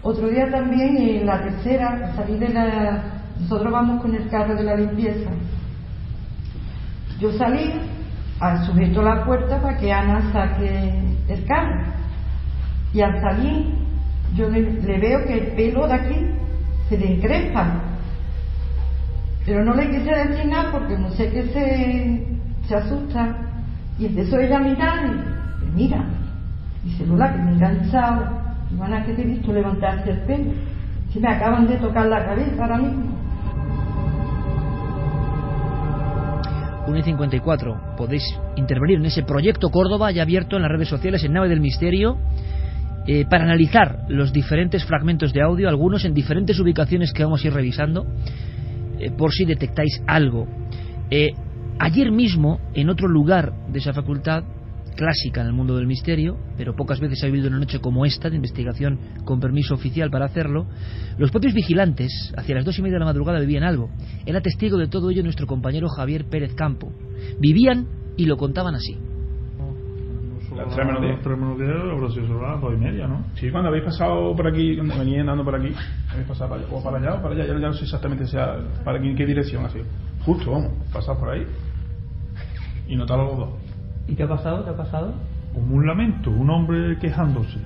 Otro día también, en la tercera, salí de la... Nosotros vamos con el carro de la limpieza. Yo salí, sujeto la puerta para que Ana saque el carro. Y al salir, yo le veo que el pelo de aquí se le encrespa. Pero no le quise decir nada porque no sé qué se asusta. Y empezó ella a mirar y mira. Dice, Lola, que me he enganchado. Ivana, que te he visto levantarse el pelo. Si me acaban de tocar la cabeza ahora mismo. 1:54. Podéis intervenir en ese proyecto Córdoba ya abierto en las redes sociales en Nave del Misterio para analizar los diferentes fragmentos de audio, algunos en diferentes ubicaciones que vamos a ir revisando, por si detectáis algo. Ayer mismo, en otro lugar de esa facultad clásica en el mundo del misterio, pero pocas veces ha vivido una noche como esta de investigación con permiso oficial para hacerlo, los propios vigilantes hacia las 2:30 de la madrugada vivían algo. Era testigo de todo ello nuestro compañero Javier Pérez Campo. Vivían y lo contaban así. Las 3 menos 10 habrá sido sobre las 2:30, ¿no? Sí, cuando habéis pasado por aquí, cuando venía andando por aquí, habéis pasado para allá, o para allá o para allá, ya no sé exactamente para en qué dirección ha sido. Justo, vamos, pasar por ahí y notar a los dos. ¿Y qué ha pasado? ¿Qué ha pasado? Como un lamento, un hombre quejándose.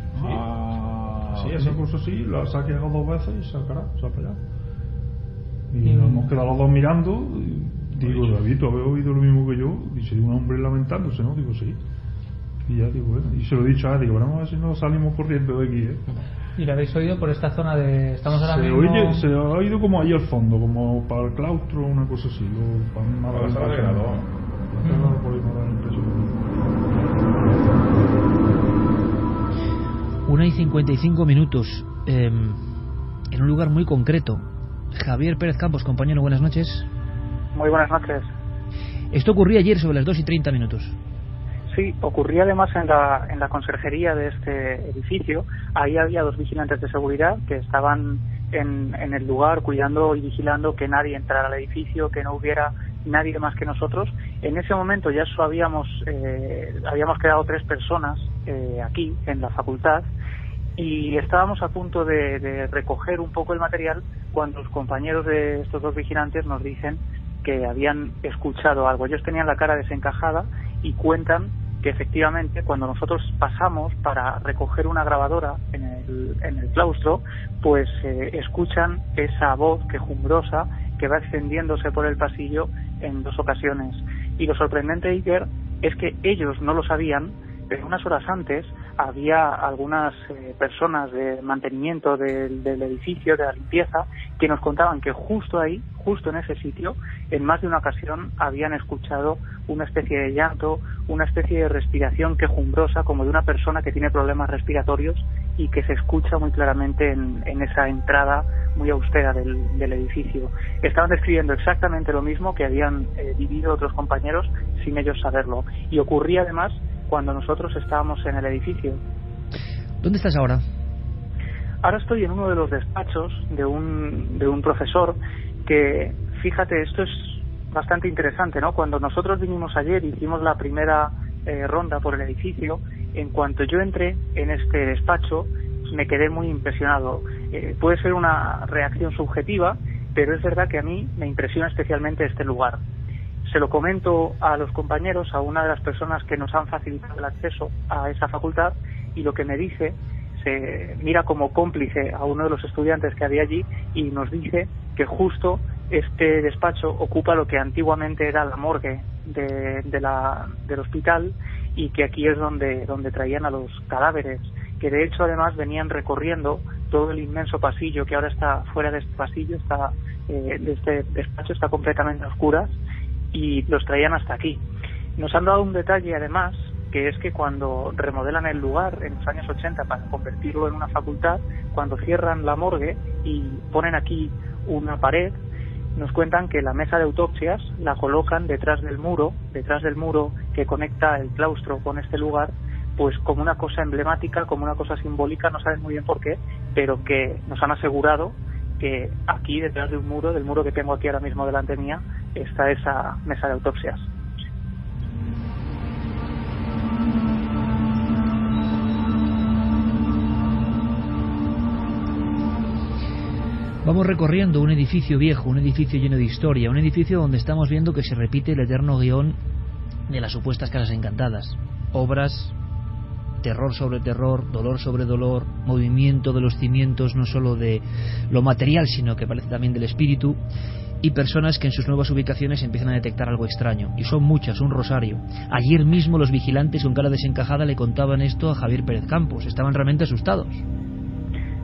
Sí, Esa cosa así, la ha quejado 2 veces y sacará, se ha peleado. Y nos hemos quedado los dos mirando. Y digo, David, ¿tú habéis oído lo mismo que yo? Dice, un hombre lamentándose, ¿no? Digo, sí. Y ya digo, bueno, y se lo he dicho, digo, vamos a ver si no salimos corriendo de aquí, ¿Y lo habéis oído por esta zona de... Estamos ahora mismo... Se ha oído como ahí al fondo, como para el claustro, una cosa así. Para la sala de grado. Por ahí me da la impresión. 1:55. En un lugar muy concreto. Javier Pérez Campos, compañero, buenas noches. Muy buenas noches. Esto ocurría ayer sobre las 2:30. Sí, ocurría además en la conserjería de este edificio. Ahí había 2 vigilantes de seguridad que estaban en el lugar cuidando y vigilando que nadie entrara al edificio, que no hubiera nadie más que nosotros. En ese momento ya habíamos quedado 3 personas aquí en la facultad y estábamos a punto de recoger un poco el material cuando los compañeros de estos 2 vigilantes nos dicen que habían escuchado algo. Ellos tenían la cara desencajada y cuentan que efectivamente cuando nosotros pasamos para recoger una grabadora en el claustro, pues escuchan esa voz quejumbrosa que va extendiéndose por el pasillo en 2 ocasiones. Y lo sorprendente, Iker, es que ellos no lo sabían, pero unas horas antes había algunas personas de mantenimiento del edificio, de la limpieza, que nos contaban que justo ahí, justo en ese sitio, en más de una ocasión habían escuchado una especie de llanto, una especie de respiración quejumbrosa como de una persona que tiene problemas respiratorios y que se escucha muy claramente en esa entrada muy austera del edificio. Estaban describiendo exactamente lo mismo que habían vivido otros compañeros sin ellos saberlo. Y ocurría además cuando nosotros estábamos en el edificio. ¿Dónde estás ahora? Ahora estoy en uno de los despachos de un profesor que, fíjate, esto es bastante interesante, ¿no? Cuando nosotros vinimos ayer y hicimos la primera ronda por el edificio, en cuanto yo entré en este despacho, me quedé muy impresionado. Puede ser una reacción subjetiva, pero es verdad que a mí me impresiona especialmente este lugar. Se lo comento a los compañeros, a una de las personas que nos han facilitado el acceso a esa facultad, y lo que me dice, se mira como cómplice a uno de los estudiantes que había allí y nos dice que justo este despacho ocupa lo que antiguamente era la morgue del hospital y que aquí es donde traían a los cadáveres, que de hecho además venían recorriendo todo el inmenso pasillo que ahora está fuera de este pasillo, de este despacho, está completamente a oscuras, y los traían hasta aquí. Nos han dado un detalle además, que es que cuando remodelan el lugar en los años 80 para convertirlo en una facultad, cuando cierran la morgue y ponen aquí una pared, nos cuentan que la mesa de autopsias la colocan detrás del muro que conecta el claustro con este lugar, pues como una cosa emblemática, como una cosa simbólica, no saben muy bien por qué, pero que nos han asegurado que aquí detrás del muro que tengo aquí ahora mismo delante mía, está esa mesa de autopsias. Vamos recorriendo un edificio viejo, un edificio lleno de historia, un edificio donde estamos viendo que se repite el eterno guión de las supuestas casas encantadas. Obras, terror sobre terror, dolor sobre dolor, movimiento de los cimientos no solo de lo material, sino que parece también del espíritu, y personas que en sus nuevas ubicaciones empiezan a detectar algo extraño. Y son muchas, un rosario. Ayer mismo los vigilantes con cara desencajada le contaban esto a Javier Pérez Campos. Estaban realmente asustados.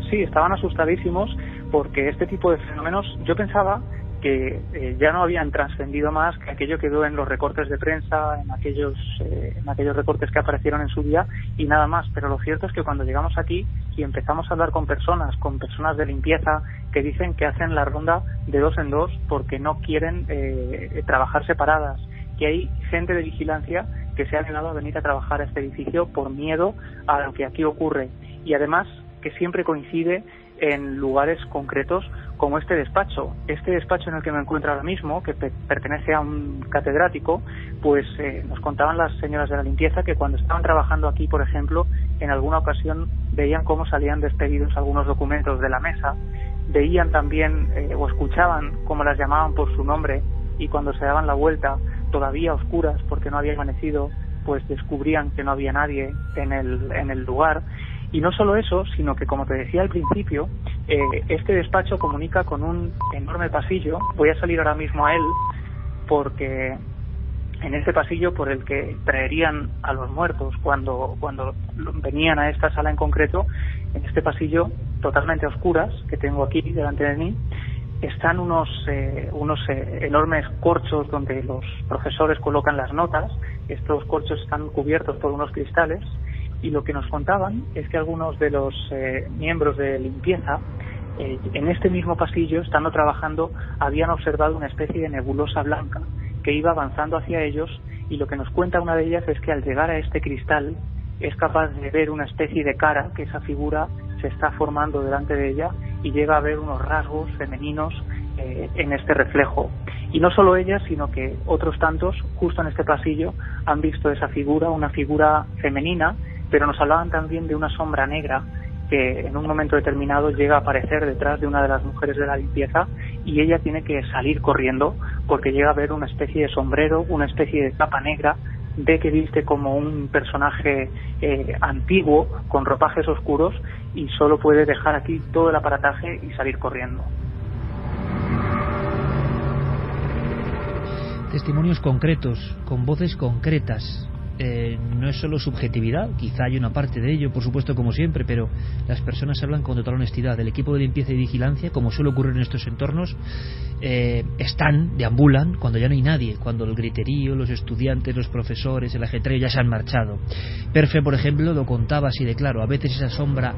Sí, estaban asustadísimos porque este tipo de fenómenos, yo pensaba que ya no habían trascendido más, que aquello quedó en los recortes de prensa, en aquellos recortes que aparecieron en su día y nada más. Pero lo cierto es que cuando llegamos aquí y empezamos a hablar con personas de limpieza que dicen que hacen la ronda de 2 en 2 porque no quieren trabajar separadas, que hay gente de vigilancia que se ha negado a venir a trabajar a este edificio por miedo a lo que aquí ocurre, y además que siempre coincide en lugares concretos como este despacho en el que me encuentro ahora mismo, que pertenece a un catedrático. Pues nos contaban las señoras de la limpieza que cuando estaban trabajando aquí, por ejemplo, en alguna ocasión veían cómo salían despedidos algunos documentos de la mesa, veían también o escuchaban cómo las llamaban por su nombre, y cuando se daban la vuelta, todavía a oscuras porque no había amanecido, pues descubrían que no había nadie en el lugar. Y no solo eso, sino que, como te decía al principio, este despacho comunica con un enorme pasillo. Voy a salir ahora mismo a él, porque en este pasillo por el que traerían a los muertos cuando venían a esta sala en concreto, en este pasillo totalmente a oscuras que tengo aquí delante de mí, están unos enormes corchos donde los profesores colocan las notas. Estos corchos están cubiertos por unos cristales. Y lo que nos contaban es que algunos de los miembros de limpieza en este mismo pasillo, estando trabajando, habían observado una especie de nebulosa blanca que iba avanzando hacia ellos, y lo que nos cuenta una de ellas es que al llegar a este cristal es capaz de ver una especie de cara, que esa figura se está formando delante de ella, y llega a ver unos rasgos femeninos en este reflejo. Y no solo ella, sino que otros tantos justo en este pasillo han visto esa figura, una figura femenina, pero nos hablaban también de una sombra negra que en un momento determinado llega a aparecer detrás de una de las mujeres de la limpieza, y ella tiene que salir corriendo porque llega a ver una especie de sombrero, una especie de capa negra, ve que viste como un personaje antiguo con ropajes oscuros, y solo puede dejar aquí todo el aparataje y salir corriendo. Testimonios concretos, con voces concretas. No es solo subjetividad, quizá hay una parte de ello, por supuesto, como siempre, pero las personas hablan con total honestidad. El equipo de limpieza y vigilancia, como suele ocurrir en estos entornos, deambulan cuando ya no hay nadie, cuando el griterío, los estudiantes, los profesores, el ajetreo ya se han marchado. Perfe, por ejemplo, lo contaba así de claro. A veces esa sombra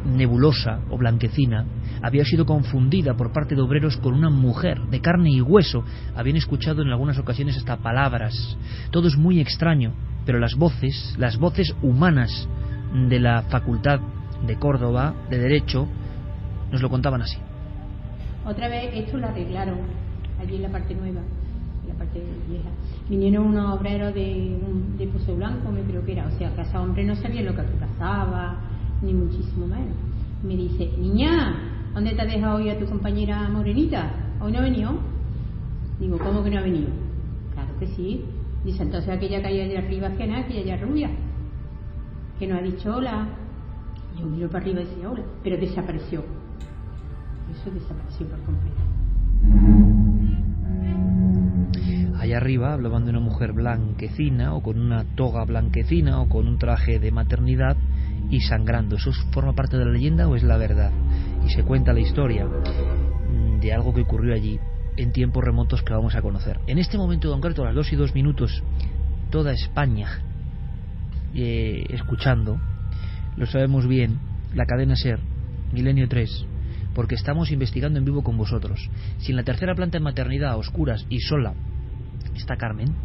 nebulosa o blanquecina había sido confundida por parte de obreros con una mujer de carne y hueso. Habían escuchado en algunas ocasiones hasta palabras. Todo es muy extraño, pero las voces humanas de la Facultad de Córdoba de Derecho nos lo contaban así. Otra vez esto lo arreglaron allí en la parte nueva, en la parte vieja. Vinieron unos obreros de Pozo Blanco, me creo que era, o sea, que a ese hombre no sabía lo que pasaba, ni muchísimo menos. Me dice: niña, ¿dónde te has dejado hoy a tu compañera morenita? ¿Hoy no ha venido? Digo, ¿cómo que no ha venido? Claro que sí. Dice, entonces aquella que hay allá arriba, que nada, aquella allá rubia, que no ha dicho hola. Yo miro para arriba y decía hola, pero desapareció. Eso desapareció por completo. Allá arriba hablaban de una mujer blanquecina, o con una toga blanquecina, o con un traje de maternidad y sangrando. ¿Eso forma parte de la leyenda o es la verdad? Y se cuenta la historia de algo que ocurrió allí en tiempos remotos que vamos a conocer. En este momento concreto, a las 2:02, toda España escuchando, lo sabemos bien, la cadena SER, Milenio 3, porque estamos investigando en vivo con vosotros. Si en la tercera planta en maternidad, a oscuras y sola, está Carmen,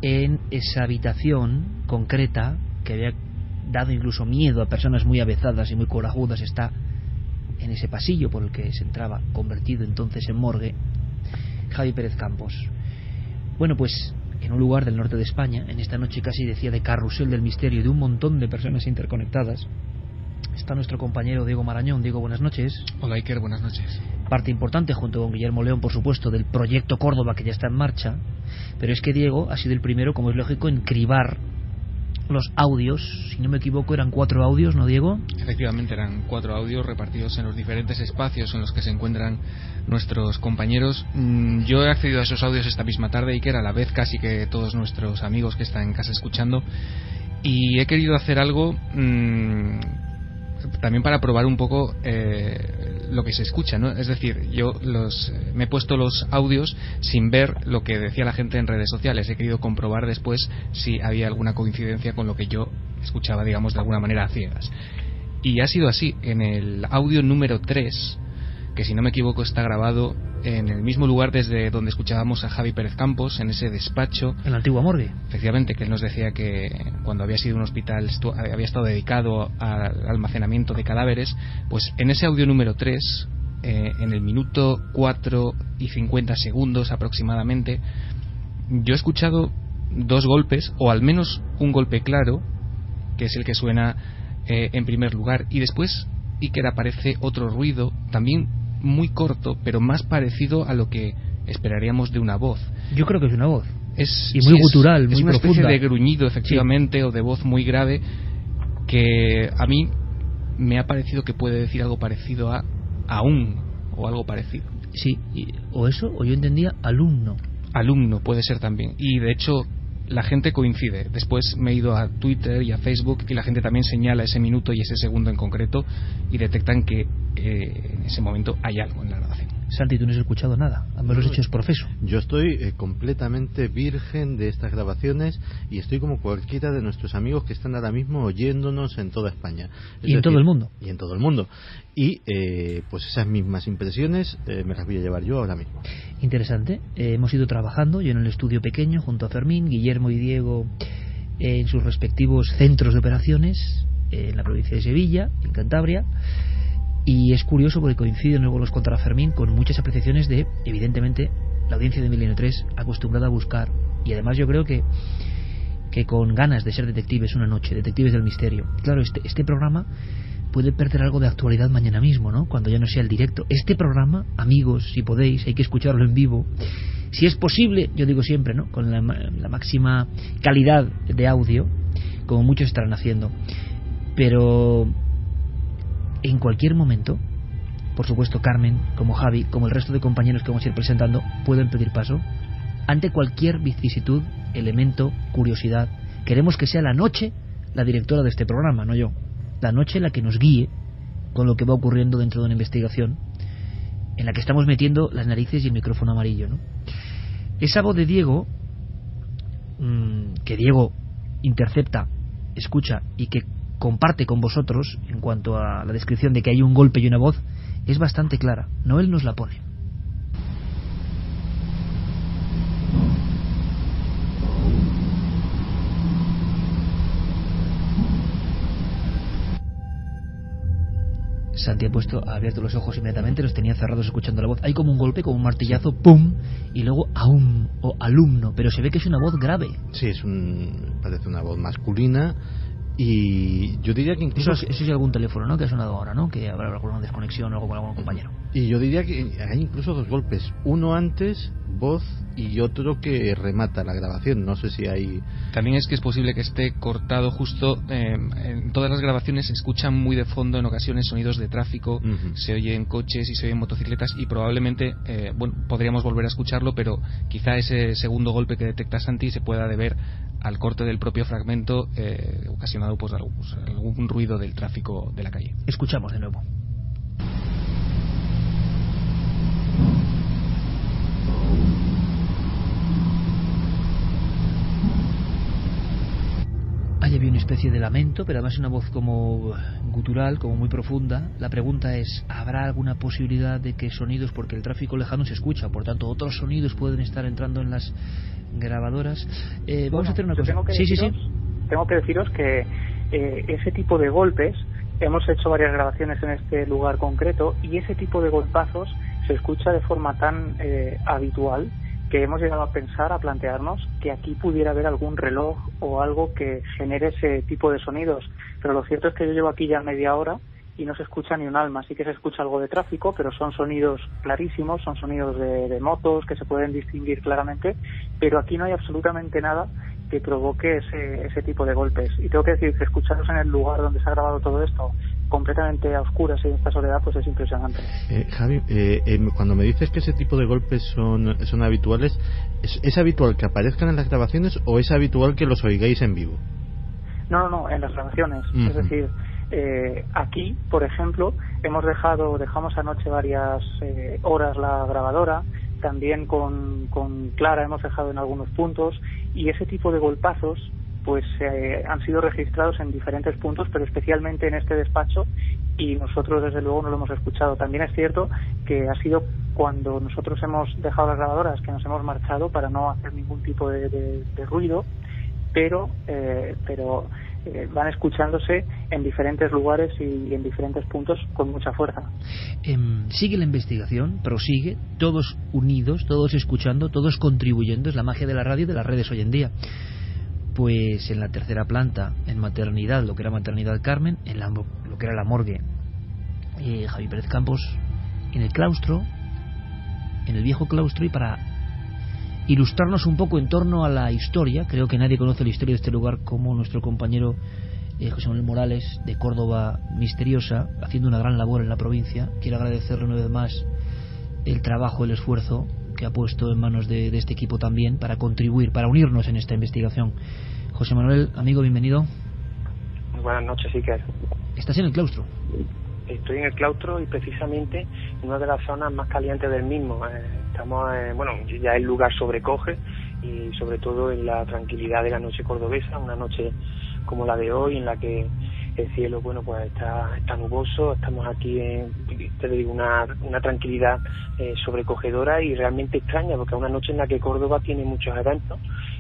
en esa habitación concreta que había dado incluso miedo a personas muy avezadas y muy corajudas, está en ese pasillo por el que se entraba, convertido entonces en morgue, Javi Pérez Campos. Bueno, pues en un lugar del norte de España, en esta noche casi decía de carrusel del misterio, de un montón de personas interconectadas, está nuestro compañero Diego Marañón. Diego, buenas noches. Hola Iker, buenas noches. Parte importante, junto con Guillermo León, por supuesto, del proyecto Córdoba, que ya está en marcha, pero es que Diego ha sido el primero, como es lógico, en cribar los audios. Si no me equivoco, eran 4 audios, ¿no, Diego? Efectivamente, eran 4 audios repartidos en los diferentes espacios en los que se encuentran nuestros compañeros. Yo he accedido a esos audios esta misma tarde, Iker, a la vez casi que todos nuestros amigos que están en casa escuchando, y he querido hacer algo también para probar un poco lo que se escucha, ¿no? Es decir, yo me he puesto los audios sin ver lo que decía la gente en redes sociales. He querido comprobar después si había alguna coincidencia con lo que yo escuchaba, digamos, de alguna manera a ciegas. Y ha sido así. En el audio número 3, que si no me equivoco está grabado en el mismo lugar desde donde escuchábamos a Javi Pérez Campos, en ese despacho, en la antigua morgue. Efectivamente, que él nos decía que cuando había sido un hospital había estado dedicado al almacenamiento de cadáveres. Pues en ese audio número 3, en el minuto 4 y 50 segundos aproximadamente, yo he escuchado 2 golpes, o al menos un golpe claro, que es el que suena en primer lugar, y después Iker aparece otro ruido también muy corto, pero más parecido a lo que esperaríamos de una voz. Yo creo que es una voz. Y muy gutural, muy es una profunda. especie de gruñido, efectivamente, sí, o de voz muy grave, que a mí me ha parecido que puede decir algo parecido a aún, o algo parecido. Sí, o eso, o yo entendía alumno. Alumno puede ser también. Y de hecho la gente coincide. Después me he ido a Twitter y a Facebook y la gente también señala ese minuto y ese segundo en concreto y detectan que en ese momento hay algo en la grabación. Santi, tú no has escuchado nada, ambos los hechos profeso. Yo estoy completamente virgen de estas grabaciones y estoy como cualquiera de nuestros amigos que están ahora mismo oyéndonos en toda España. Y en todo el mundo. Y en todo el mundo. Y pues esas mismas impresiones me las voy a llevar yo ahora mismo. Interesante. Hemos ido trabajando, yo en el estudio pequeño junto a Fermín, Guillermo y Diego en sus respectivos centros de operaciones en la provincia de Sevilla, en Cantabria. Y es curioso porque coinciden luego los contra Fermín con muchas apreciaciones de, evidentemente, la audiencia de Milenio 3 acostumbrada a buscar, y además yo creo que con ganas de ser detectives una noche, detectives del misterio. Claro, este programa puede perder algo de actualidad mañana mismo, ¿no? Cuando ya no sea el directo. Este programa, amigos, si podéis, hay que escucharlo en vivo. Si es posible, yo digo siempre, ¿no? Con la máxima calidad de audio, como muchos estarán haciendo. Pero en cualquier momento, por supuesto Carmen, como Javi, como el resto de compañeros que vamos a ir presentando, pueden pedir paso ante cualquier vicisitud, elemento, curiosidad. Queremos que sea la noche la directora de este programa, no yo. La noche la que nos guíe con lo que va ocurriendo dentro de una investigación en la que estamos metiendo las narices y el micrófono amarillo, ¿no? Esa voz de Diego, que Diego intercepta, escucha y que comparte con vosotros en cuanto a la descripción de que hay un golpe y una voz, es bastante clara. Noel nos la pone. Santi ha abierto los ojos inmediatamente, los tenía cerrados escuchando la voz. Hay como un golpe, como un martillazo, ¡pum! Y luego aún, o alumno, pero se ve que es una voz grave. Sí, parece una voz masculina. Y yo diría que incluso... Eso es algún teléfono, ¿no? Que ha sonado ahora, ¿no? Que habrá alguna desconexión o algo con algún compañero. Y yo diría que hay incluso 2 golpes. Uno antes, voz, y otro que remata la grabación. No sé si hay... También es que es posible que esté cortado justo... en todas las grabaciones se escuchan muy de fondo en ocasiones sonidos de tráfico, se oyen coches y se oyen motocicletas y probablemente, podríamos volver a escucharlo, pero quizá ese segundo golpe que detecta Santi se pueda deber al corte del propio fragmento ocasionado pues algún ruido del tráfico de la calle. Escuchamos de nuevo. Ahí había una especie de lamento, pero además una voz como gutural, como muy profunda. La pregunta es, ¿habrá alguna posibilidad de que sonidos, porque el tráfico lejano se escucha, por tanto otros sonidos pueden estar entrando en las grabadoras? Vamos a hacer una cosa. Tengo que deciros que ese tipo de golpes, hemos hecho varias grabaciones en este lugar concreto, y ese tipo de golpazos se escucha de forma tan habitual que hemos llegado a pensar, a plantearnos que aquí pudiera haber algún reloj o algo que genere ese tipo de sonidos. Pero lo cierto es que yo llevo aquí ya media hora y no se escucha ni un alma. Sí que se escucha algo de tráfico, pero son sonidos clarísimos, son sonidos de motos que se pueden distinguir claramente, pero aquí no hay absolutamente nada que provoque ese tipo de golpes. Y tengo que decir que escucharos en el lugar donde se ha grabado todo esto, completamente a oscuras y en esta soledad, pues es impresionante. Javi, cuando me dices que ese tipo de golpes son habituales, ¿es habitual que aparezcan en las grabaciones o es habitual que los oigáis en vivo? No, en las grabaciones. Uh-huh. Es decir, aquí, por ejemplo, dejamos anoche varias horas la grabadora, también con Clara hemos dejado en algunos puntos, y ese tipo de golpazos pues han sido registrados en diferentes puntos, pero especialmente en este despacho, y nosotros desde luego no lo hemos escuchado. También es cierto que ha sido cuando nosotros hemos dejado las grabadoras que nos hemos marchado para no hacer ningún tipo de ruido, pero van escuchándose en diferentes lugares y en diferentes puntos con mucha fuerza. Sigue la investigación, prosigue, todos unidos, todos escuchando, todos contribuyendo. Es la magia de la radio y de las redes hoy en día. Pues en la tercera planta, en maternidad, lo que era maternidad Carmen, en lo que era la morgue Javi Pérez Campos, en el claustro, en el viejo claustro, y para ilustrarnos un poco en torno a la historia, creo que nadie conoce la historia de este lugar como nuestro compañero José Manuel Morales, de Córdoba Misteriosa, haciendo una gran labor en la provincia. Quiero agradecerle una vez más el trabajo, el esfuerzo que ha puesto en manos de este equipo también para contribuir, para unirnos en esta investigación. José Manuel, amigo, bienvenido. Muy buenas noches, Iker. ¿Estás en el claustro? Estoy en el claustro y precisamente en una de las zonas más calientes del mismo. Estamos, ya el lugar sobrecoge, y sobre todo en la tranquilidad de la noche cordobesa, una noche como la de hoy en la que el cielo, pues está nuboso. Estamos aquí te digo, una tranquilidad sobrecogedora y realmente extraña, porque es una noche en la que Córdoba tiene muchos eventos,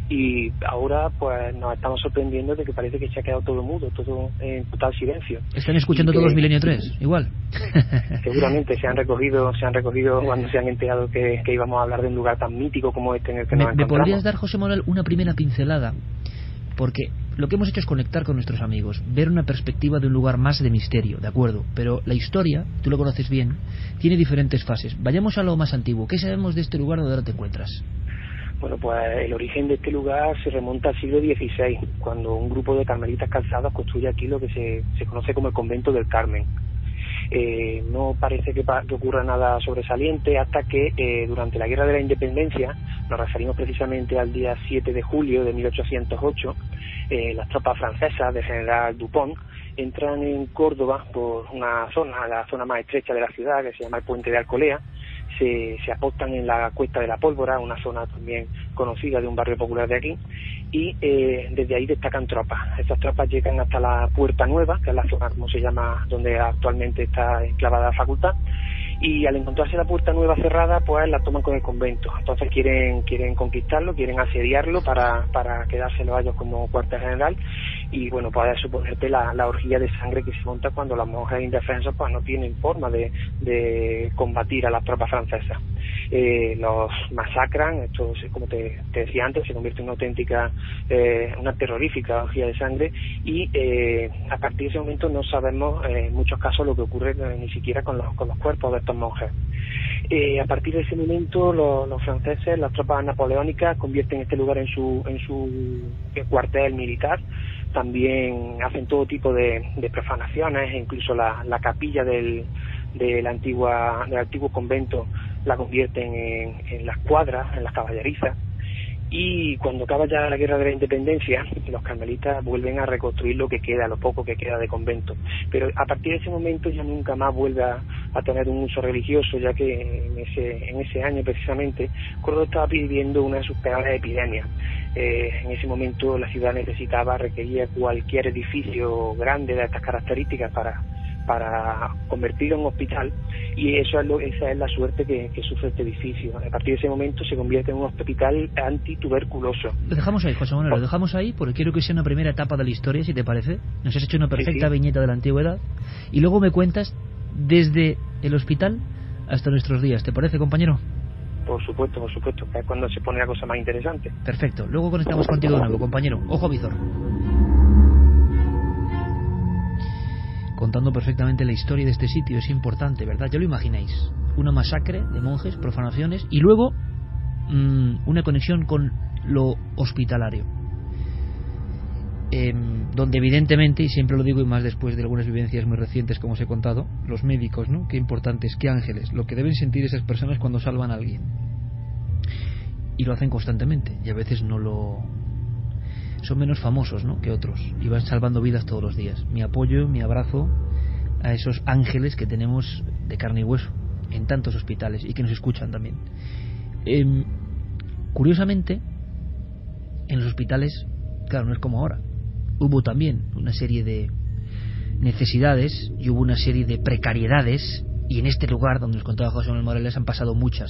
y ahora pues nos estamos sorprendiendo de que parece que se ha quedado todo mudo, todo en total silencio. ¿Están escuchando todos Milenio 3? Igual. Seguramente se han recogido cuando se han enterado que íbamos a hablar de un lugar tan mítico como este en el que nos encontramos. ¿Me podrías dar, José Manuel, una primera pincelada? Porque lo que hemos hecho es conectar con nuestros amigos, ver una perspectiva de un lugar más de misterio, de acuerdo, pero la historia, tú lo conoces bien, tiene diferentes fases. Vayamos a lo más antiguo. ¿Qué sabemos de este lugar donde ahora te encuentras? Bueno, pues el origen de este lugar se remonta al siglo XVI, cuando un grupo de carmelitas calzadas construye aquí lo que se conoce como el convento del Carmen. No parece que ocurra nada sobresaliente hasta que durante la Guerra de la Independencia, nos referimos precisamente al día 7 de julio de 1808, las tropas francesas del general Dupont entran en Córdoba por una zona, la zona más estrecha de la ciudad, que se llama el Puente de Alcolea. Se apostan en la Cuesta de la Pólvora, una zona también conocida de un barrio popular de aquí, y desde ahí destacan tropas. Esas tropas llegan hasta la Puerta Nueva, que es la zona, como se llama, donde actualmente está enclavada la facultad, y al encontrarse la Puerta Nueva cerrada, pues la toman con el convento. Entonces quieren conquistarlo, quieren asediarlo para quedárselo a ellos como cuartel general, y bueno, puedes suponerte la orgía de sangre que se monta cuando las monjas indefensas pues no tienen forma de combatir a las tropas francesas. Los masacran, esto, como te decía antes, se convierte en una auténtica, una terrorífica orgía de sangre, y a partir de ese momento no sabemos en muchos casos lo que ocurre ni siquiera con los cuerpos de estos monjes. A partir de ese momento los franceses, las tropas napoleónicas, convierten este lugar en su cuartel militar. También hacen todo tipo de profanaciones, e incluso la capilla del antiguo convento la convierten en las cuadras, en las caballerizas. Y cuando acaba ya la Guerra de la Independencia, los carmelitas vuelven a reconstruir lo que queda, lo poco que queda de convento. Pero a partir de ese momento ya nunca más vuelve a tener un uso religioso, ya que en ese año precisamente Córdoba estaba viviendo una de sus peores epidemias. En ese momento la ciudad requería cualquier edificio grande de estas características para convertirlo en hospital, y esa es la suerte que sufre este edificio. A partir de ese momento se convierte en un hospital antituberculoso. Lo dejamos ahí, José Manuel, lo dejamos ahí porque quiero que sea una primera etapa de la historia, si te parece. Nos has hecho una perfecta viñeta de la antigüedad y luego me cuentas desde el hospital hasta nuestros días. ¿Te parece, compañero? Por supuesto, que es cuando se pone la cosa más interesante. Perfecto, luego conectamos contigo de nuevo, compañero. Ojo visor. Contando perfectamente la historia de este sitio, es importante, ¿verdad? Ya lo imagináis. Una masacre de monjes, profanaciones, y luego una conexión con lo hospitalario. Donde evidentemente, y siempre lo digo y más después de algunas vivencias muy recientes como os he contado, los médicos, ¿no? Qué importantes, qué ángeles, lo que deben sentir esas personas cuando salvan a alguien. Y lo hacen constantemente, y a veces no lo... son menos famosos, ¿no?, que otros, y van salvando vidas todos los días. Mi apoyo, mi abrazo a esos ángeles que tenemos de carne y hueso en tantos hospitales y que nos escuchan también. Curiosamente, en los hospitales, claro, no es como ahora. Hubo también una serie de necesidades y hubo una serie de precariedades, y en este lugar donde nos contaba José Manuel Morales han pasado muchas.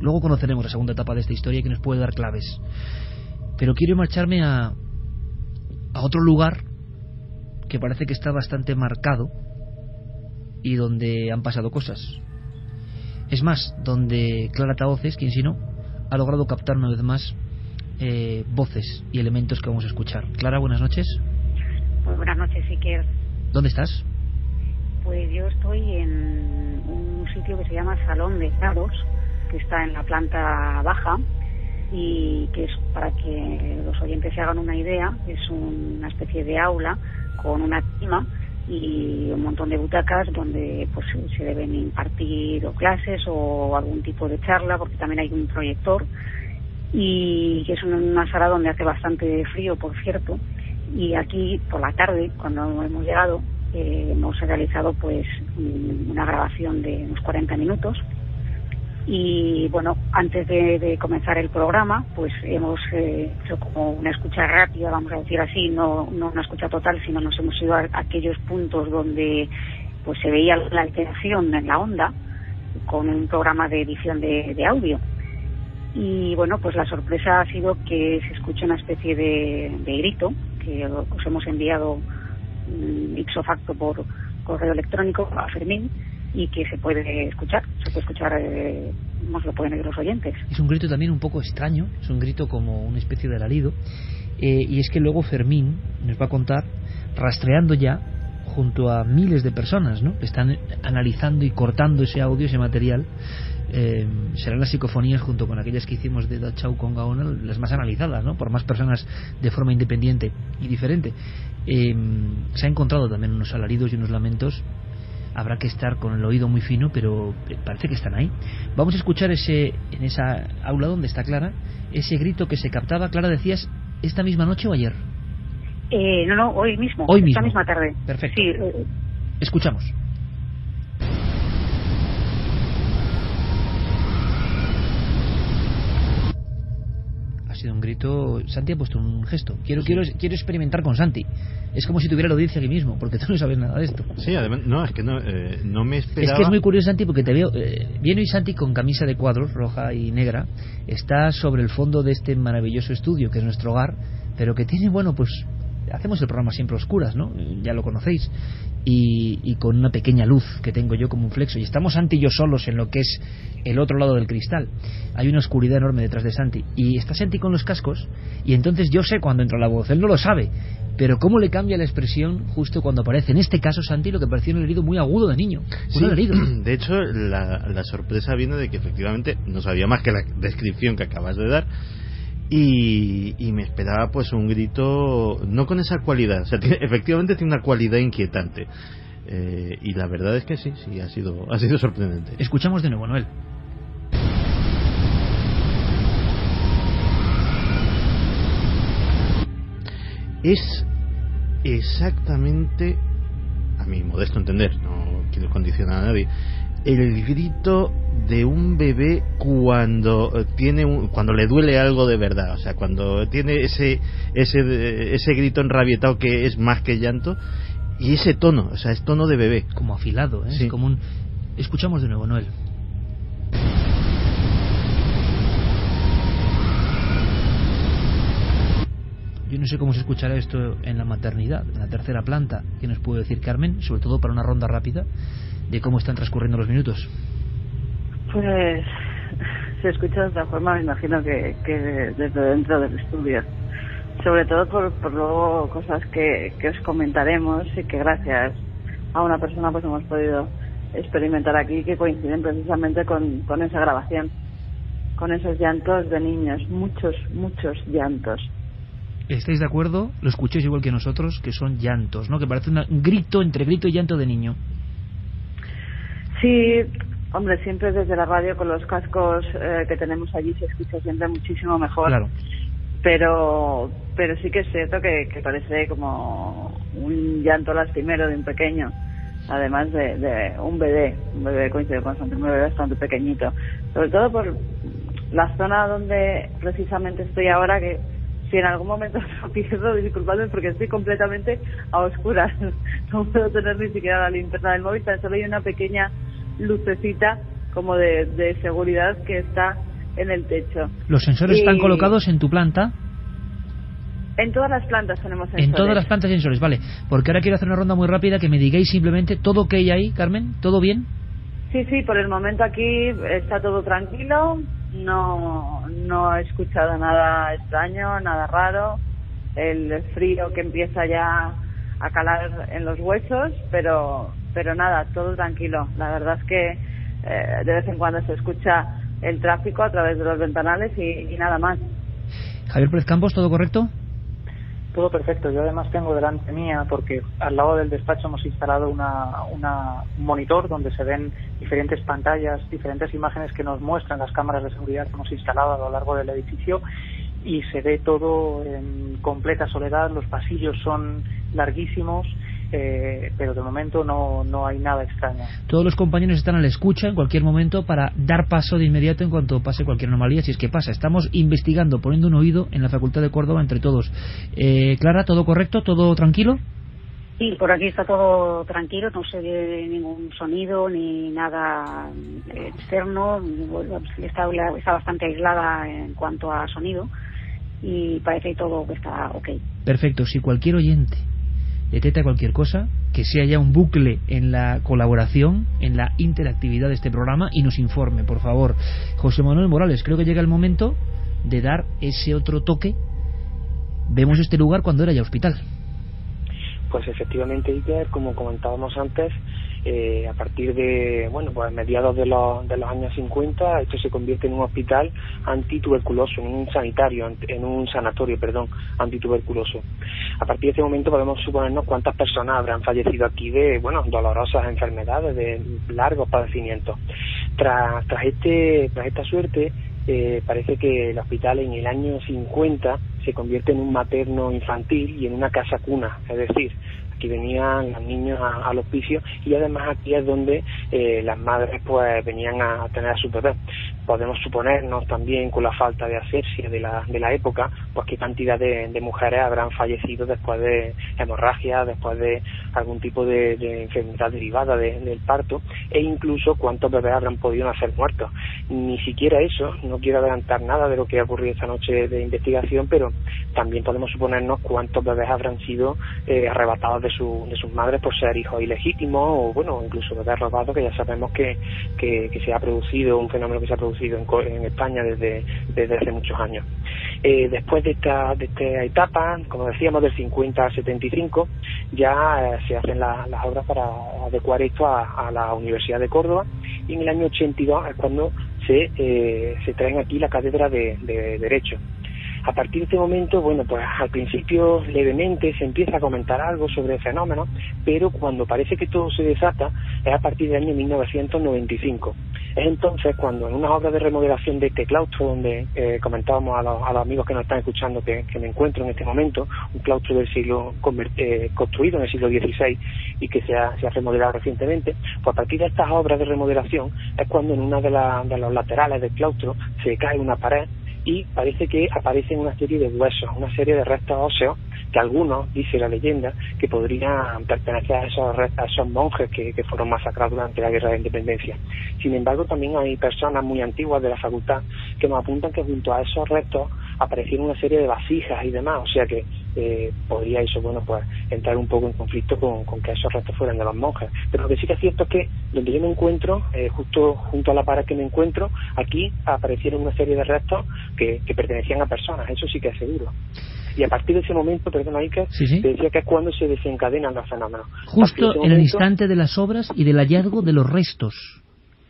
Luego conoceremos la segunda etapa de esta historia que nos puede dar claves. Pero quiero marcharme a otro lugar que parece que está bastante marcado y donde han pasado cosas. Es más, donde Clara Tahoces, quien si no, ha logrado captar una vez más voces y elementos que vamos a escuchar. Clara, buenas noches. Pues buenas noches, Iker. ¿Dónde estás? Pues yo estoy en un sitio que se llama Salón de Grados, que está en la planta baja, y que es, para que los oyentes se hagan una idea, es una especie de aula con una tarima y un montón de butacas donde pues se deben impartir o clases o algún tipo de charla, porque también hay un proyector, y que es una sala donde hace bastante frío, por cierto. Y aquí por la tarde, cuando hemos llegado, hemos realizado pues una grabación de unos 40 minutos. Y bueno, antes de comenzar el programa, pues hemos hecho como una escucha rápida, vamos a decir así, no una escucha total, sino nos hemos ido a aquellos puntos donde pues se veía la alteración en la onda, con un programa de edición de audio. Y bueno, pues la sorpresa ha sido que se escucha una especie de grito que os hemos enviado ipso facto por correo electrónico a Fermín, y que se puede escuchar, nos lo pueden oír los oyentes. Es un grito también un poco extraño, es un grito como una especie de alarido, y es que luego Fermín nos va a contar, rastreando ya junto a miles de personas, ¿no?, que están analizando y cortando ese audio, ese material. Serán las psicofonías, junto con aquellas que hicimos de Dachau con Gaona, las más analizadas, ¿no?, por más personas de forma independiente y diferente. Se ha encontrado también unos alaridos y unos lamentos. Habrá que estar con el oído muy fino, pero parece que están ahí. Vamos a escuchar en esa aula donde está Clara, ese grito que se captaba. Clara, decías, ¿esta misma noche o ayer? No, hoy mismo. Hoy mismo. Esta misma tarde. Perfecto. Sí, escuchamos. Ha sido un grito. Santi ha puesto un gesto. Quiero experimentar con Santi. Es como si tuviera la audiencia aquí mismo, porque tú no sabes nada de esto. Sí, además, no, es que no me esperaba. Es que es muy curioso, Santi, porque te veo. Viene hoy Santi con camisa de cuadros, roja y negra. Está sobre el fondo de este maravilloso estudio, que es nuestro hogar, pero que tiene, bueno, pues. Hacemos el programa siempre a oscuras, ¿no? Ya lo conocéis. Y con una pequeña luz que tengo yo como un flexo. Y estamos Santi y yo solos en lo que es el otro lado del cristal. Hay una oscuridad enorme detrás de Santi. Y está Santi con los cascos. Y entonces yo sé cuando entra la voz. Él no lo sabe. Pero cómo le cambia la expresión justo cuando aparece. En este caso, Santi, lo que parecía un alarido muy agudo de niño. Sí, un alarido. De hecho, la sorpresa viene de que efectivamente no sabía más que la descripción que acabas de dar. Y me esperaba pues un grito no con esa cualidad, o sea, efectivamente tiene una cualidad inquietante, y la verdad es que sí ha sido sorprendente. Escuchamos de nuevo, Noel. Es exactamente, a mi modesto entender, no quiero condicionar a nadie, el grito de un bebé cuando le duele algo de verdad, o sea, cuando tiene ese grito enrabietado que es más que llanto, y ese tono, o sea, es tono de bebé, como afilado, ¿eh? Sí. Es como un... Escuchamos de nuevo, Noel. Yo no sé cómo se escuchará esto en la maternidad, en la tercera planta. ¿Qué nos puede decir Carmen? Sobre todo para una ronda rápida de cómo están transcurriendo los minutos. Pues se escucha de otra forma, me imagino que desde dentro del estudio. Sobre todo por luego cosas que os comentaremos y que gracias a una persona pues hemos podido experimentar aquí, que coinciden precisamente con esa grabación, con esos llantos de niños, muchos llantos. ¿Estáis de acuerdo? Lo escucháis igual que nosotros, que son llantos, ¿no? Que parece un grito, entre grito y llanto de niño. Sí, hombre, siempre desde la radio con los cascos que tenemos allí se escucha siempre muchísimo mejor. Claro. Pero sí que es cierto que parece como un llanto lastimero de un pequeño, además de un bebé coincide con un bebé bastante pequeñito, sobre todo por la zona donde precisamente estoy ahora, que si en algún momento lo pierdo, disculpadme porque estoy completamente a oscuras, no puedo tener ni siquiera la linterna del móvil, tan solo hay una pequeña lucecita como de seguridad que está en el techo. ¿Los sensores están colocados en tu planta? En todas las plantas tenemos sensores. En todas las plantas sensores, vale. Porque ahora quiero hacer una ronda muy rápida, que me digáis simplemente todo ok ahí, Carmen, ¿todo bien? Sí, por el momento aquí está todo tranquilo, no he escuchado nada extraño, nada raro, el frío que empieza ya a calar en los huesos, pero nada, todo tranquilo. La verdad es que de vez en cuando se escucha el tráfico a través de los ventanales y nada más. Javier Pérez Campos, ¿todo correcto? Todo perfecto. Yo además tengo delante mía, porque al lado del despacho hemos instalado un monitor donde se ven diferentes pantallas, diferentes imágenes que nos muestran las cámaras de seguridad que hemos instalado a lo largo del edificio, y se ve todo en completa soledad. Los pasillos son larguísimos, pero de momento no hay nada extraño. Todos los compañeros están a la escucha en cualquier momento para dar paso de inmediato en cuanto pase cualquier anomalía, si es que pasa. Estamos investigando, poniendo un oído en la Facultad de Córdoba entre todos. Clara, ¿todo correcto? ¿Todo tranquilo? Sí, por aquí está todo tranquilo, no se ve ningún sonido ni nada externo. Está bastante aislada en cuanto a sonido y parece todo que está ok. Perfecto. Si cualquier oyente detecta cualquier cosa, que sea ya un bucle en la colaboración, en la interactividad de este programa, y nos informe, por favor. José Manuel Morales, creo que llega el momento de dar ese otro toque. Vemos este lugar cuando era ya hospital. Pues efectivamente, Iker, como comentábamos antes, a partir de mediados de los años 50, esto se convierte en un hospital antituberculoso, en un sanatorio antituberculoso. A partir de este momento podemos suponernos cuántas personas habrán fallecido aquí de dolorosas enfermedades, de largos padecimientos. Tras esta suerte, parece que el hospital en el año 50 se convierte en un materno infantil y en una casa cuna, es decir, aquí venían los niños al hospicio, y además aquí es donde las madres pues venían a tener a sus bebés. Podemos suponernos también, con la falta de asepsia de la época, pues qué cantidad de mujeres habrán fallecido después de hemorragia, después de algún tipo de enfermedad derivada del parto, e incluso cuántos bebés habrán podido nacer muertos. Ni siquiera eso, no quiero adelantar nada de lo que ha ocurrido esta noche de investigación, pero también podemos suponernos cuántos bebés habrán sido arrebatados de sus madres por ser hijos ilegítimos, o incluso bebés robados, que ya sabemos que se ha producido, un fenómeno que se ha producido en España desde hace muchos años. Después de esta etapa, como decíamos, del 50 al 75, ya se hacen las obras para adecuar esto a la Universidad de Córdoba, y en el año 82 es cuando se traen aquí la cátedra de Derecho. A partir de este momento, pues al principio levemente se empieza a comentar algo sobre el fenómeno, pero cuando parece que todo se desata es a partir del año 1995. Es entonces cuando en unas obras de remodelación de este claustro, donde comentábamos a los amigos que nos están escuchando que me encuentro en este momento, un claustro del siglo construido en el siglo XVI y que se ha remodelado recientemente, pues a partir de estas obras de remodelación es cuando en una de los laterales del claustro se cae una pared, y parece que aparecen una serie de huesos, una serie de restos óseos, que algunos, dice la leyenda, que podrían pertenecer a esos monjes que fueron masacrados durante la Guerra de Independencia. Sin embargo, también hay personas muy antiguas de la facultad que nos apuntan que junto a esos restos aparecieron una serie de vasijas y demás, o sea que podría eso, bueno, pues entrar un poco en conflicto con que esos restos fueran de las monjas. Pero lo que sí que es cierto es que donde yo me encuentro, justo junto a la pared que me encuentro, aquí aparecieron una serie de restos que pertenecían a personas, eso sí que es seguro. Y a partir de ese momento, perdona Iker, te decía que es cuando se desencadenan los fenómenos. Justo en el instante de las obras y del hallazgo de los restos.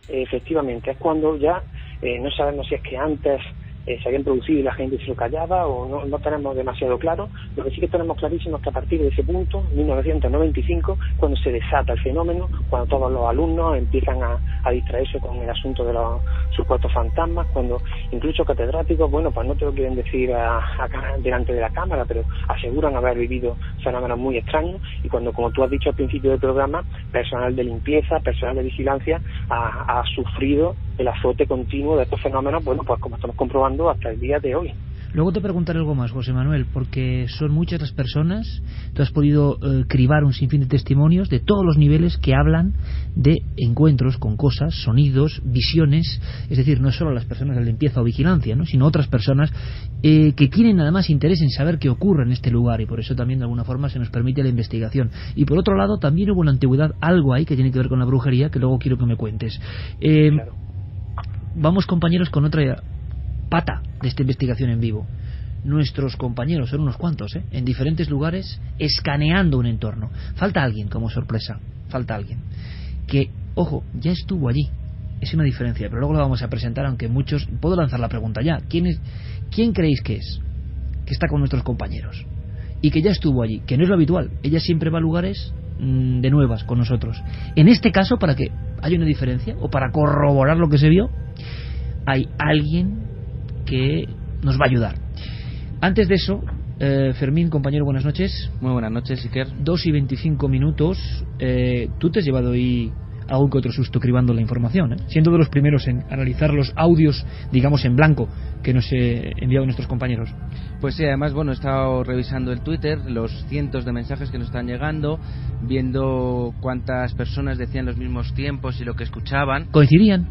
Efectivamente, es cuando ya no sabemos si es que antes se habían producido y la gente se lo callaba o no tenemos demasiado claro. Lo que sí que tenemos clarísimo es que a partir de ese punto, 1995, cuando se desata el fenómeno, cuando todos los alumnos empiezan a distraerse con el asunto de los supuestos fantasmas, cuando incluso catedráticos, bueno, pues no te lo quieren decir delante de la cámara, pero aseguran haber vivido fenómenos muy extraños, y cuando, como tú has dicho al principio del programa, personal de limpieza, personal de vigilancia ha sufrido el azote continuo de estos fenómenos, bueno, pues como estamos comprobando hasta el día de hoy. Luego te preguntaré algo más, José Manuel, porque son muchas las personas, tú has podido cribar un sinfín de testimonios de todos los niveles que hablan de encuentros con cosas, sonidos, visiones, es decir, no solo las personas de limpieza o vigilancia, ¿no?, sino otras personas que tienen además interés en saber qué ocurre en este lugar, y por eso también de alguna forma se nos permite la investigación. Y por otro lado también hubo en la antigüedad algo ahí que tiene que ver con la brujería, que luego quiero que me cuentes. Claro. Vamos, compañeros, con otra pata de esta investigación en vivo. Nuestros compañeros, son unos cuantos, en diferentes lugares, escaneando un entorno. Falta alguien, como sorpresa, falta alguien que, ojo, ya estuvo allí. Es una diferencia, pero luego lo vamos a presentar, aunque muchos... Puedo lanzar la pregunta ya. ¿Quién creéis que es? Que está con nuestros compañeros y que ya estuvo allí, que no es lo habitual. Ella siempre va a lugares de nuevas con nosotros. En este caso, para que haya una diferencia o para corroborar lo que se vio, hay alguien que nos va a ayudar. Antes de eso, Fermín, compañero, buenas noches. Muy buenas noches, Iker. 2:25. Tú te has llevado ahí algún que otro susto cribando la información, siendo de los primeros en analizar los audios, digamos, en blanco que nos enviaron nuestros compañeros. Pues sí, además, bueno, he estado revisando el Twitter, los cientos de mensajes que nos están llegando, viendo cuántas personas decían los mismos tiempos y lo que escuchaban. ¿Coincidían?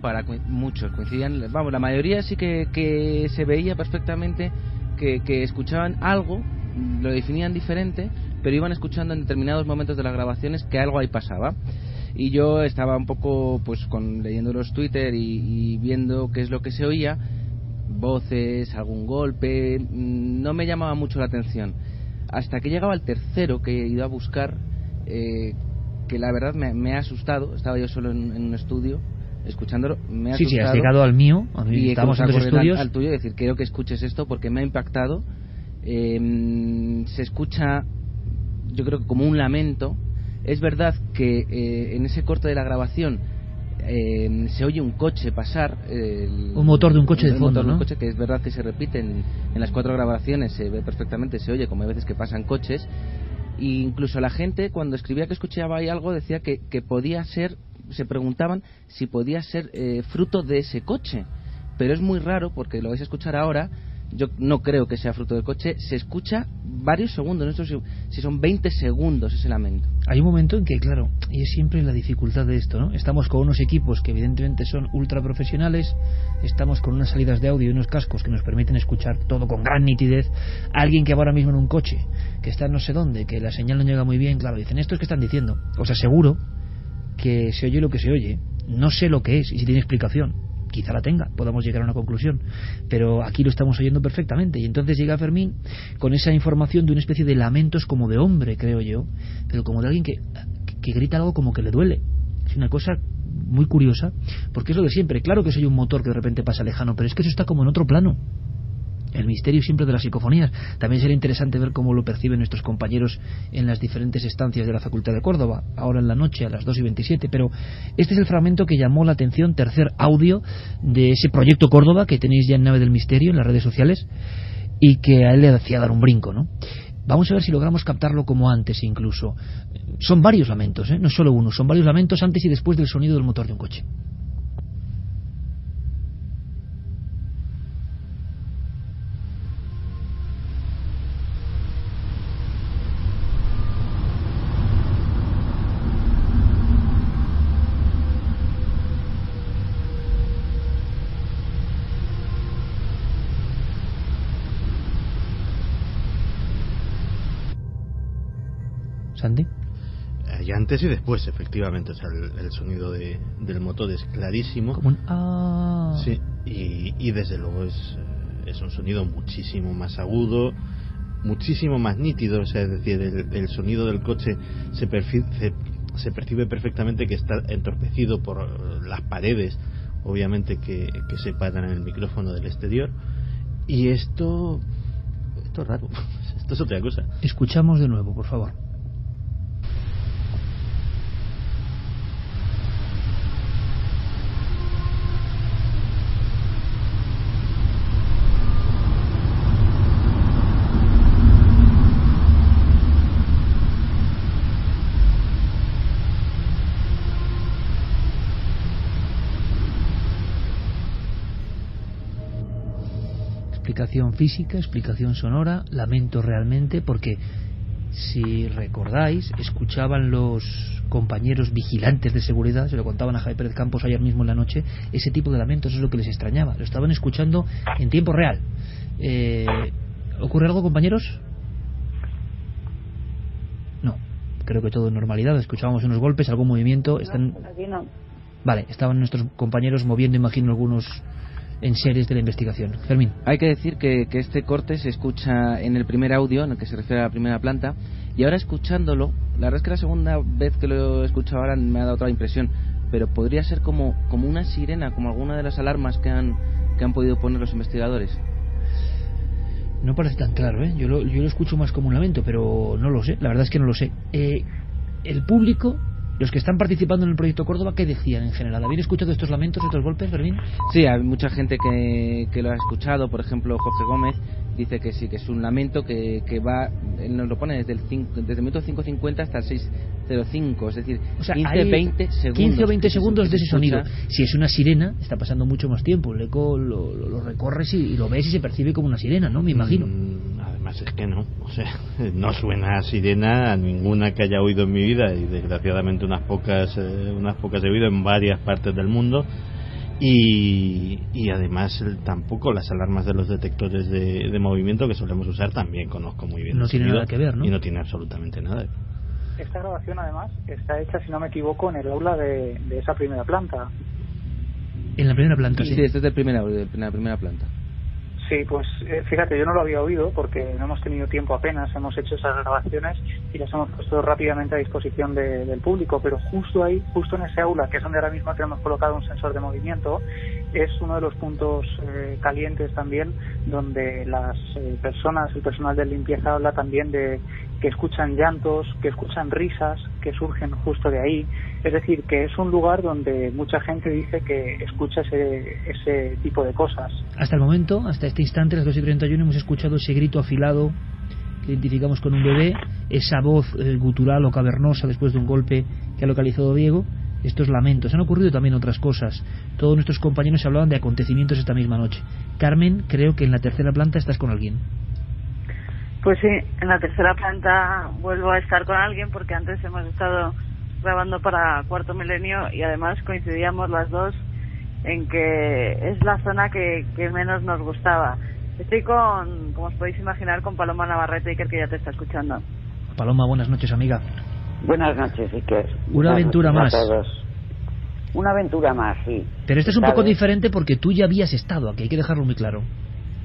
Muchos coincidían. Vamos, la mayoría sí que se veía perfectamente que escuchaban algo, lo definían diferente, pero iban escuchando en determinados momentos de las grabaciones que algo ahí pasaba. Y yo estaba un poco pues leyendo los Twitter y viendo qué es lo que se oía, voces, algún golpe, no me llamaba mucho la atención, hasta que llegaba el tercero que he ido a buscar, que la verdad me ha asustado. Estaba yo solo en un estudio escuchándolo, me ha asustado. Sí, has llegado al mío, y estamos en los estudios. Al tuyo, es decir, quiero que escuches esto porque me ha impactado. Se escucha, yo creo que como un lamento. Es verdad que en ese corte de la grabación se oye un coche pasar, un motor de un coche de fondo, motor de un ¿no? coche, que es verdad que se repite en las 4 grabaciones, se ve perfectamente, se oye como hay veces que pasan coches. E incluso la gente, cuando escribía que escuchaba ahí algo, decía que podía ser, se preguntaban si podía ser fruto de ese coche, pero es muy raro porque lo vais a escuchar ahora. Yo no creo que sea fruto del coche. Se escucha varios segundos, no sé si son 20 segundos ese lamento. Hay un momento en que, claro, y es siempre la dificultad de esto, ¿no? Estamos con unos equipos que evidentemente son ultra profesionales, estamos con unas salidas de audio y unos cascos que nos permiten escuchar todo con gran nitidez. Alguien que va ahora mismo en un coche, que está no sé dónde, que la señal no llega muy bien, claro, dicen, ¿esto es que están diciendo? Os aseguro que se oye lo que se oye, no sé lo que es y si tiene explicación. Quizá la tenga, podamos llegar a una conclusión, pero aquí lo estamos oyendo perfectamente. Y entonces llega Fermín con esa información de una especie de lamentos como de hombre, creo yo, pero como de alguien que grita algo como que le duele. Es una cosa muy curiosa, porque es lo de siempre. Claro que soy un motor que de repente pasa lejano, pero es que eso está como en otro plano. El misterio siempre de las psicofonías. También sería interesante ver cómo lo perciben nuestros compañeros en las diferentes estancias de la Facultad de Córdoba, ahora en la noche a las 2:27. Pero este es el fragmento que llamó la atención, tercer audio de ese proyecto Córdoba que tenéis ya en Nave del Misterio en las redes sociales y que a él le hacía dar un brinco, ¿no? Vamos a ver si logramos captarlo como antes incluso. Son varios lamentos, no es solo uno, son varios lamentos antes y después del sonido del motor de un coche. ¿Santi? Hay antes y después, efectivamente. O sea, el sonido del motor es clarísimo. Como un Sí, y desde luego es un sonido muchísimo más agudo, muchísimo más nítido. O sea, es decir, el sonido del coche se percibe perfectamente que está entorpecido por las paredes, obviamente, que separan el micrófono del exterior. Y esto es raro. Esto es otra cosa. Escuchamos de nuevo, por favor. Explicación física, explicación sonora, lamento realmente, porque si recordáis, escuchaban los compañeros vigilantes de seguridad, se lo contaban a Javier Pérez Campos ayer mismo en la noche, ese tipo de lamentos es lo que les extrañaba, lo estaban escuchando en tiempo real. ¿Ocurre algo, compañeros? No, creo que todo en normalidad. Escuchábamos unos golpes, algún movimiento. No. Vale, estaban nuestros compañeros moviendo, imagino, algunos enseres de la investigación. Fermín. Hay que decir que este corte se escucha en el primer audio, en el que se refiere a la primera planta, y ahora escuchándolo, la verdad es que la segunda vez que lo he escuchado ahora me ha dado otra impresión, pero podría ser como una sirena, como alguna de las alarmas que han podido poner los investigadores. No parece tan claro, ¿eh? Yo lo escucho más como un lamento, pero no lo sé, la verdad es que no lo sé. El público, los que están participando en el proyecto Córdoba, ¿qué decían en general? ¿Habían escuchado estos lamentos, estos golpes, Berlín? Sí, hay mucha gente que lo ha escuchado. Por ejemplo, Jorge Gómez dice que sí, que es un lamento que va, él nos lo pone desde el minuto 5.50 hasta el 6.05, es decir, o sea, 15 o 20 segundos de ese sonido. Si es una sirena, está pasando mucho más tiempo. El eco lo recorres y lo ves y se percibe como una sirena, ¿no? Me imagino. Además es que no, o sea, no suena a sirena a ninguna que haya oído en mi vida, y desgraciadamente unas pocas he oído en varias partes del mundo. Y además tampoco las alarmas de los detectores de movimiento que solemos usar también conozco muy bien. No tiene nada que ver, ¿no? Y no tiene absolutamente nada. Esta grabación además está hecha, si no me equivoco, en el aula de esa primera planta. En la primera planta, sí. Sí, este es de la primera planta. Sí, pues fíjate, yo no lo había oído porque no hemos tenido tiempo apenas, hemos hecho esas grabaciones y las hemos puesto rápidamente a disposición del público, pero justo ahí, justo en ese aula, que es donde ahora mismo tenemos colocado un sensor de movimiento, es uno de los puntos calientes también, donde las personas, el personal de limpieza habla también de que escuchan llantos, que escuchan risas, que surgen justo de ahí. Es decir, que es un lugar donde mucha gente dice que escucha ese tipo de cosas. Hasta el momento, hasta este instante, las 2:31, hemos escuchado ese grito afilado que identificamos con un bebé, esa voz gutural o cavernosa después de un golpe que ha localizado Diego, estos lamentos. Han ocurrido también otras cosas. Todos nuestros compañeros hablaban de acontecimientos esta misma noche. Carmen, creo que en la tercera planta estás con alguien. Pues sí, en la tercera planta vuelvo a estar con alguien porque antes hemos estado grabando para Cuarto Milenio y además coincidíamos las dos en que es la zona que menos nos gustaba. Estoy como os podéis imaginar, con Paloma Navarrete, Iker, que ya te está escuchando. Paloma, buenas noches, amiga. Buenas noches, Iker. Una aventura más. Una aventura más, sí. Pero esto es un poco diferente porque tú ya habías estado aquí, hay que dejarlo muy claro.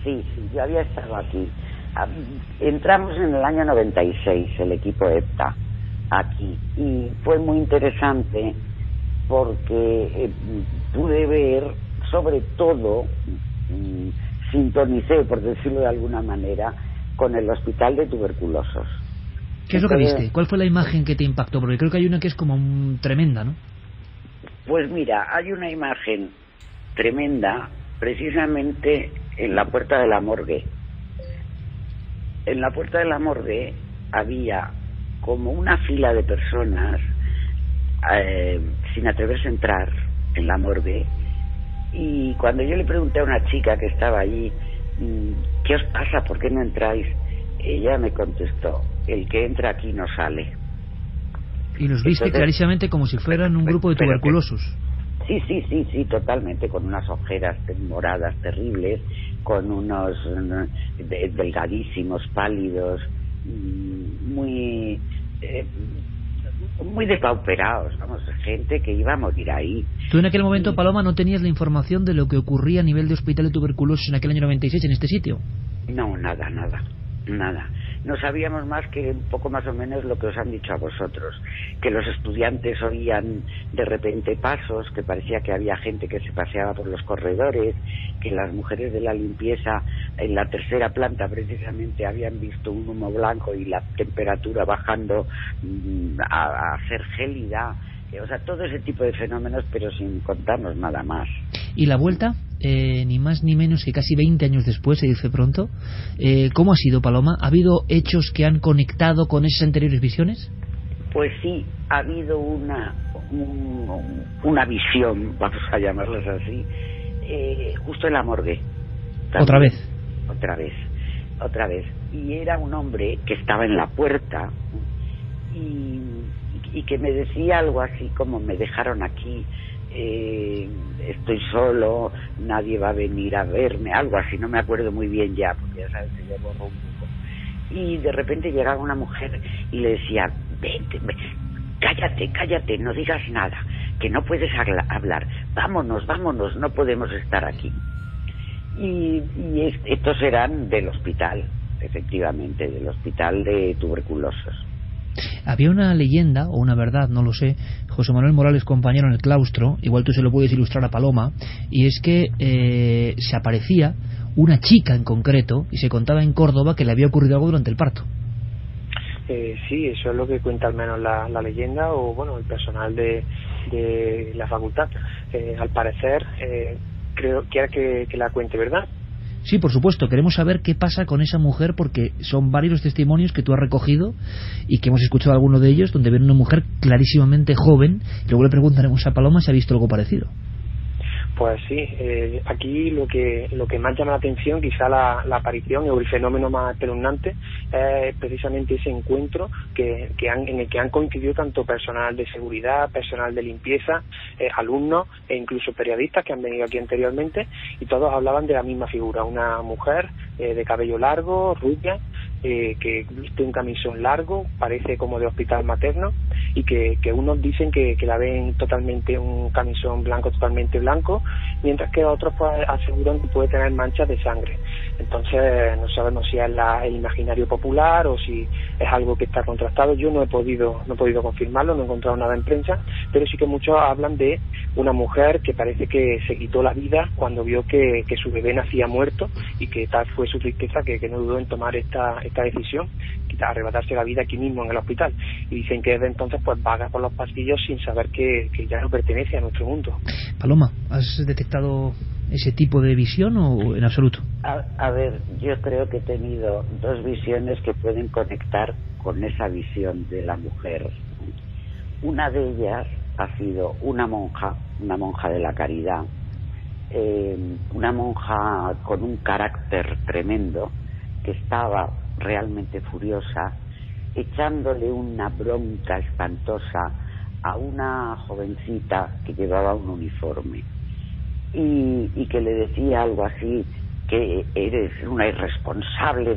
Sí, yo había estado aquí. Entramos en el año 96, el equipo EPTA, aquí. Y fue muy interesante porque pude ver, sobre todo, sintonicé, por decirlo de alguna manera, con el hospital de tuberculosos. ¿Qué es lo que viste? ¿Cuál fue la imagen que te impactó? Porque creo que hay una que es como tremenda, ¿no? Pues mira, hay una imagen tremenda precisamente en la puerta de la morgue. En la puerta de la morgue había como una fila de personas sin atreverse a entrar en la morgue, y cuando yo le pregunté a una chica que estaba allí, ¿qué os pasa? ¿Por qué no entráis? Ella me contestó, el que entra aquí no sale. Y los viste clarísimamente como si fueran un grupo de tuberculosos. Sí, totalmente, con unas ojeras moradas terribles, con unos delgadísimos, pálidos, muy muy depauperados, vamos, gente que iba a morir ahí. Tú en aquel momento, Paloma, no tenías la información de lo que ocurría a nivel de hospital de tuberculosis en aquel año 96 en este sitio. No, nada. No sabíamos más que un poco más o menos lo que os han dicho a vosotros, que los estudiantes oían de repente pasos, que parecía que había gente que se paseaba por los corredores, que las mujeres de la limpieza en la tercera planta precisamente habían visto un humo blanco y la temperatura bajando a ser gélida. O sea, todo ese tipo de fenómenos, pero sin contarnos nada más. ¿Y la vuelta? Ni más ni menos que casi 20 años después, se dice pronto. ¿Cómo ha sido, Paloma? ¿Ha habido hechos que han conectado con esas anteriores visiones? Pues sí, ha habido una visión, vamos a llamarlas así, justo en la morgue. ¿Otra vez? Otra vez. Y era un hombre que estaba en la puerta y que me decía algo así como: me dejaron aquí, estoy solo, nadie va a venir a verme, algo así, no me acuerdo muy bien ya, porque ya sabes que ya borro un poco. Y de repente llegaba una mujer y le decía: vente, cállate, no digas nada, que no puedes hablar, vámonos, no podemos estar aquí. Y estos eran del hospital, efectivamente, del hospital de tuberculosos. Había una leyenda, o una verdad, no lo sé, José Manuel Morales, compañero en el claustro, igual tú se lo puedes ilustrar a Paloma, y es que se aparecía una chica en concreto, y se contaba en Córdoba que le había ocurrido algo durante el parto. Sí, eso es lo que cuenta al menos la leyenda, o bueno, el personal de la facultad. Al parecer, creo que la cuente, ¿verdad? Sí, por supuesto, queremos saber qué pasa con esa mujer, porque son varios los testimonios que tú has recogido y que hemos escuchado alguno de ellos, donde ven una mujer clarísimamente joven, y luego le preguntaremos a Paloma si ha visto algo parecido. Pues sí, aquí lo que más llama la atención, quizá la aparición o el fenómeno más espeluznante, es precisamente ese encuentro en el que han coincidido tanto personal de seguridad, personal de limpieza, alumnos e incluso periodistas que han venido aquí anteriormente, y todos hablaban de la misma figura: una mujer de cabello largo, rubia, que viste un camisón largo, parece como de hospital materno, y que unos dicen que la ven totalmente, un camisón blanco totalmente blanco, mientras que otros pues aseguran que puede tener manchas de sangre. Entonces no sabemos si es el imaginario popular o si es algo que está contrastado. Yo no he podido confirmarlo, no he encontrado nada en prensa, pero sí que muchos hablan de una mujer que parece que se quitó la vida cuando vio que su bebé nacía muerto, y que tal fue su tristeza que no dudó en tomar esta decisión, arrebatarse la vida aquí mismo en el hospital. Y dicen que desde entonces pues vaga por los pasillos sin saber que ya no pertenece a nuestro mundo. Paloma, ¿has detectado ese tipo de visión o en absoluto? A ver, yo creo que he tenido dos visiones que pueden conectar con esa visión de la mujer. Una de ellas ha sido una monja de la caridad, una monja con un carácter tremendo, que estaba realmente furiosa, echándole una bronca espantosa a una jovencita que llevaba un uniforme y que le decía algo así: que eres una irresponsable,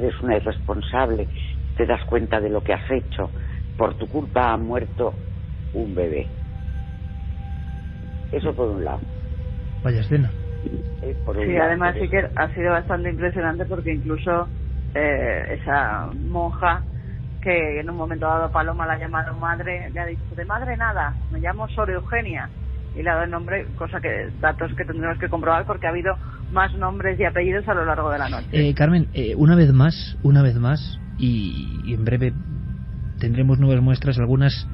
te das cuenta de lo que has hecho, por tu culpa ha muerto un bebé. Eso por un lado. Vaya escena. Sí, además sí que ha sido bastante impresionante, porque incluso esa monja, que en un momento dado Paloma la ha llamado madre, le ha dicho: de madre nada, me llamo Sor Eugenia, y le ha dado el nombre, datos que tendremos que comprobar, porque ha habido más nombres y apellidos a lo largo de la noche. Carmen, una vez más, y en breve tendremos nuevas muestras, algunas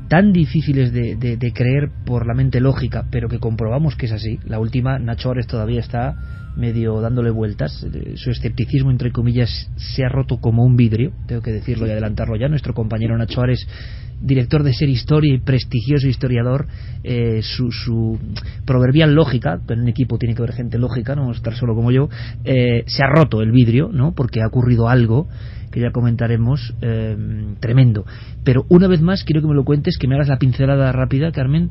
tan difíciles de creer por la mente lógica, pero que comprobamos que es así. La última, Nacho Ares todavía está medio dándole vueltas. Su escepticismo, entre comillas, se ha roto como un vidrio, tengo que decirlo y adelantarlo ya. Nuestro compañero Nacho Ares, director de Ser Historia y prestigioso historiador, su proverbial lógica, pero en un equipo tiene que haber gente lógica, no vamos a estar solo como yo, se ha roto el vidrio, ¿no? Porque ha ocurrido algo que ya comentaremos, tremendo. Pero una vez más quiero que me lo cuentes, que me hagas la pincelada rápida, Carmen.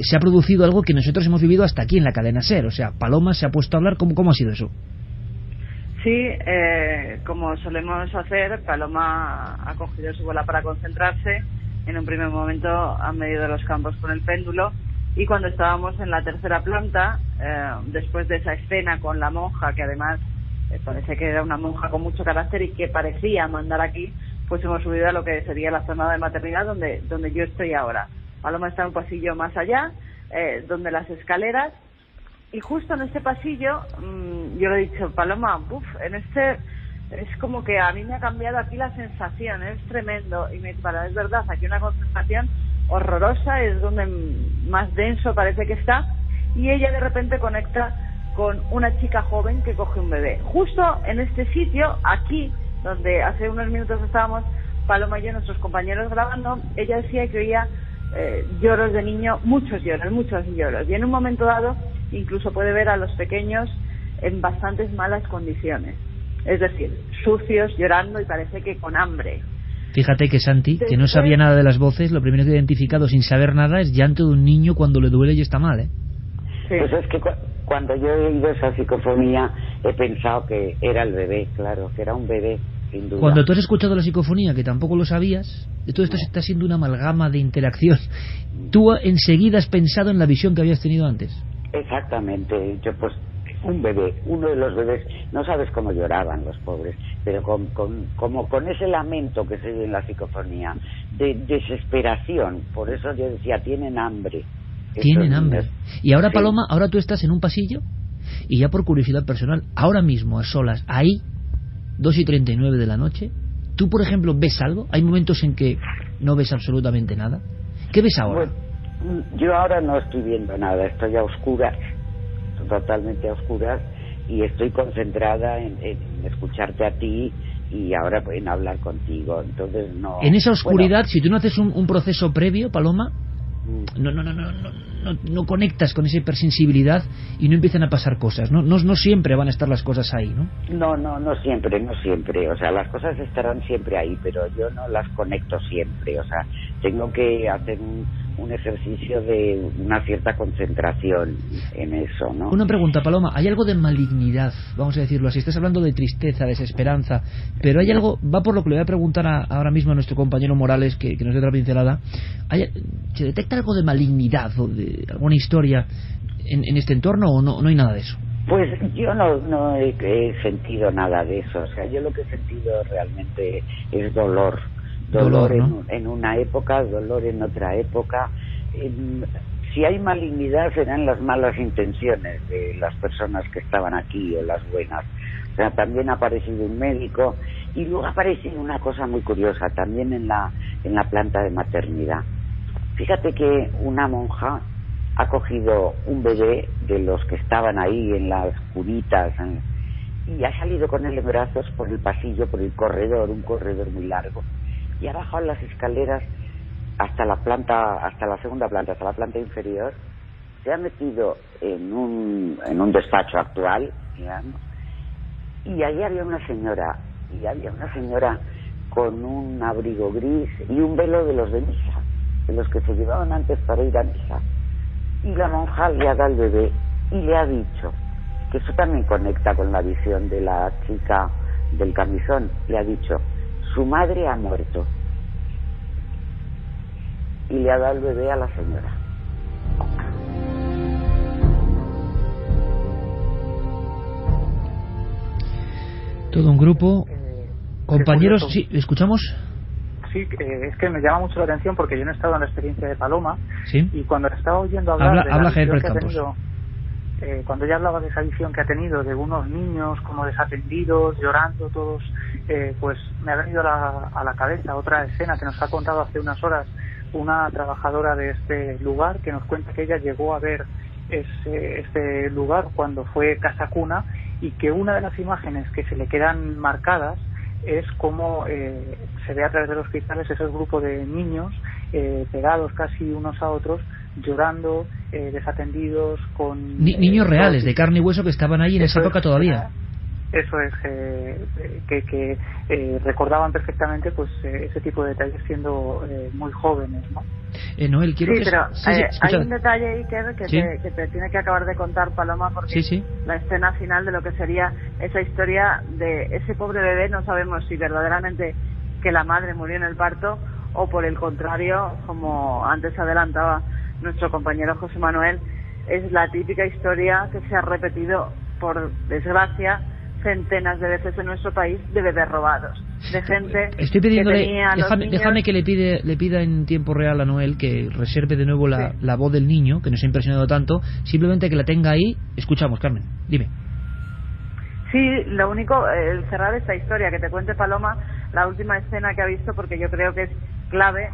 Se ha producido algo que nosotros hemos vivido hasta aquí en la cadena SER, o sea, Paloma se ha puesto a hablar. ¿Cómo ha sido eso? Sí, Sí, como solemos hacer, Paloma ha cogido su bola para concentrarse. En un primer momento han medido los campos con el péndulo, y cuando estábamos en la tercera planta, después de esa escena con la monja, que además parece que era una monja con mucho carácter y que parecía mandar aquí, pues hemos subido a lo que sería la zona de maternidad donde yo estoy ahora. Paloma está en un pasillo más allá, donde las escaleras, y justo en este pasillo yo le he dicho, Paloma, es como que a mí me ha cambiado aquí la sensación, es tremendo. Y me dice, es verdad, aquí una concentración horrorosa, es donde más denso parece que está. Y ella de repente conecta con una chica joven que coge un bebé. Justo en este sitio, aquí, donde hace unos minutos estábamos Paloma y yo, nuestros compañeros grabando, ella decía que oía lloros de niño, muchos lloros. Y en un momento dado incluso puede ver a los pequeños en bastantes malas condiciones. Es decir, sucios, llorando y parece que con hambre. Fíjate que Santi, que no sabía nada de las voces, lo primero que he identificado sin saber nada es llanto de un niño cuando le duele y está mal, ¿eh? Sí. Pues es que cuando yo he oído esa psicofonía he pensado que era el bebé, claro, que era un bebé, sin duda. Cuando tú has escuchado la psicofonía, que tampoco lo sabías, todo esto está siendo una amalgama de interacción. Tú enseguida has pensado en la visión que habías tenido antes. Exactamente, yo pues un bebé, uno de los bebés, no sabes cómo lloraban los pobres, pero como con ese lamento que se oye en la psicofonía, de desesperación. Por eso yo decía, tienen hambre. Tienen hambre. Y ahora, sí. Paloma, ahora tú estás en un pasillo, y ya por curiosidad personal, ahora mismo a solas, ahí, 2:39 de la noche, ¿tú por ejemplo ves algo? ¿Hay momentos en que no ves absolutamente nada? ¿Qué ves ahora? Bueno, yo ahora no estoy viendo nada, estoy a oscuras, totalmente a oscuras, y estoy concentrada en escucharte a ti y ahora en hablar contigo. Entonces no. En esa oscuridad, si tú no haces un proceso previo, Paloma, no conectas con esa hipersensibilidad y no empiezan a pasar cosas, no siempre van a estar las cosas ahí, ¿no? No siempre, o sea, las cosas estarán siempre ahí, pero yo no las conecto siempre, o sea, tengo que hacer un ejercicio de una cierta concentración en eso, ¿no? Una pregunta, Paloma, ¿hay algo de malignidad, vamos a decirlo así? Estás hablando de tristeza, desesperanza, pero hay algo, va por lo que le voy a preguntar ahora mismo a nuestro compañero Morales, que nos dé otra pincelada, ¿se detecta algo de malignidad o de alguna historia en este entorno o no hay nada de eso? Pues yo no he sentido nada de eso, o sea, yo lo que he sentido realmente es dolor, ¿no? en una época, dolor en otra época. Si hay malignidad serán las malas intenciones de las personas que estaban aquí o las buenas. O sea, también ha aparecido un médico y luego ha aparecido una cosa muy curiosa también en la planta de maternidad. Fíjate que una monja ha cogido un bebé de los que estaban ahí en las cunitas y ha salido con él en brazos por el pasillo, por el corredor, un corredor muy largo, y ha bajado las escaleras hasta la segunda planta, hasta la planta inferior. Se ha metido en un despacho actual, digamos, y allí había una señora con un abrigo gris y un velo de los de misa, de los que se llevaban antes para ir a misa. Y la monja le ha dado al bebé y le ha dicho, que eso también conecta con la visión de la chica del camisón, le ha dicho, su madre ha muerto, y le ha dado el bebé a la señora. Todo un grupo. Compañeros, sí, ¿escuchamos? Sí, es que me llama mucho la atención porque yo no he estado en la experiencia de Paloma. ¿Sí? Y cuando estaba oyendo hablar de la visión que ha tenido, cuando ella hablaba de esa visión que ha tenido de unos niños como desatendidos, llorando todos, pues me ha venido a la cabeza otra escena que nos ha contado hace unas horas una trabajadora de este lugar, que nos cuenta que ella llegó a ver este lugar cuando fue casa cuna, y que una de las imágenes que se le quedan marcadas es como se ve a través de los cristales ese grupo de niños pegados casi unos a otros, llorando, desatendidos, con niños reales de carne y hueso que estaban ahí en esa época todavía. Eso es, que recordaban perfectamente pues ese tipo de detalles siendo muy jóvenes, ¿no? Noel, quiero sí, que... pero hay escucha. un detalle, Iker, que te tiene que acabar de contar Paloma, porque la escena final de lo que sería esa historia de ese pobre bebé, no sabemos si verdaderamente que la madre murió en el parto o por el contrario, como antes adelantaba nuestro compañero José Manuel, es la típica historia que se ha repetido, por desgracia, centenas de veces en nuestro país, de bebés robados, de gente Estoy pidiéndole, que tenía déjame que le pida en tiempo real a Noel que reserve de nuevo la voz del niño, que nos ha impresionado tanto, simplemente que la tenga ahí. Escuchamos, Carmen, dime. Sí, lo único, el cerrar esta historia, que te cuente Paloma la última escena que ha visto, porque yo creo que es clave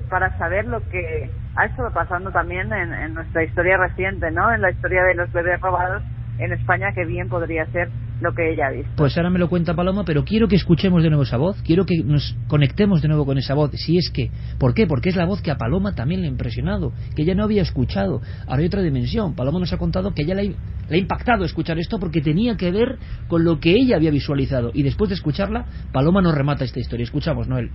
para saber lo que ha estado pasando también en nuestra historia reciente, ¿no? En la historia de los bebés robados en España, que bien podría ser lo que ella ha visto. Pues ahora me lo cuenta Paloma, pero quiero que escuchemos de nuevo esa voz, quiero que nos conectemos de nuevo con esa voz, si es que... ¿Por qué? Porque es la voz que a Paloma también le ha impresionado, que ella no había escuchado. Ahora hay otra dimensión. Paloma nos ha contado que ella le ha impactado escuchar esto porque tenía que ver con lo que ella había visualizado, y después de escucharla, Paloma nos remata esta historia. Escuchamos, Noel.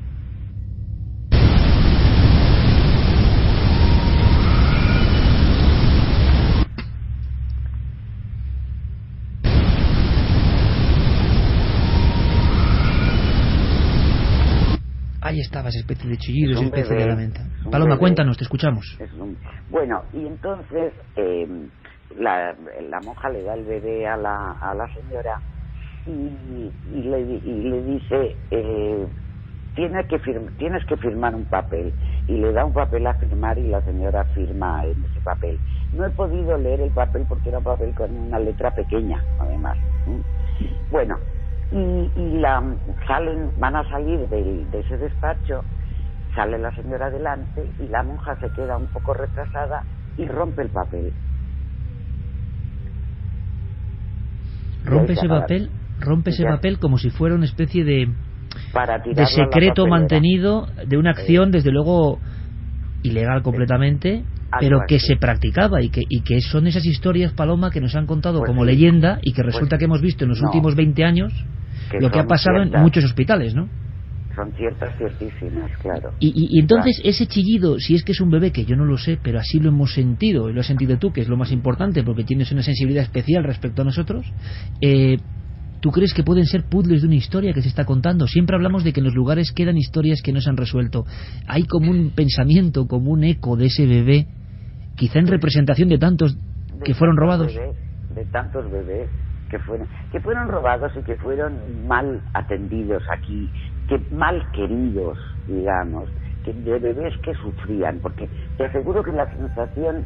Ahí estaba esa especie de chillido, esa especie de lamento. Paloma, bebé. Cuéntanos, te escuchamos. Bueno, y entonces la monja le da el bebé a la señora y le dice, tienes que firmar un papel, y le da un papel a firmar y la señora firma en ese papel. No he podido leer el papel porque era un papel con una letra pequeña, además. Bueno, van a salir de ese despacho, sale la señora adelante y la monja se queda un poco retrasada y rompe el papel. Rompe ese papel como si fuera una especie de secreto mantenido de una acción, desde luego ilegal completamente, pero que se practicaba y que son esas historias, Paloma, que nos han contado como leyenda y que resulta que hemos visto en los últimos 20 años lo que ha pasado en muchos hospitales, ¿no? Son ciertísimas, claro. Y entonces ese chillido, si es que es un bebé, que yo no lo sé, pero así lo hemos sentido, y lo has sentido tú, que es lo más importante porque tienes una sensibilidad especial respecto a nosotros, ¿tú crees que pueden ser puzzles de una historia que se está contando? Siempre hablamos de que en los lugares quedan historias que no se han resuelto. Hay como un pensamiento, como un eco de ese bebé, quizá en representación de tantos que fueron robados. De tantos bebés que fueron robados y que fueron mal atendidos aquí, que mal queridos, digamos, que de bebés que sufrían, porque te aseguro que la sensación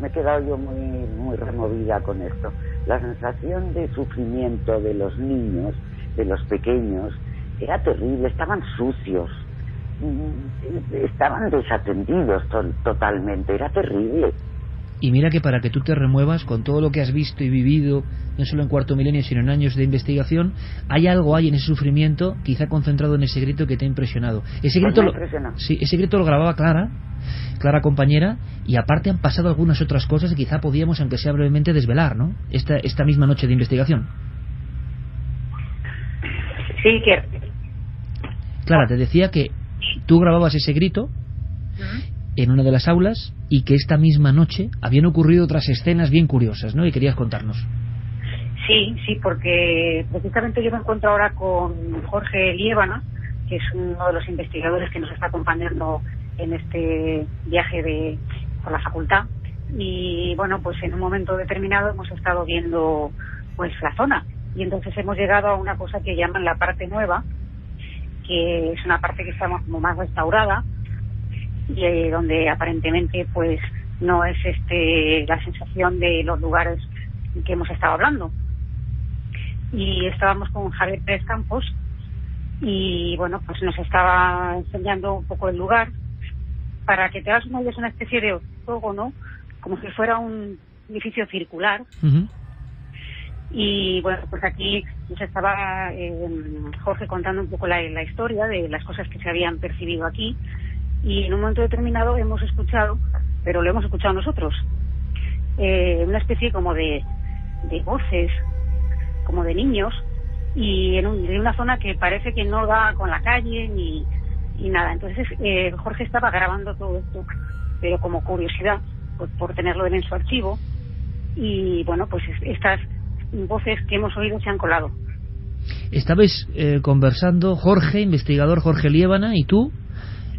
me he quedado yo muy removida con esto, la sensación de sufrimiento de los niños, de los pequeños, era terrible. Estaban sucios, estaban desatendidos totalmente, era terrible. Y mira que para que tú te remuevas con todo lo que has visto y vivido, no solo en Cuarto Milenio, sino en años de investigación, hay algo en ese sufrimiento, quizá concentrado en ese grito que te ha impresionado. Ese grito lo grababa Clara compañera, y aparte han pasado algunas otras cosas que quizá podíamos, aunque sea brevemente, desvelar, ¿no? Esta misma noche de investigación. Sí, que... Clara, te decía que tú grababas ese grito en una de las aulas y que esta misma noche habían ocurrido otras escenas bien curiosas, ¿no? Y querías contarnos. Sí, porque precisamente yo me encuentro ahora con Jorge Liébana, que es uno de los investigadores que nos está acompañando en este viaje por la facultad, y bueno, pues en un momento determinado hemos estado viendo pues la zona, y entonces hemos llegado a una cosa que llaman la parte nueva, que es una parte que está como más restaurada y donde aparentemente pues no es la sensación de los lugares que hemos estado hablando. Y estábamos con Javier Pérez Campos y bueno, pues nos estaba enseñando un poco el lugar. Para que te hagas una idea, es una especie de octógono, como si fuera un edificio circular. Y bueno, pues aquí nos estaba Jorge contando un poco la historia de las cosas que se habían percibido aquí, y en un momento determinado hemos escuchado, pero lo hemos escuchado nosotros, una especie como de voces, como de niños, y en una zona que parece que no da con la calle ni nada. Entonces Jorge estaba grabando todo esto, pero como curiosidad, pues por tenerlo en su archivo, y bueno, pues estas voces que hemos oído se han colado. Estabais conversando, Jorge, investigador Jorge Liébana, y tú,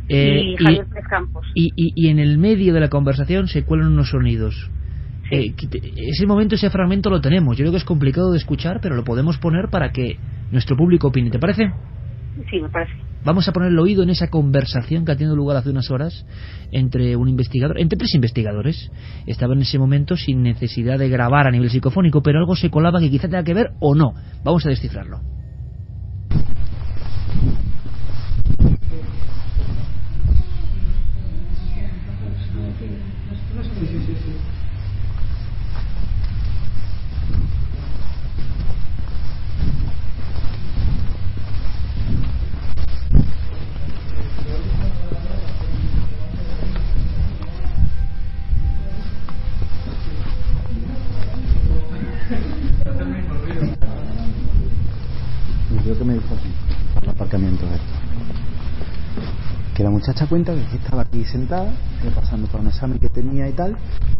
y Javier Pérez Campos. Y en el medio de la conversación se cuelan unos sonidos. Ese momento, ese fragmento lo tenemos. Yo creo que es complicado de escuchar, pero lo podemos poner para que nuestro público opine. ¿Te parece? Sí, me parece. Vamos a poner el oído en esa conversación que ha tenido lugar hace unas horas entre un investigador, entre 3 investigadores. Estaban en ese momento sin necesidad de grabar a nivel psicofónico, pero algo se colaba que quizá tenga que ver o no. Vamos a descifrarlo. Que me dijo por el aparcamiento de esto, que la muchacha cuenta que estaba aquí sentada, pasando por un examen que tenía y tal,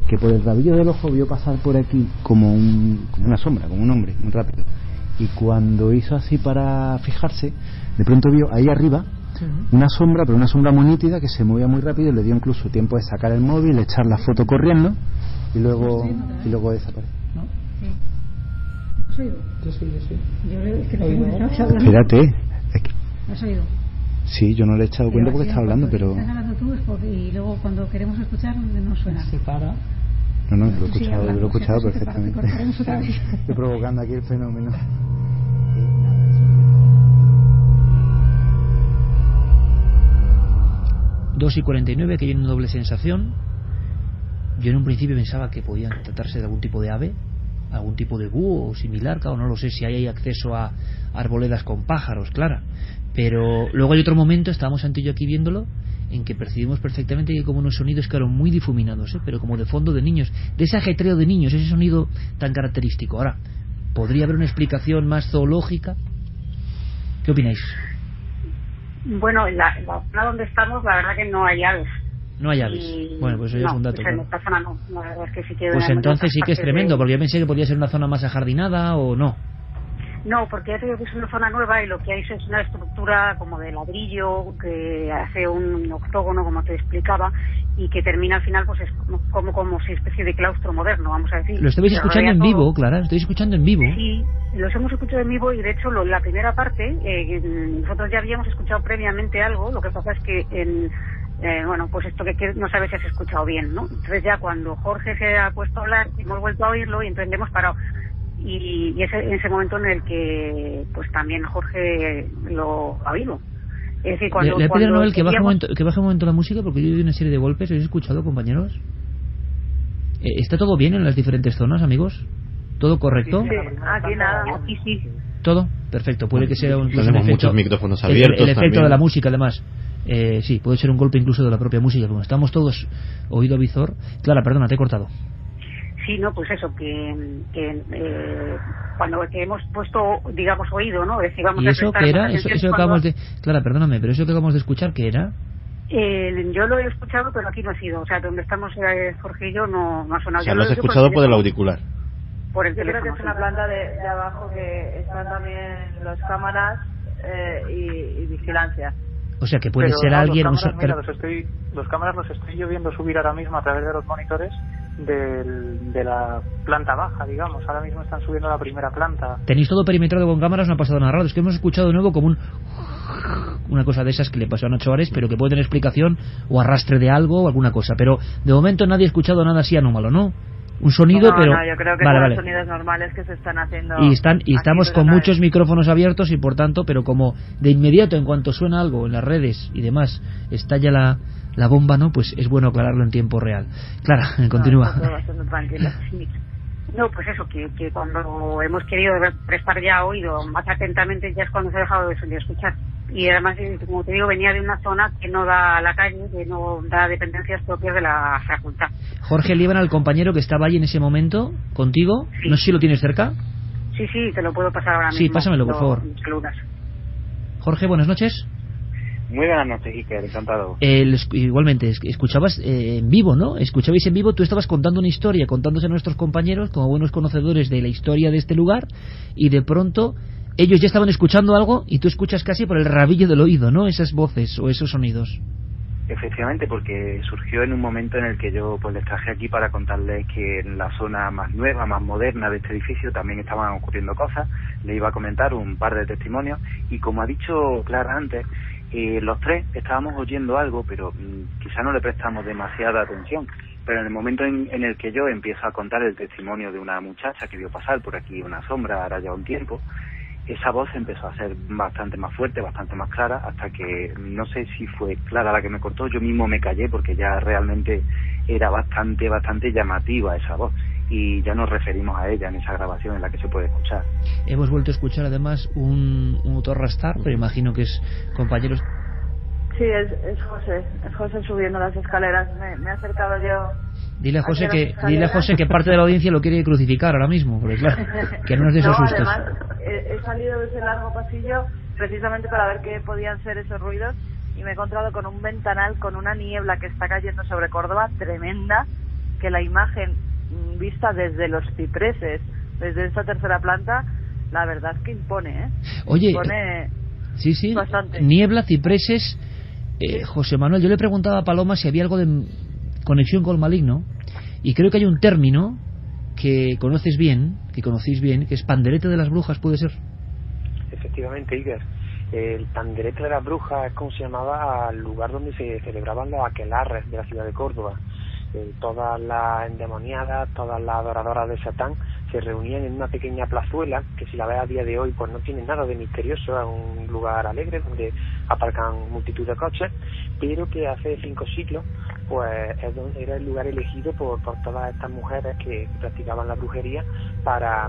que por el rabillo del ojo vio pasar por aquí como una sombra, como un hombre, muy rápido, y cuando hizo así para fijarse, de pronto vio ahí arriba una sombra, pero una sombra muy nítida que se movía muy rápido, y le dio incluso tiempo de sacar el móvil, echar la foto corriendo y luego desapareció. ¿Has oído? Yo sí. Es que no Espérate. ¿Has oído? Sí, yo no le he echado cuenta porque estaba hablando, pero... Estás hablando tú y luego cuando queremos escuchar no suena. Se para. No, lo he escuchado perfectamente. Estoy provocando aquí el fenómeno. 2:49, que hay una doble sensación. Yo en un principio pensaba que podían tratarse de algún tipo de ave, algún tipo de búho o similar, claro, no lo sé si hay acceso a arboledas con pájaros, claro, pero luego hay otro momento, estábamos Santi y yo aquí viéndolo, en que percibimos perfectamente que hay como unos sonidos, claro, muy difuminados, pero como de fondo de niños, de ese ajetreo de niños, ese sonido tan característico. Ahora, ¿podría haber una explicación más zoológica? ¿Qué opináis? Bueno, en la zona donde estamos, la verdad que no hay aves. No hay aves. Bueno, pues eso es un dato. Pues en esta zona no. La verdad es que sí que pues entonces sí que es tremendo, porque yo pensé que podía ser una zona más ajardinada o no. No, porque ya te digo que es una zona nueva y lo que hay es una estructura como de ladrillo que hace un octógono, como te explicaba, y que termina al final pues es como si especie de claustro moderno, vamos a decir. Lo estabais escuchando en vivo, Clara, lo estáis escuchando en vivo. Sí, los hemos escuchado en vivo y de hecho la primera parte, nosotros ya habíamos escuchado previamente algo, lo que pasa es que bueno, pues esto que no sabes si has escuchado bien, ¿no? Entonces ya cuando Jorge se ha puesto a hablar, hemos vuelto a oírlo y entonces hemos parado. Y es en ese momento en el que pues también Jorge lo ha oído. Es decir, cuando... Le pido a Noel que baje un momento la música, porque yo he oído una serie de golpes. ¿Habéis escuchado, compañeros? ¿Está todo bien en las diferentes zonas, amigos? ¿Todo correcto? Sí, aquí nada, aquí sí. ¿Todo? Perfecto, puede que sea un efecto, muchos micrófonos abiertos. El efecto también de la música, además. Sí, puede ser un golpe incluso de la propia música. Como estamos todos oído visor. Clara, perdona, te he cortado. Sí, no, pues eso, cuando hemos puesto, digamos, oído, ¿no? ¿Y eso qué era? Eso que acabamos de... Clara, perdóname, pero eso que acabamos de escuchar, ¿qué era? Yo lo he escuchado, pero aquí no ha sido. O sea, donde estamos Jorge y yo no ha sonado. O sea, lo has escuchado por el auricular. Por el teléfono. Yo creo que es una planta de abajo que están también las cámaras y vigilancia. O sea, que puede ser alguien... Los cámaras los estoy yo viendo subir ahora mismo a través de los monitores de la planta baja, digamos. Ahora mismo están subiendo a la primera planta. Tenéis todo perimetrado con cámaras, no ha pasado nada raro. Es que hemos escuchado de nuevo como una cosa de esas que le pasó a Nacho Ares, pero que puede tener explicación o arrastre de algo o alguna cosa. Pero de momento nadie ha escuchado nada así anómalo, ¿no? Un sonido, pero... No, yo creo que son los sonidos normales que se están haciendo... Y estamos con muchos micrófonos abiertos y por tanto, pero como de inmediato, en cuanto suena algo en las redes y demás, estalla la bomba, ¿no? Pues es bueno aclararlo en tiempo real. Clara, continúa. No, pues eso, que cuando hemos querido prestar ya oído más atentamente ya es cuando se ha dejado de escuchar. Y además, como te digo, venía de una zona que no da a la calle, que no da dependencias propias de la facultad. Jorge Liébana, el compañero que estaba allí en ese momento contigo, sí. No sé si lo tienes cerca. Sí, Sí, te lo puedo pasar ahora mismo. Sí, pásamelo, por favor. Saludas. Jorge, buenas noches. Muy buenas noches, Iker, encantado. Igualmente, escuchabas en vivo, ¿no? Escuchabais en vivo, tú estabas contando una historia, contándose a nuestros compañeros, como buenos conocedores de la historia de este lugar, y de pronto ellos ya estaban escuchando algo y tú escuchas casi por el rabillo del oído, ¿no? Esas voces o esos sonidos. Efectivamente, porque surgió en un momento en el que yo pues les traje aquí para contarles que en la zona más nueva, más moderna de este edificio también estaban ocurriendo cosas. Le iba a comentar un par de testimonios y, como ha dicho Clara antes, los tres estábamos oyendo algo, pero quizá no le prestamos demasiada atención. Pero en el momento en el que yo empiezo a contar el testimonio de una muchacha que vio pasar por aquí una sombra hará ya un tiempo, esa voz empezó a ser bastante más fuerte, bastante más clara, hasta que no sé si fue Clara la que me cortó, yo mismo me callé porque ya realmente era bastante llamativa esa voz, y ya nos referimos a ella en esa grabación en la que se puede escuchar. Hemos vuelto a escuchar además un autorrastar, pero imagino que es compañeros. Sí, es José subiendo las escaleras. Me he acercado yo. Dile a José que parte de la audiencia lo quiere crucificar ahora mismo, porque claro, que no nos dé esos sustos. Además, he salido de ese largo pasillo precisamente para ver qué podían ser esos ruidos, y me he encontrado con un ventanal con una niebla que está cayendo sobre Córdoba tremenda, que la imagen vista desde los cipreses, desde esta tercera planta, la verdad es que impone, ¿eh? Oye, impone sí, bastante. Niebla, cipreses. José Manuel, yo le preguntaba a Paloma si había algo de conexión con el maligno, y creo que hay un término que conocéis bien, que es panderete de las brujas, ¿puede ser? Efectivamente, Iker. El panderete de las brujas es como se llamaba al lugar donde se celebraban los aquelarres de la ciudad de Córdoba. Todas las endemoniadas, todas las adoradoras de Satán se reunían en una pequeña plazuela que, si la ves a día de hoy, pues no tiene nada de misterioso, es un lugar alegre donde aparcan multitud de coches, pero que hace 5 siglos pues era el lugar elegido por todas estas mujeres que practicaban la brujería para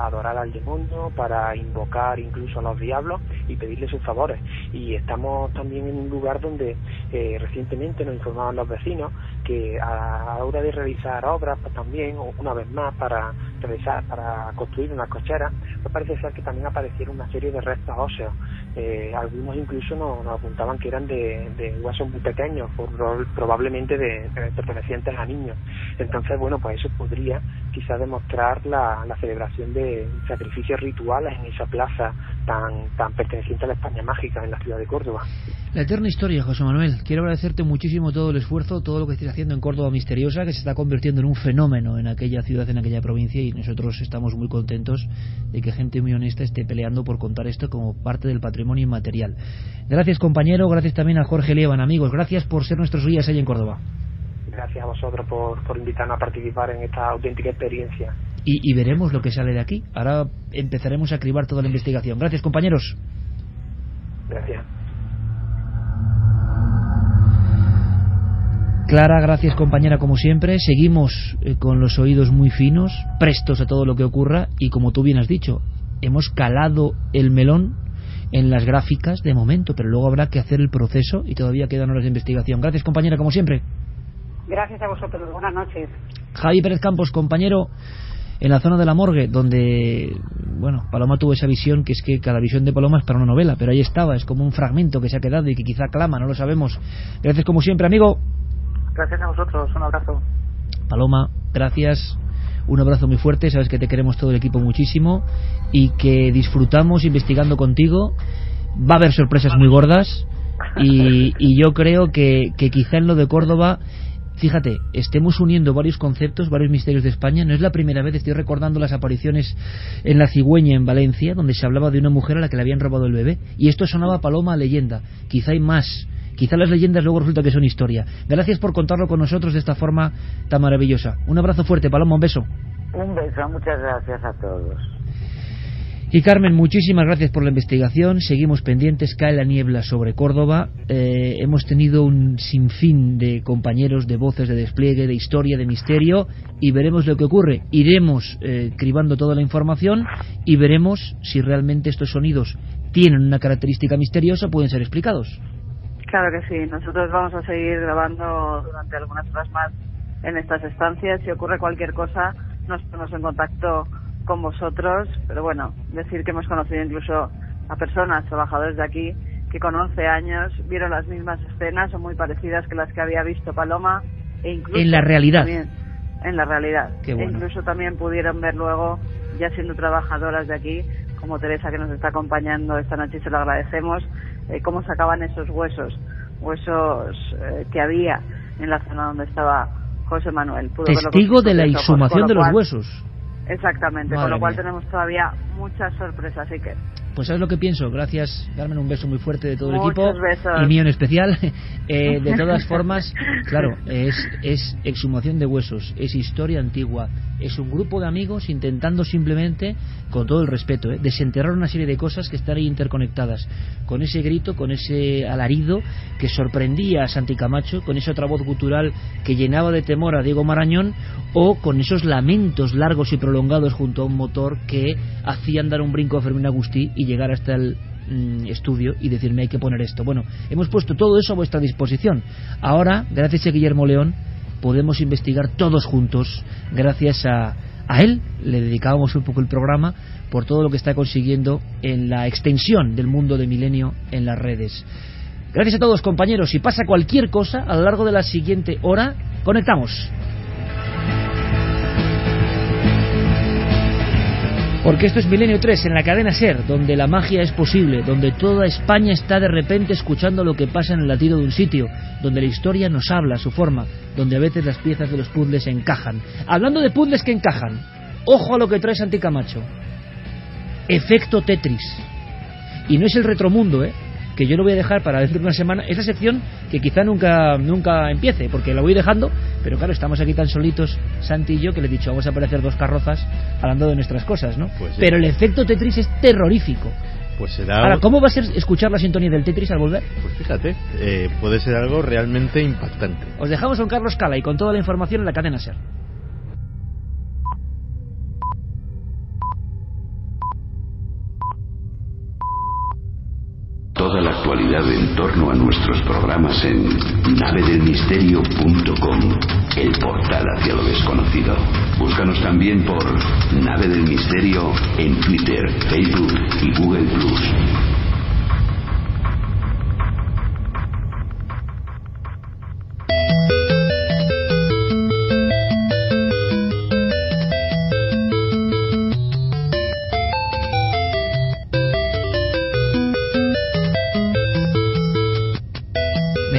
adorar al demonio, para invocar incluso a los diablos y pedirle sus favores. Y estamos también en un lugar donde recientemente nos informaban los vecinos que a la hora de realizar obras, pues también, una vez más, para construir unas cocheras, pues parece ser que también aparecieron una serie de restos óseos. Algunos incluso nos apuntaban que eran de huesos muy pequeños, probablemente pertenecientes a niños. Entonces, bueno, pues eso podría quizás demostrar la celebración de sacrificios rituales en esa plaza tan perteneciente a la España mágica en la ciudad de Córdoba. La eterna historia, José Manuel. Quiero agradecerte muchísimo todo el esfuerzo, todo lo que estáis haciendo en Córdoba Misteriosa, que se está convirtiendo en un fenómeno en aquella ciudad, en aquella provincia, y nosotros estamos muy contentos de que gente muy honesta esté peleando por contar esto como parte del patrimonio inmaterial. Gracias, compañero, gracias también a Jorge Lieban. Amigos, gracias por ser nuestros guías ahí en Córdoba. Gracias a vosotros por invitarnos a participar en esta auténtica experiencia. Y veremos lo que sale de aquí. Ahora empezaremos a cribar toda la investigación. Gracias, compañeros. Gracias. Clara, gracias, compañera, como siempre. Seguimos con los oídos muy finos, prestos a todo lo que ocurra, y como tú bien has dicho, hemos calado el melón en las gráficas de momento, pero luego habrá que hacer el proceso y todavía quedan horas de investigación. Gracias, compañera, como siempre. Gracias a vosotros, buenas noches. Javi Pérez Campos, compañero, en la zona de la morgue, donde, bueno, Paloma tuvo esa visión, que es que cada visión de Paloma es para una novela, pero ahí estaba, es como un fragmento que se ha quedado y que quizá clama, no lo sabemos. Gracias, como siempre, amigo. Gracias a vosotros, un abrazo. Paloma, gracias, un abrazo muy fuerte, sabes que te queremos todo el equipo muchísimo y que disfrutamos investigando contigo. Va a haber sorpresas muy gordas y yo creo que quizá en lo de Córdoba, fíjate, estemos uniendo varios conceptos, varios misterios de España. No es la primera vez, estoy recordando las apariciones en La Cigüeña, en Valencia, donde se hablaba de una mujer a la que le habían robado el bebé, y esto sonaba Paloma a leyenda. Quizá hay más. Quizá las leyendas luego resulta que son historia. Gracias por contarlo con nosotros de esta forma tan maravillosa. Un abrazo fuerte, Paloma, un beso. Un beso, muchas gracias a todos. Y Carmen, muchísimas gracias por la investigación. Seguimos pendientes, cae la niebla sobre Córdoba. Hemos tenido un sinfín de compañeros, de voces, de despliegue, de historia, de misterio, y veremos lo que ocurre. Iremos cribando toda la información y veremos si realmente estos sonidos tienen una característica misteriosa, pueden ser explicados. Claro que sí, nosotros vamos a seguir grabando durante algunas horas más en estas estancias. Si ocurre cualquier cosa, nos ponemos en contacto con vosotros, pero bueno, decir que hemos conocido incluso a personas, trabajadores de aquí, que con 11 años vieron las mismas escenas o muy parecidas que las que había visto Paloma, e incluso en la realidad. También, en la realidad. Qué bueno. E incluso también pudieron ver luego, ya siendo trabajadoras de aquí, como Teresa, que nos está acompañando esta noche y se lo agradecemos, cómo sacaban esos huesos que había en la zona donde estaba José Manuel. Testigo de la exhumación de los huesos. Exactamente, Madre con lo cual mía. tenemos todavía muchas sorpresas, así que... Pues sabes lo que pienso. Gracias, Carmen, un beso muy fuerte de todo el Muchos equipo besos. y mío en especial. De todas formas, claro, es exhumación de huesos, es historia antigua, es un grupo de amigos intentando simplemente, con todo el respeto, desenterrar una serie de cosas que están ahí interconectadas, con ese grito, con ese alarido que sorprendía a Santi Camacho, con esa otra voz gutural que llenaba de temor a Diego Marañón, o con esos lamentos largos y prolongados junto a un motor que hacían dar un brinco a Fermín Agustí y llegar hasta el estudio y decirme hay que poner esto. Bueno, hemos puesto todo eso a vuestra disposición. Ahora, gracias a Guillermo León, podemos investigar todos juntos. Gracias a él le dedicábamos un poco el programa por todo lo que está consiguiendo en la extensión del mundo de Milenio en las redes. Gracias a todos, compañeros. Si pasa cualquier cosa a lo largo de la siguiente hora, conectamos. Porque esto es Milenio 3 en la cadena SER, donde la magia es posible, donde toda España está de repente escuchando lo que pasa en el latido de un sitio, donde la historia nos habla a su forma, donde a veces las piezas de los puzzles encajan. Hablando de puzzles que encajan, ojo a lo que trae Santi Camacho. Efecto Tetris. Y no es el retromundo, que yo lo voy a dejar para dentro de una semana. Es la sección que quizá nunca empiece, porque la voy dejando, pero claro, estamos aquí tan solitos, Santi y yo, que le he dicho, vamos a aparecer dos carrozas hablando de nuestras cosas, ¿no? Pues pero el efecto Tetris es terrorífico. Pues será... Ahora, ¿cómo va a ser escuchar la sintonía del Tetris al volver? Pues fíjate, puede ser algo realmente impactante. Os dejamos con Carlos Cala y con toda la información en la cadena SER. Toda la actualidad en torno a nuestros programas en navedelmisterio.com, el portal hacia lo desconocido. Búscanos también por Nave del Misterio en Twitter, Facebook y Google+.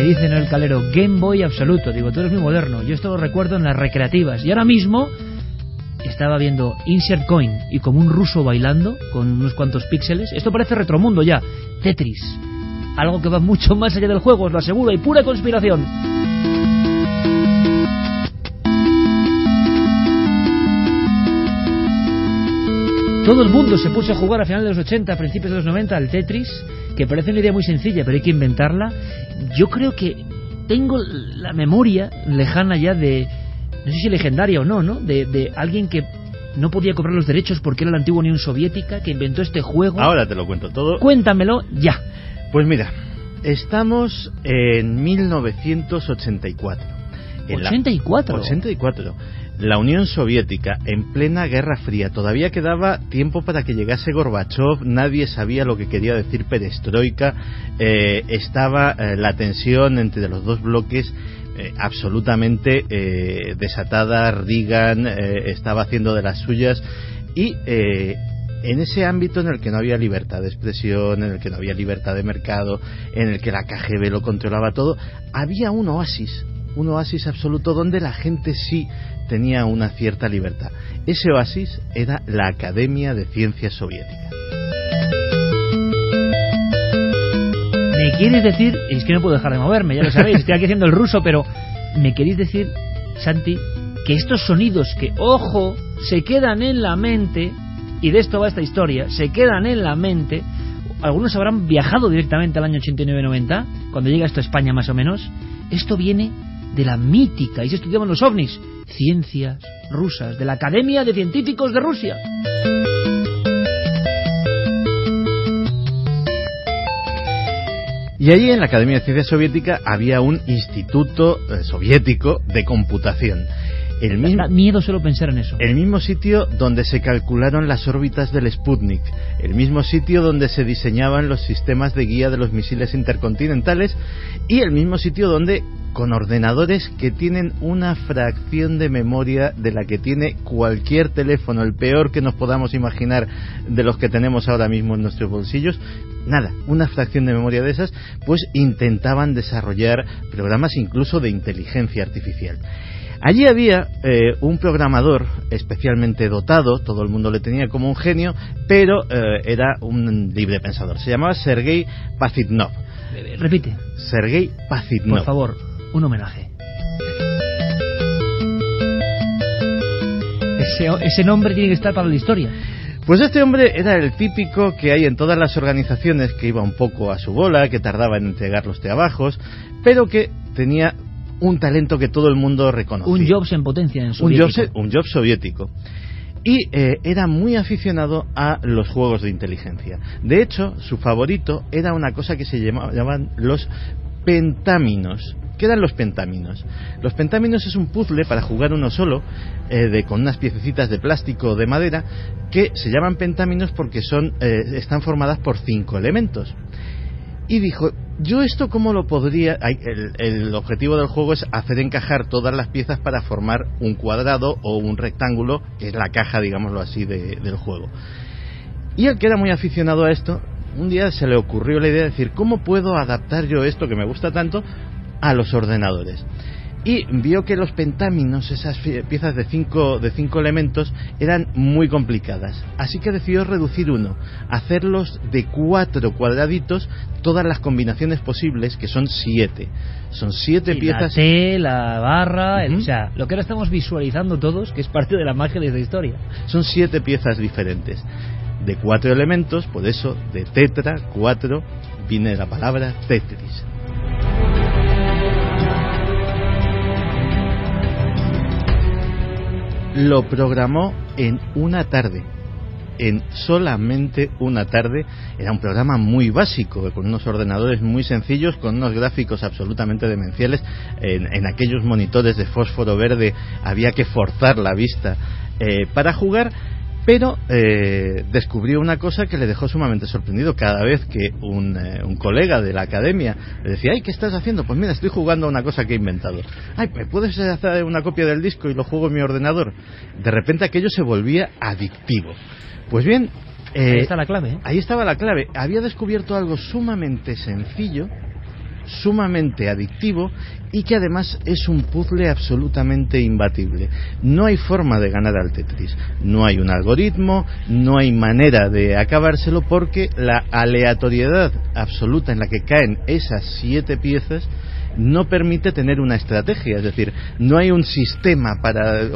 Dice Noel Calero, Game Boy absoluto. Digo, tú eres muy moderno. Yo esto lo recuerdo en las recreativas. Y ahora mismo estaba viendo Insert Coin y como un ruso bailando con unos cuantos píxeles. Esto parece retromundo ya. Tetris. Algo que va mucho más allá del juego, os lo aseguro, y pura conspiración. Todo el mundo se puso a jugar a finales de los 80, a principios de los 90 al Tetris, que parece una idea muy sencilla, pero hay que inventarla. Yo creo que tengo la memoria lejana ya de, no sé si legendaria o no, de alguien que no podía cobrar los derechos porque era la antigua Unión Soviética, que inventó este juego. Ahora te lo cuento todo. Cuéntamelo ya. Pues mira, estamos en 1984. 84. La Unión Soviética, en plena Guerra Fría. Todavía quedaba tiempo para que llegase Gorbachov. Nadie sabía lo que quería decir perestroika. Estaba la tensión entre los dos bloques absolutamente desatada. Reagan estaba haciendo de las suyas. Y en ese ámbito en el que no había libertad de expresión, en el que no había libertad de mercado, en el que la KGB lo controlaba todo, había un oasis absoluto donde la gente sí tenía una cierta libertad. Ese oasis era la Academia de Ciencias Soviética. ¿Me quieres decir? Es que no puedo dejar de moverme, ya lo sabéis, estoy aquí haciendo el ruso, pero ¿me queréis decir, Santi, que estos sonidos que, ojo, se quedan en la mente, y de esto va esta historia, se quedan en la mente, algunos habrán viajado directamente al año 89-90, cuando llega esto a España más o menos, esto viene de la mítica, y se estudiaban los ovnis, ciencias rusas, de la Academia de Científicos de Rusia. Y allí en la Academia de Ciencias Soviética había un instituto soviético de computación. Da miedo solo pensar en eso. El mismo sitio donde se calcularon las órbitas del Sputnik, el mismo sitio donde se diseñaban los sistemas de guía de los misiles intercontinentales y el mismo sitio donde, con ordenadores que tienen una fracción de memoria de la que tiene cualquier teléfono, el peor que nos podamos imaginar de los que tenemos ahora mismo en nuestros bolsillos, nada, una fracción de memoria de esas, pues intentaban desarrollar programas incluso de inteligencia artificial. Allí había un programador especialmente dotado, todo el mundo le tenía como un genio, pero era un libre pensador. Se llamaba Sergei Pazitnov. Repite. Sergei Pazitnov. Por favor, un homenaje. Ese nombre tiene que estar para la historia. Pues este hombre era el típico que hay en todas las organizaciones, que iba un poco a su bola, que tardaba en entregar los trabajos, pero que tenía un talento que todo el mundo reconocía. Un Jobs en potencia en soviético. Un Jobs soviético. Y era muy aficionado a los juegos de inteligencia. De hecho, su favorito era una cosa que se llamaban los pentáminos. ¿Qué eran los pentáminos? Los pentáminos es un puzzle para jugar uno solo, con unas piececitas de plástico o de madera, que se llaman pentáminos porque están formadas por 5 elementos. Y dijo, yo esto cómo lo podría... El objetivo del juego es hacer encajar todas las piezas para formar un cuadrado o un rectángulo, que es la caja, digámoslo así, del juego. Y el que era muy aficionado a esto, un día se le ocurrió la idea de decir, ¿cómo puedo adaptar yo esto que me gusta tanto a los ordenadores? Y vio que los pentáminos, esas piezas de cinco elementos, eran muy complicadas. Así que decidió reducir uno, hacerlos de 4 cuadraditos, todas las combinaciones posibles, que son 7. Son 7 piezas. La T, la barra, o sea, lo que ahora estamos visualizando todos, que es parte de la magia de esta historia. Son 7 piezas diferentes, de 4 elementos, por eso, de tetra, 4, viene la palabra Tetris. Lo programó en una tarde, en solamente una tarde. Era un programa muy básico, con unos ordenadores muy sencillos, con unos gráficos absolutamente demenciales. En aquellos monitores de fósforo verde había que forzar la vista para jugar, pero descubrió una cosa que le dejó sumamente sorprendido. Cada vez que un colega de la academia le decía, ay, ¿qué estás haciendo? Pues mira, estoy jugando a una cosa que he inventado. Ay, ¿me puedes hacer una copia del disco y lo juego en mi ordenador? De repente aquello se volvía adictivo. Pues bien, ahí está la clave, ¿eh? Ahí estaba la clave. Había descubierto algo sumamente sencillo, sumamente adictivo, y que además es un puzzle absolutamente imbatible. No hay forma de ganar al Tetris, no hay un algoritmo, no hay manera de acabárselo, porque la aleatoriedad absoluta en la que caen esas 7 piezas no permite tener una estrategia. Es decir, no hay un sistema para,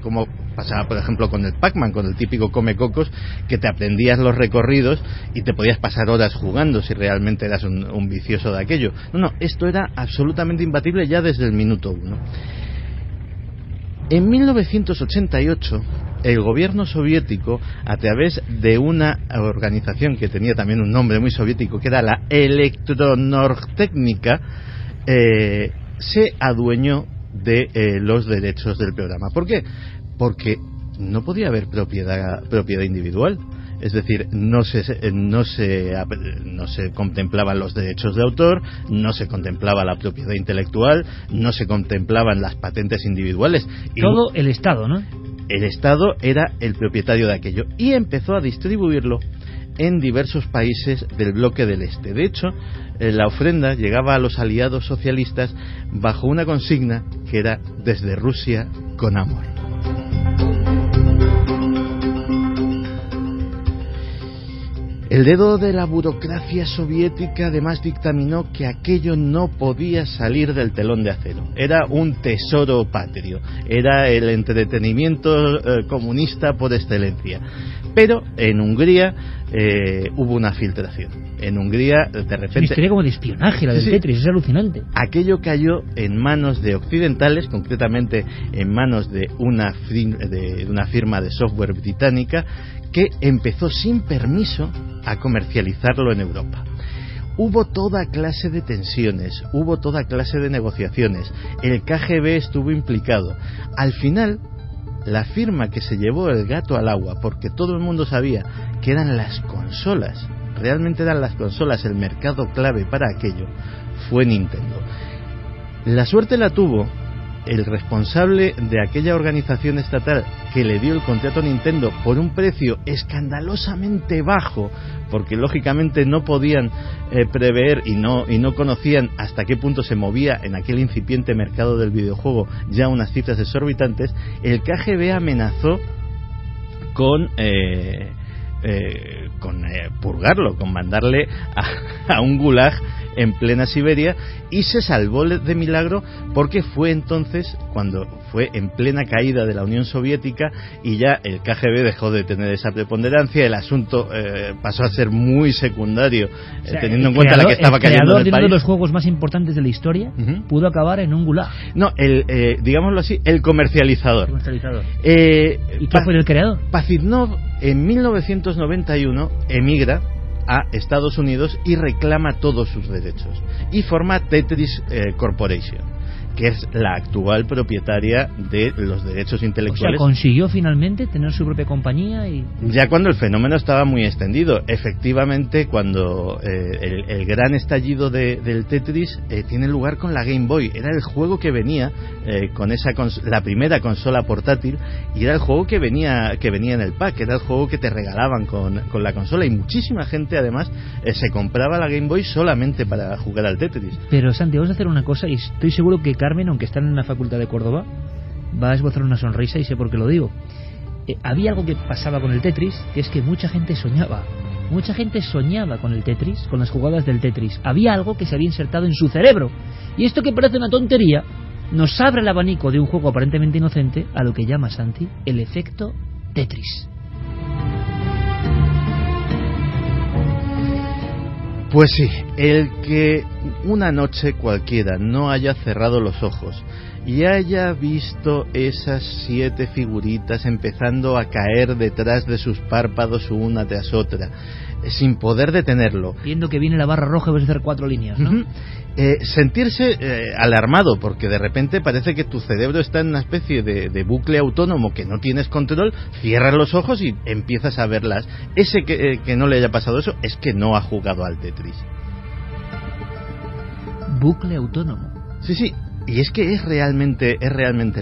como pasaba por ejemplo con el Pac-Man, con el típico come-cocos, que te aprendías los recorridos y te podías pasar horas jugando si realmente eras un vicioso de aquello. No, esto era absolutamente imbatible ya desde el minuto 1. En 1988 el gobierno soviético, a través de una organización que tenía también un nombre muy soviético, que era la Elektronorgtechnika, se adueñó de los derechos del programa. ¿Por qué? Porque no podía haber propiedad individual. Es decir, no se contemplaban los derechos de autor, no se contemplaba la propiedad intelectual, no se contemplaban las patentes individuales. Todo el Estado, ¿no? El Estado era el propietario de aquello y empezó a distribuirlo en diversos países del bloque del Este. De hecho, la ofrenda llegaba a los aliados socialistas bajo una consigna que era desde Rusia con amor. El dedo de la burocracia soviética además dictaminó que aquello no podía salir del telón de acero. Era un tesoro patrio, era el entretenimiento comunista por excelencia. Pero en Hungría hubo una filtración. En Hungría, de repente... Una historia como de espionaje, la del Tetris, es alucinante. Aquello cayó en manos de occidentales, concretamente en manos de una firma de software británica, que empezó sin permiso a comercializarlo en Europa. Hubo toda clase de tensiones, hubo toda clase de negociaciones, el KGB estuvo implicado. Al final, la firma que se llevó el gato al agua, porque todo el mundo sabía que eran las consolas, realmente eran las consolas el mercado clave para aquello, fue Nintendo. La suerte la tuvo el responsable de aquella organización estatal que le dio el contrato a Nintendo por un precio escandalosamente bajo, porque lógicamente no podían prever y no conocían hasta qué punto se movía en aquel incipiente mercado del videojuego ya unas cifras exorbitantes. El KGB amenazó con purgarlo, con mandarle a un gulag en plena Siberia, y se salvó de milagro, porque fue entonces cuando fue en plena caída de la Unión Soviética y ya el KGB dejó de tener esa preponderancia, el asunto pasó a ser muy secundario, o sea, teniendo en cuenta la que estaba cayendo en el país. Uno de los juegos más importantes de la historia pudo acabar en un gulag. No, digámoslo así, el comercializador. ¿Y quién fue el creador? Pazitnov en 1991 emigra a Estados Unidos y reclama todos sus derechos y forma Tetris Corporation, que es la actual propietaria de los derechos intelectuales. O sea, consiguió finalmente tener su propia compañía y... Ya cuando el fenómeno estaba muy extendido. Efectivamente, cuando el gran estallido del Tetris tiene lugar con la Game Boy. Era el juego que venía con la primera consola portátil, y era el juego que venía en el pack, era el juego que te regalaban con la consola, y muchísima gente además se compraba la Game Boy solamente para jugar al Tetris. Pero Santi, vamos a hacer una cosa, y estoy seguro que Carmen, aunque está en la facultad de Córdoba, va a esbozar una sonrisa, y sé por qué lo digo. Había algo que pasaba con el Tetris, que es que mucha gente soñaba con el Tetris, con las jugadas del Tetris. Había algo que se había insertado en su cerebro, y esto, que parece una tontería, nos abre el abanico de un juego aparentemente inocente a lo que llama Santi el efecto Tetris. Pues sí, el que una noche cualquiera no haya cerrado los ojos y haya visto esas 7 figuritas empezando a caer detrás de sus párpados una tras otra, sin poder detenerlo, viendo que viene la barra roja y vas a hacer 4 líneas, ¿no? Sentirse alarmado, porque de repente parece que tu cerebro está en una especie de bucle autónomo que no tienes control, cierras los ojos y empiezas a verlas. Ese que no le haya pasado eso es que no ha jugado al Tetris. Bucle autónomo. Sí, y es que es realmente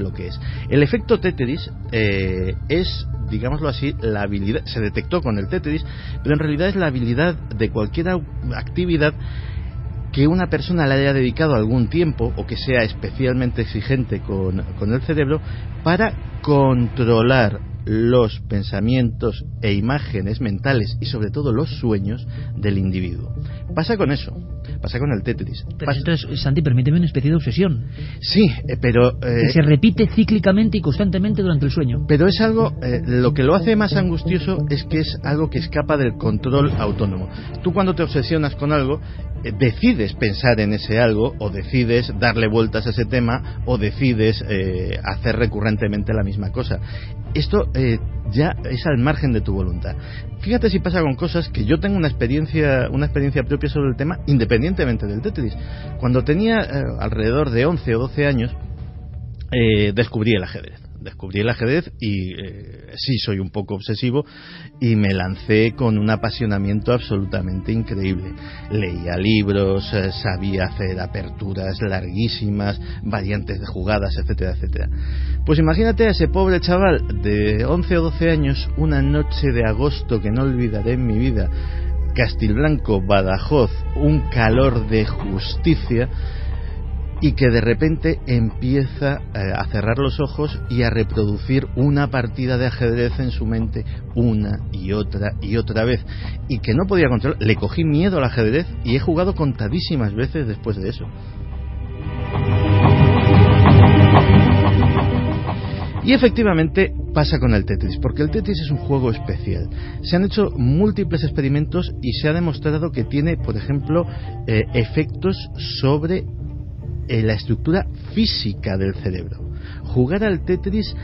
lo que es. El efecto Tetris es, digámoslo así, la habilidad, se detectó con el Tetris, pero en realidad es la habilidad de cualquier actividad que una persona le haya dedicado algún tiempo, o que sea especialmente exigente con el cerebro, para controlar los pensamientos e imágenes mentales, y sobre todo los sueños del individuo. Pasa con eso, pasa con el Tetris. Pero entonces, Santi, permíteme una especie de obsesión. Sí, pero... que se repite cíclicamente y constantemente durante el sueño. Pero es algo, lo que lo hace más angustioso es que es algo que escapa del control autónomo. Tú, cuando te obsesionas con algo, decides pensar en ese algo, o decides darle vueltas a ese tema, o decides hacer recurrentemente la misma cosa. Esto ya es al margen de tu voluntad. Fíjate si pasa con cosas que yo tengo una experiencia propia sobre el tema, independientemente del Tetris. Cuando tenía alrededor de 11 o 12 años, descubrí el ajedrez y sí, soy un poco obsesivo, y me lancé con un apasionamiento absolutamente increíble. Leía libros, sabía hacer aperturas larguísimas, variantes de jugadas, etcétera, etcétera. Pues imagínate a ese pobre chaval de 11 o 12 años, una noche de agosto que no olvidaré en mi vida, Castilblanco, Badajoz, un calor de justicia, y que de repente empieza a cerrar los ojos y a reproducir una partida de ajedrez en su mente una y otra vez, y que no podía controlar. Le cogí miedo al ajedrez y he jugado contadísimas veces después de eso. Y efectivamente pasa con el Tetris, porque el Tetris es un juego especial. Se han hecho múltiples experimentos y se ha demostrado que tiene, por ejemplo, efectos sobre la estructura física del cerebro. Jugar al Tetris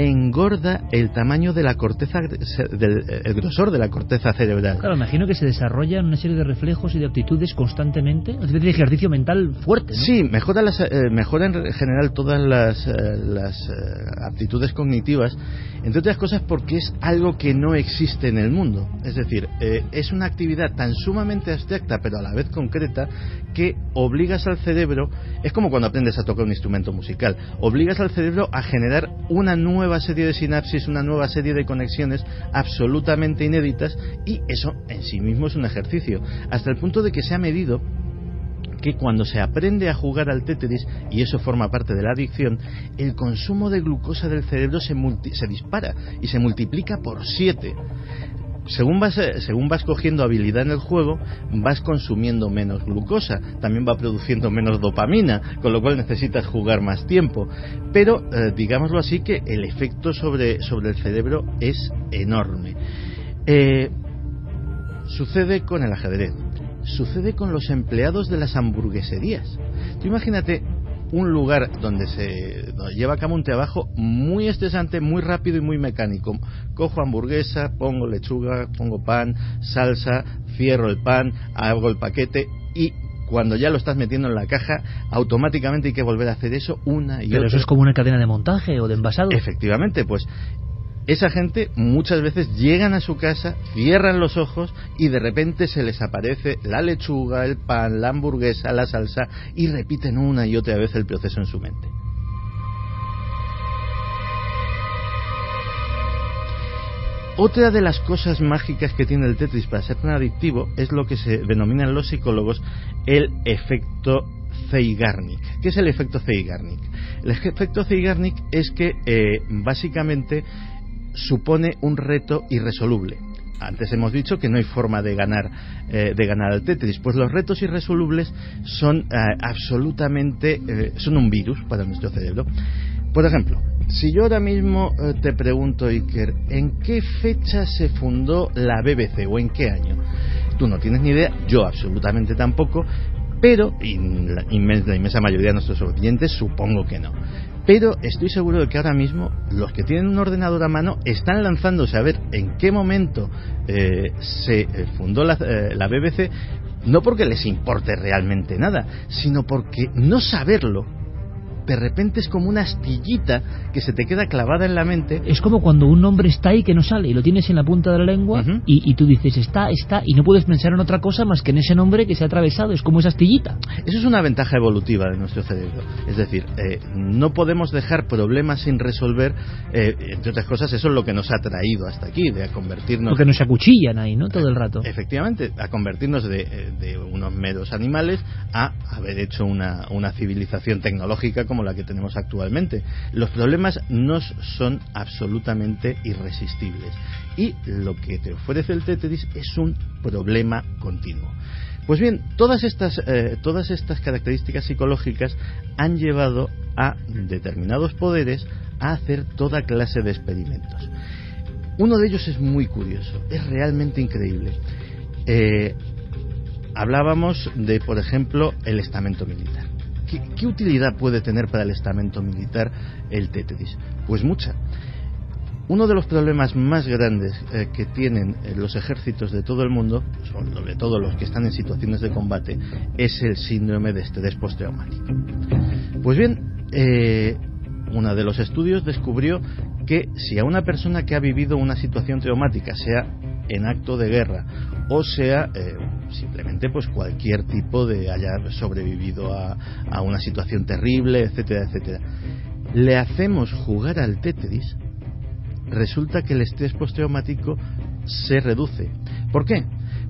engorda el tamaño de la corteza, el grosor de la corteza cerebral. Claro, imagino que se desarrollan una serie de reflejos y de aptitudes constantemente, es decir, de ejercicio mental fuerte, ¿no? Sí, mejora en general todas las aptitudes cognitivas, entre otras cosas porque es algo que no existe en el mundo. Es decir, es una actividad tan sumamente abstracta pero a la vez concreta que obligas al cerebro, es como cuando aprendes a tocar un instrumento musical, obligas al cerebro a generar una nueva serie de sinapsis, una nueva serie de conexiones absolutamente inéditas, y eso en sí mismo es un ejercicio, hasta el punto de que se ha medido que cuando se aprende a jugar al Tetris, y eso forma parte de la adicción, el consumo de glucosa del cerebro se dispara y se multiplica por 7. Según vas cogiendo habilidad en el juego, vas consumiendo menos glucosa, también va produciendo menos dopamina, con lo cual necesitas jugar más tiempo. Pero, digámoslo así, que el efecto sobre el cerebro es enorme. Sucede con el ajedrez, sucede con los empleados de las hamburgueserías. Tú imagínate un lugar donde se lleva a cabo un trabajo muy estresante, muy rápido y muy mecánico. Cojo hamburguesa, pongo lechuga, pongo pan, salsa, cierro el pan, hago el paquete, y cuando ya lo estás metiendo en la caja, automáticamente hay que volver a hacer eso una y otra. Pero eso es como una cadena de montaje o de envasado. Efectivamente, pues esa gente muchas veces llegan a su casa, cierran los ojos y de repente se les aparece la lechuga, el pan, la hamburguesa, la salsa, y repiten una y otra vez el proceso en su mente. Otra de las cosas mágicas que tiene el Tetris para ser tan adictivo es lo que se denominan los psicólogos el efecto Zeigarnik. ¿Qué es el efecto Zeigarnik? El efecto Zeigarnik es que básicamente supone un reto irresoluble. Antes hemos dicho que no hay forma de ganar al Tetris. Pues los retos irresolubles son absolutamente son un virus para nuestro cerebro. Por ejemplo, si yo ahora mismo te pregunto, Iker, ¿en qué fecha se fundó la BBC o en qué año? Tú no tienes ni idea, yo absolutamente tampoco, pero, y la inmensa mayoría de nuestros oyentes supongo que no. Pero estoy seguro de que ahora mismo los que tienen un ordenador a mano están lanzándose a ver en qué momento se fundó la BBC, no porque les importe realmente nada, sino porque no saberlo de repente es como una astillita que se te queda clavada en la mente. Es como cuando un nombre está ahí que no sale y lo tienes en la punta de la lengua, y tú dices está, y no puedes pensar en otra cosa más que en ese nombre que se ha atravesado. Es como esa astillita. Eso es una ventaja evolutiva de nuestro cerebro. Es decir, no podemos dejar problemas sin resolver, entre otras cosas. Eso es lo que nos ha traído hasta aquí, de convertirnos... Porque nos acuchillan ahí, ¿no? Todo el rato. Efectivamente, a convertirnos de unos meros animales a haber hecho una civilización tecnológica como la que tenemos actualmente. Los problemas nos son absolutamente irresistibles, y lo que te ofrece el Tetris es un problema continuo. Pues bien, todas estas características psicológicas han llevado a determinados poderes a hacer toda clase de experimentos. Uno de ellos es muy curioso, es realmente increíble. Hablábamos de, por ejemplo, el estamento militar. ¿Qué utilidad puede tener para el estamento militar el Tetris? Pues mucha. Uno de los problemas más grandes que tienen los ejércitos de todo el mundo, sobre todo los que están en situaciones de combate, es el síndrome de estrés postraumático. Pues bien, uno de los estudios descubrió que si a una persona que ha vivido una situación traumática, sea en acto de guerra o sea simplemente pues cualquier tipo de haya sobrevivido a una situación terrible, etcétera, etcétera, le hacemos jugar al Tetris, resulta que el estrés postraumático se reduce. ¿Por qué?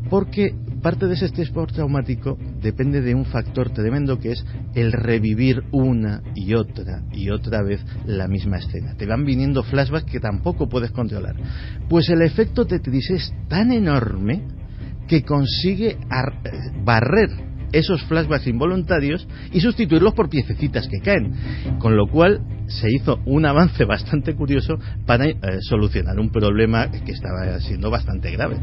Porque parte de ese estrés postraumático depende de un factor tremendo, que es el revivir una y otra vez la misma escena. Te van viniendo flashbacks que tampoco puedes controlar. Pues el efecto Tetris es tan enorme que consigue barrer esos flashbacks involuntarios y sustituirlos por piececitas que caen, con lo cual se hizo un avance bastante curioso para solucionar un problema que estaba siendo bastante grave.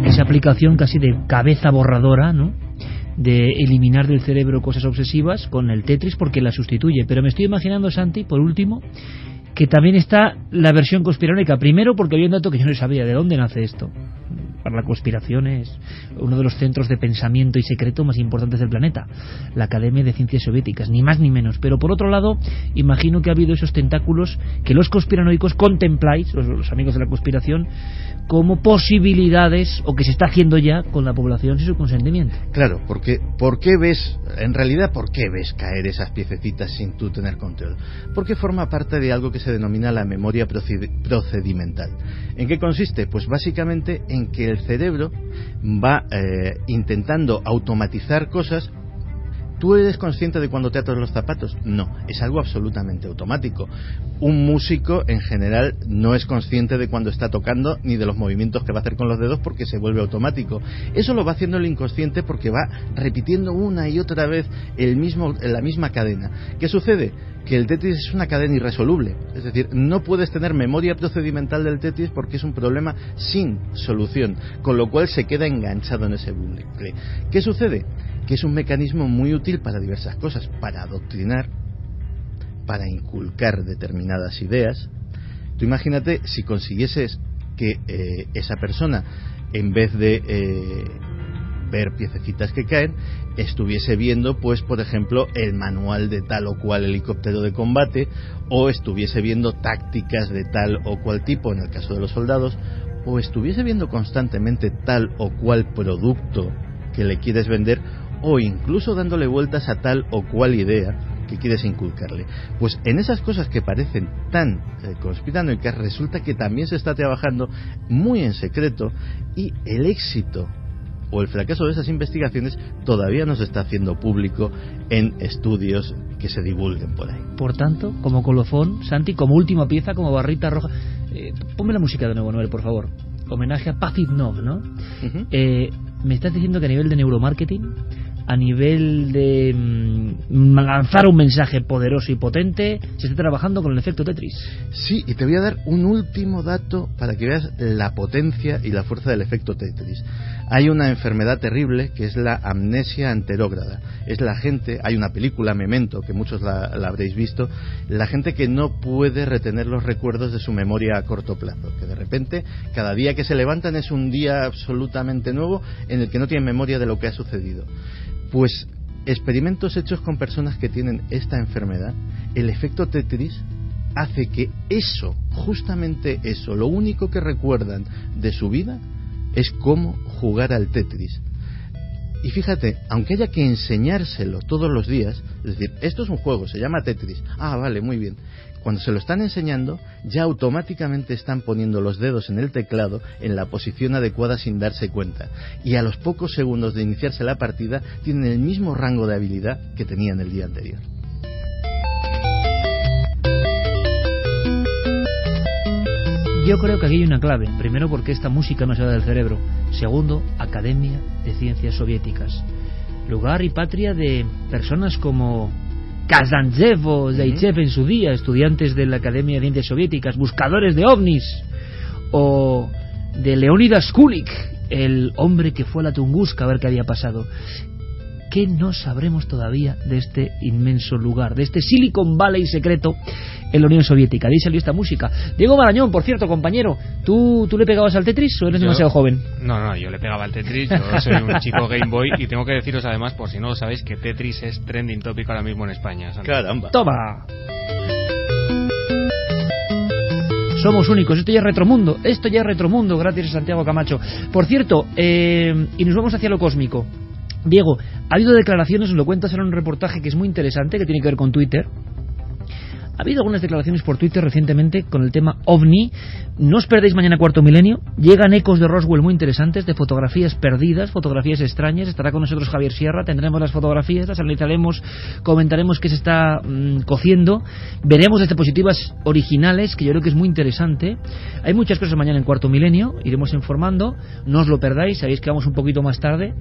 Esa aplicación casi de cabeza borradora, ¿no?, de eliminar del cerebro cosas obsesivas con el Tetris porque la sustituye. Pero me estoy imaginando, Santi, por último, que también está la versión conspiranoica. Primero porque había un dato que yo no sabía, ¿de dónde nace esto? Para la conspiración es uno de los centros de pensamiento y secreto más importantes del planeta, la Academia de Ciencias Soviéticas, ni más ni menos. Pero por otro lado, imagino que ha habido esos tentáculos que los conspiranoicos contempláis, los amigos de la conspiración, como posibilidades, o que se está haciendo ya con la población sin su consentimiento. Claro, porque ¿por qué ves caer esas piececitas sin tú tener control? Porque forma parte de algo que se denomina la memoria procedimental. ¿En qué consiste? Pues básicamente en que el cerebro va intentando automatizar cosas. ¿Tú eres consciente de cuando te atas los zapatos? No, es algo absolutamente automático. Un músico en general no es consciente de cuando está tocando ni de los movimientos que va a hacer con los dedos porque se vuelve automático. Eso lo va haciendo el inconsciente porque va repitiendo una y otra vez la misma cadena. ¿Qué sucede? Que el Tetris es una cadena irresoluble. Es decir, no puedes tener memoria procedimental del Tetris porque es un problema sin solución, con lo cual se queda enganchado en ese bucle. ¿Qué sucede? Que es un mecanismo muy útil para diversas cosas, para adoctrinar, para inculcar determinadas ideas. Tú imagínate si consiguieses que esa persona, en vez de ver piececitas que caen, estuviese viendo, pues por ejemplo, el manual de tal o cual helicóptero de combate, o estuviese viendo tácticas de tal o cual tipo en el caso de los soldados, o estuviese viendo constantemente tal o cual producto que le quieres vender, o incluso dándole vueltas a tal o cual idea que quieres inculcarle. Pues en esas cosas que parecen tan conspiranoicas, resulta que también se está trabajando muy en secreto, y el éxito o el fracaso de esas investigaciones todavía no se está haciendo público en estudios que se divulguen por ahí. Por tanto, como colofón, Santi, como última pieza, como barrita roja, ponme la música de nuevo, Noel, por favor. Homenaje a Pafidnov, ¿no? Me estás diciendo que a nivel de neuromarketing, a nivel de lanzar un mensaje poderoso y potente, se está trabajando con el efecto Tetris. Sí, y te voy a dar un último dato para que veas la potencia y la fuerza del efecto Tetris. Hay una enfermedad terrible que es la amnesia anterógrada. Es la gente, hay una película, Memento, que muchos la habréis visto, la gente que no puede retener los recuerdos de su memoria a corto plazo, que de repente cada día que se levantan es un día absolutamente nuevo en el que no tienen memoria de lo que ha sucedido. Pues experimentos hechos con personas que tienen esta enfermedad, el efecto Tetris hace que eso, justamente eso, lo único que recuerdan de su vida es cómo jugar al Tetris. Y fíjate, aunque haya que enseñárselo todos los días, es decir, esto es un juego, se llama Tetris, vale, muy bien. Cuando se lo están enseñando, ya automáticamente están poniendo los dedos en el teclado en la posición adecuada sin darse cuenta. Y a los pocos segundos de iniciarse la partida, tienen el mismo rango de habilidad que tenían el día anterior. Yo creo que aquí hay una clave. Primero, porque esta música no se va del cerebro. Segundo, Academia de Ciencias Soviéticas. Lugar y patria de personas como Kazantsev o Zaitsev en su día, estudiantes de la Academia de Ciencias Soviéticas, buscadores de ovnis, o de Leonidas Kulik, el hombre que fue a la Tunguska a ver qué había pasado. ¿Qué no sabremos todavía de este inmenso lugar, de este Silicon Valley secreto en la Unión Soviética? De ahí salió esta música. Diego Marañón, por cierto, compañero, ¿tú le pegabas al Tetris o eres demasiado joven? No, yo le pegaba al Tetris, yo soy un chico Game Boy, y tengo que deciros además, por si no lo sabéis, que Tetris es trending topic ahora mismo en España. Caramba. ¡Toma! Somos únicos, esto ya es Retromundo, gracias a Santiago Camacho. Por cierto, y nos vamos hacia lo cósmico. Diego, ha habido declaraciones, nos lo cuentas en un reportaje que es muy interesante, que tiene que ver con Twitter. Ha habido algunas declaraciones por Twitter recientemente con el tema OVNI. No os perdéis mañana Cuarto Milenio. Llegan ecos de Roswell muy interesantes, de fotografías perdidas, fotografías extrañas. Estará con nosotros Javier Sierra. Tendremos las fotografías, las analizaremos, comentaremos qué se está cociendo. Veremos las diapositivas originales, que yo creo que es muy interesante. Hay muchas cosas mañana en Cuarto Milenio. Iremos informando. No os lo perdáis. Sabéis que vamos un poquito más tarde,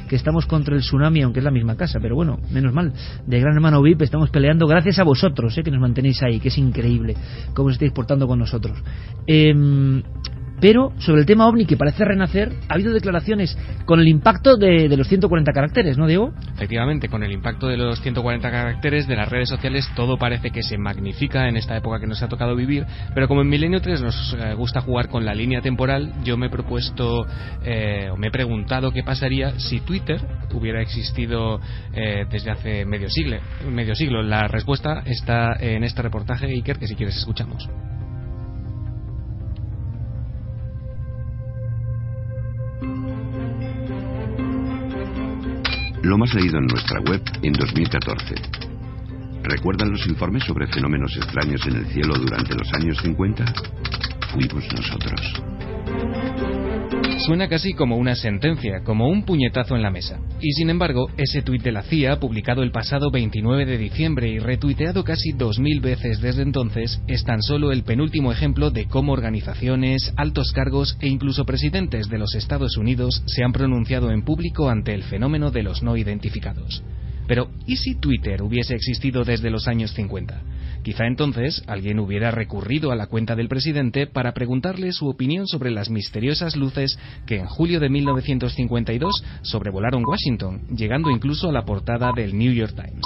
que estamos contra el tsunami, aunque es la misma casa. Pero bueno, menos mal. De Gran Hermano VIP estamos peleando gracias a vosotros, que nos mantenéis ahí, que es increíble cómo os estáis portando con nosotros. Pero sobre el tema OVNI, que parece renacer, ha habido declaraciones con el impacto de los 140 caracteres, ¿no, Diego? Efectivamente, con el impacto de los 140 caracteres de las redes sociales, todo parece que se magnifica en esta época que nos ha tocado vivir, pero como en Milenio 3 nos gusta jugar con la línea temporal, yo me he propuesto, o me he preguntado qué pasaría si Twitter hubiera existido desde hace medio siglo. La respuesta está en este reportaje, Iker, que si quieres escuchamos. Lo más leído en nuestra web en 2014. ¿Recuerdan los informes sobre fenómenos extraños en el cielo durante los años 50? Fuimos nosotros. Suena casi como una sentencia, como un puñetazo en la mesa. Y sin embargo, ese tuit de la CIA, publicado el pasado 29 de diciembre y retuiteado casi 2000 veces desde entonces, es tan solo el penúltimo ejemplo de cómo organizaciones, altos cargos e incluso presidentes de los Estados Unidos se han pronunciado en público ante el fenómeno de los no identificados. Pero, ¿y si Twitter hubiese existido desde los años 50? Quizá entonces alguien hubiera recurrido a la cuenta del presidente para preguntarle su opinión sobre las misteriosas luces que en julio de 1952 sobrevolaron Washington, llegando incluso a la portada del New York Times.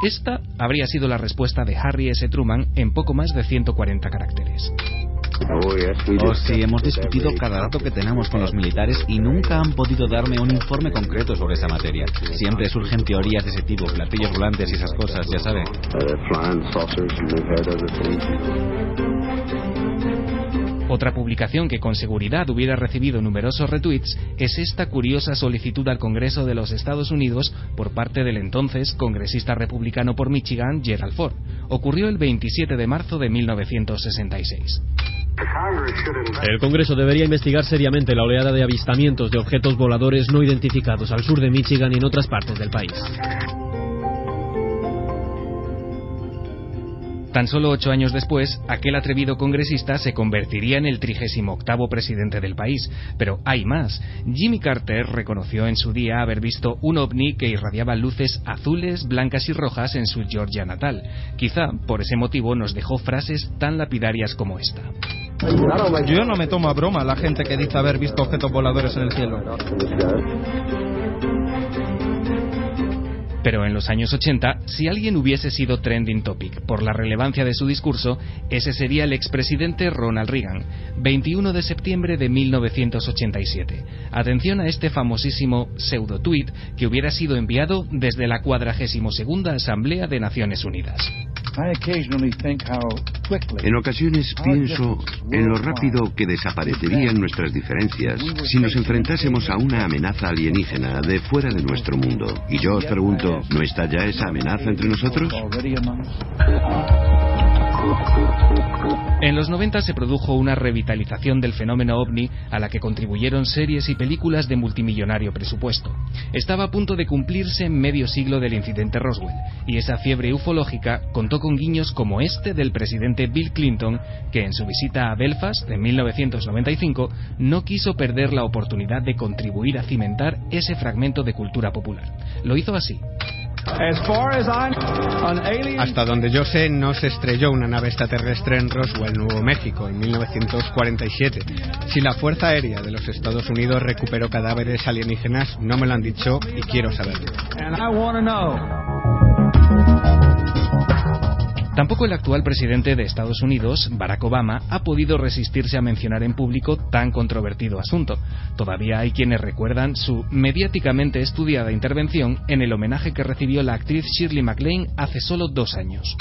Esta habría sido la respuesta de Harry S. Truman en poco más de 140 caracteres. Oh, sí, hemos discutido cada dato que tenemos con los militares y nunca han podido darme un informe concreto sobre esa materia. Siempre surgen teorías de ese tipo, platillos volantes y esas cosas, ya sabe. Otra publicación que con seguridad hubiera recibido numerosos retweets es esta curiosa solicitud al Congreso de los Estados Unidos por parte del entonces congresista republicano por Michigan, Gerald Ford. Ocurrió el 27 de marzo de 1966. El Congreso debería investigar seriamente la oleada de avistamientos de objetos voladores no identificados al sur de Michigan y en otras partes del país. Tan solo 8 años después, aquel atrevido congresista se convertiría en el 38º presidente del país. Pero hay más. Jimmy Carter reconoció en su día haber visto un ovni que irradiaba luces azules, blancas y rojas en su Georgia natal. Quizá, por ese motivo, nos dejó frases tan lapidarias como esta. Yo no me tomo a broma la gente que dice haber visto objetos voladores en el cielo. Pero en los años 80, si alguien hubiese sido trending topic por la relevancia de su discurso, ese sería el expresidente Ronald Reagan, 21 de septiembre de 1987. Atención a este famosísimo pseudo-tweet que hubiera sido enviado desde la 42ª Asamblea de Naciones Unidas. En ocasiones pienso en lo rápido que desaparecerían nuestras diferencias si nos enfrentásemos a una amenaza alienígena de fuera de nuestro mundo. Y yo os pregunto, ¿no está ya esa amenaza entre nosotros? En los 90 se produjo una revitalización del fenómeno OVNI a la que contribuyeron series y películas de multimillonario presupuesto. Estaba a punto de cumplirse medio siglo del incidente Roswell, y esa fiebre ufológica contó con guiños como este del presidente Bill Clinton, que en su visita a Belfast en 1995 no quiso perder la oportunidad de contribuir a cimentar ese fragmento de cultura popular. Lo hizo así. Hasta donde yo sé, no se estrelló una nave extraterrestre en Roswell, Nuevo México, en 1947. Si la Fuerza Aérea de los Estados Unidos recuperó cadáveres alienígenas, no me lo han dicho y quiero saberlo. Tampoco el actual presidente de Estados Unidos, Barack Obama, ha podido resistirse a mencionar en público tan controvertido asunto. Todavía hay quienes recuerdan su mediáticamente estudiada intervención en el homenaje que recibió la actriz Shirley MacLaine hace solo 2 años.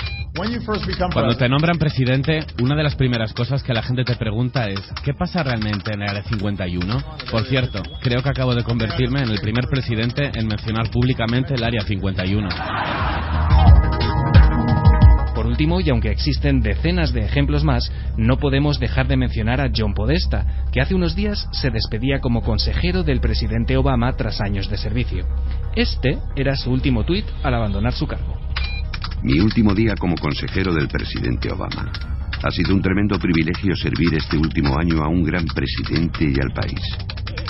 Cuando te nombran presidente, una de las primeras cosas que la gente te pregunta es ¿qué pasa realmente en el Área 51? Por cierto, creo que acabo de convertirme en el primer presidente en mencionar públicamente el Área 51. Por último, y aunque existen decenas de ejemplos más, no podemos dejar de mencionar a John Podesta, que hace unos días se despedía como consejero del presidente Obama tras años de servicio. Este era su último tuit al abandonar su cargo. Mi último día como consejero del presidente Obama. Ha sido un tremendo privilegio servir este último año a un gran presidente y al país.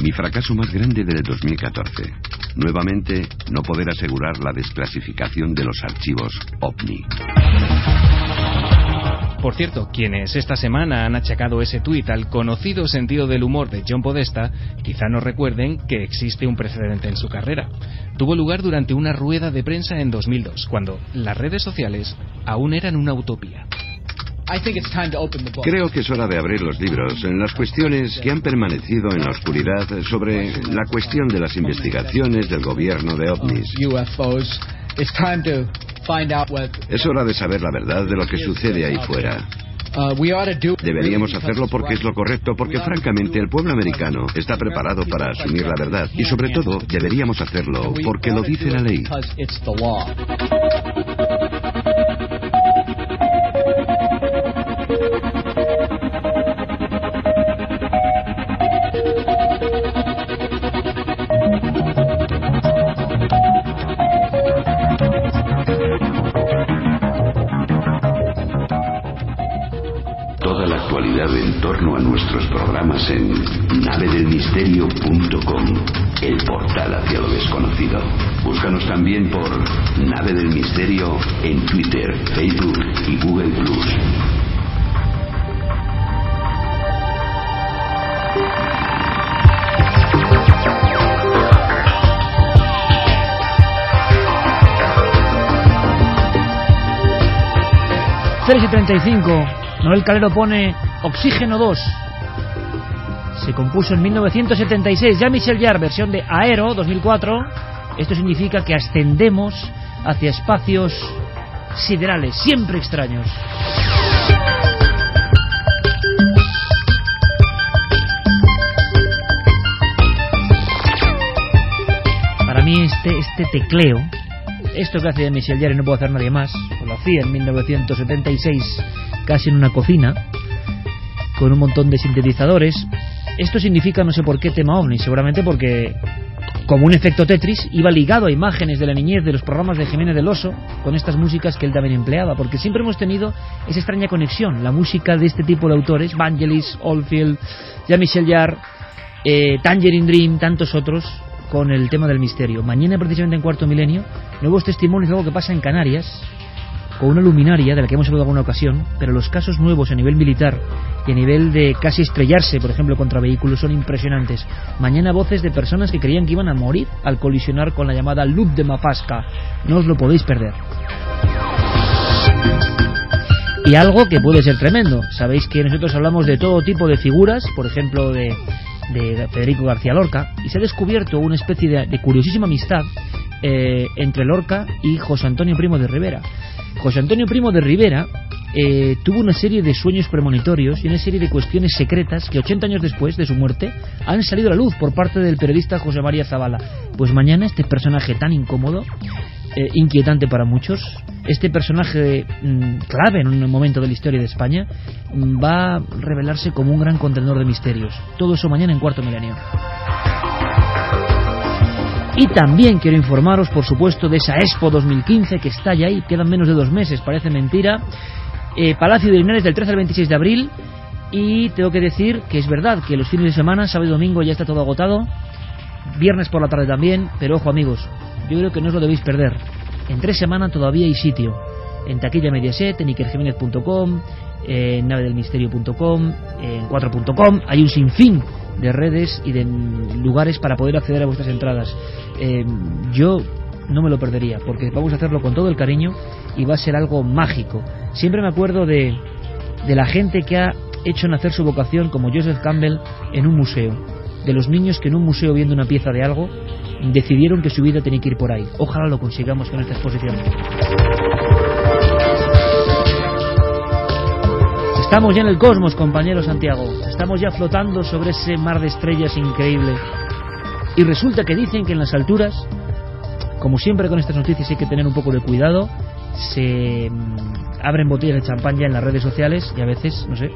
Mi fracaso más grande del 2014. Nuevamente, no poder asegurar la desclasificación de los archivos OVNI. Por cierto, quienes esta semana han achacado ese tuit al conocido sentido del humor de John Podesta, quizá no recuerden que existe un precedente en su carrera. Tuvo lugar durante una rueda de prensa en 2002, cuando las redes sociales aún eran una utopía. Creo que es hora de abrir los libros en las cuestiones que han permanecido en la oscuridad sobre la cuestión de las investigaciones del gobierno de ovnis. Es hora de saber la verdad de lo que sucede ahí fuera. Deberíamos hacerlo porque es lo correcto, porque francamente el pueblo americano está preparado para asumir la verdad y sobre todo deberíamos hacerlo porque lo dice la ley. Toda la actualidad en torno a nuestros programas en navedelmisterio.com, el portal hacia lo desconocido. Búscanos también por Nave del Misterio en Twitter, Facebook y Google+. y 35. Noel Calero pone Oxígeno 2. Se compuso en 1976. Jean-Michel Jarre, versión de Aero, 2004. Esto significa que ascendemos hacia espacios siderales, siempre extraños. Para mí este tecleo, esto que hace Michel Jarre no puede hacer nadie más, o lo hacía en 1976 casi en una cocina con un montón de sintetizadores. Esto significa no sé por qué tema ovni, seguramente porque como un efecto Tetris iba ligado a imágenes de la niñez de los programas de Jiménez del Oso con estas músicas que él también empleaba, porque siempre hemos tenido esa extraña conexión, la música de este tipo de autores, Vangelis, Oldfield, Jean-Michel Jarre, Tangerine Dream, tantos otros, con el tema del misterio. Mañana, precisamente en Cuarto Milenio, nuevos testimonios de algo que pasa en Canarias, con una luminaria de la que hemos hablado en alguna ocasión, pero los casos nuevos a nivel militar y a nivel de casi estrellarse, por ejemplo, contra vehículos son impresionantes. Mañana voces de personas que creían que iban a morir al colisionar con la llamada Loop de Mapasca. No os lo podéis perder. Y algo que puede ser tremendo. Sabéis que nosotros hablamos de todo tipo de figuras, por ejemplo de Federico García Lorca, y se ha descubierto una especie de curiosísima amistad entre Lorca y José Antonio Primo de Rivera. José Antonio Primo de Rivera tuvo una serie de sueños premonitorios y una serie de cuestiones secretas que 80 años después de su muerte han salido a la luz por parte del periodista José María Zavala. Pues mañana este personaje tan incómodo, inquietante para muchos, este personaje clave en un momento de la historia de España, va a revelarse como un gran contenedor de misterios. Todo eso mañana en Cuarto Milenio. Y también quiero informaros, por supuesto, de esa Expo 2015 que está ya ahí, quedan menos de 2 meses, parece mentira. Palacio de Linares del 13 al 26 de abril. Y tengo que decir que es verdad que los fines de semana, sábado y domingo, ya está todo agotado. Viernes por la tarde también, pero ojo amigos, yo creo que no os lo debéis perder. En 3 semanas todavía hay sitio. En Taquilla Mediaset, en ikerjimenez.com, en navedelmisterio.com, en 4.com, hay un sinfín de redes y de lugares para poder acceder a vuestras entradas. Yo no me lo perdería, porque vamos a hacerlo con todo el cariño y va a ser algo mágico. Siempre me acuerdo de la gente que ha hecho nacer su vocación, como Joseph Campbell, en un museo, de los niños que en un museo, viendo una pieza de algo, decidieron que su vida tenía que ir por ahí. Ojalá lo consigamos con esta exposición. Estamos ya en el cosmos, compañero Santiago. Estamos ya flotando sobre ese mar de estrellas increíble. Y resulta que dicen que en las alturas, como siempre con estas noticias hay que tener un poco de cuidado, se abren botellas de champán ya en las redes sociales y a veces, no sé,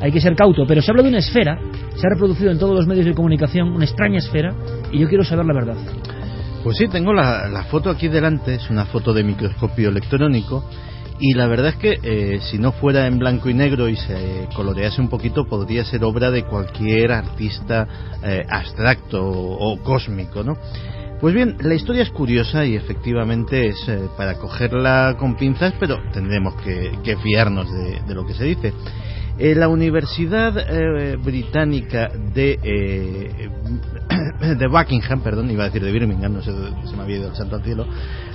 hay que ser cauto. Pero se habla de una esfera, se ha reproducido en todos los medios de comunicación, una extraña esfera, y yo quiero saber la verdad. Pues sí, tengo la foto aquí delante, es una foto de microscopio electrónico. Y la verdad es que si no fuera en blanco y negro y se colorease un poquito, podría ser obra de cualquier artista abstracto o cósmico, ¿no? Pues bien, la historia es curiosa y efectivamente es para cogerla con pinzas, pero tendremos que fiarnos de lo que se dice. La Universidad Británica de Buckingham, perdón, iba a decir de Birmingham, no sé, se me había ido el santo al cielo.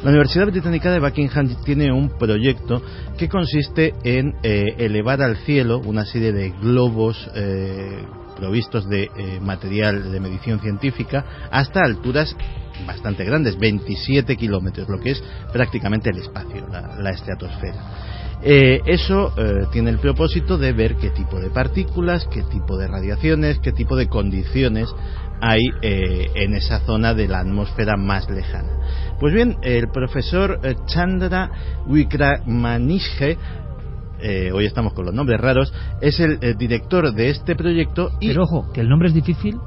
La Universidad Británica de Buckingham tiene un proyecto que consiste en elevar al cielo una serie de globos provistos de material de medición científica hasta alturas bastante grandes, 27 kilómetros, lo que es prácticamente el espacio, la estratosfera. Eso tiene el propósito de ver qué tipo de partículas, qué tipo de radiaciones, qué tipo de condiciones hay en esa zona de la atmósfera más lejana. Pues bien, el profesor Chandra Wickramanige, hoy estamos con los nombres raros, es el director de este proyecto. Pero ojo, que el nombre es difícil,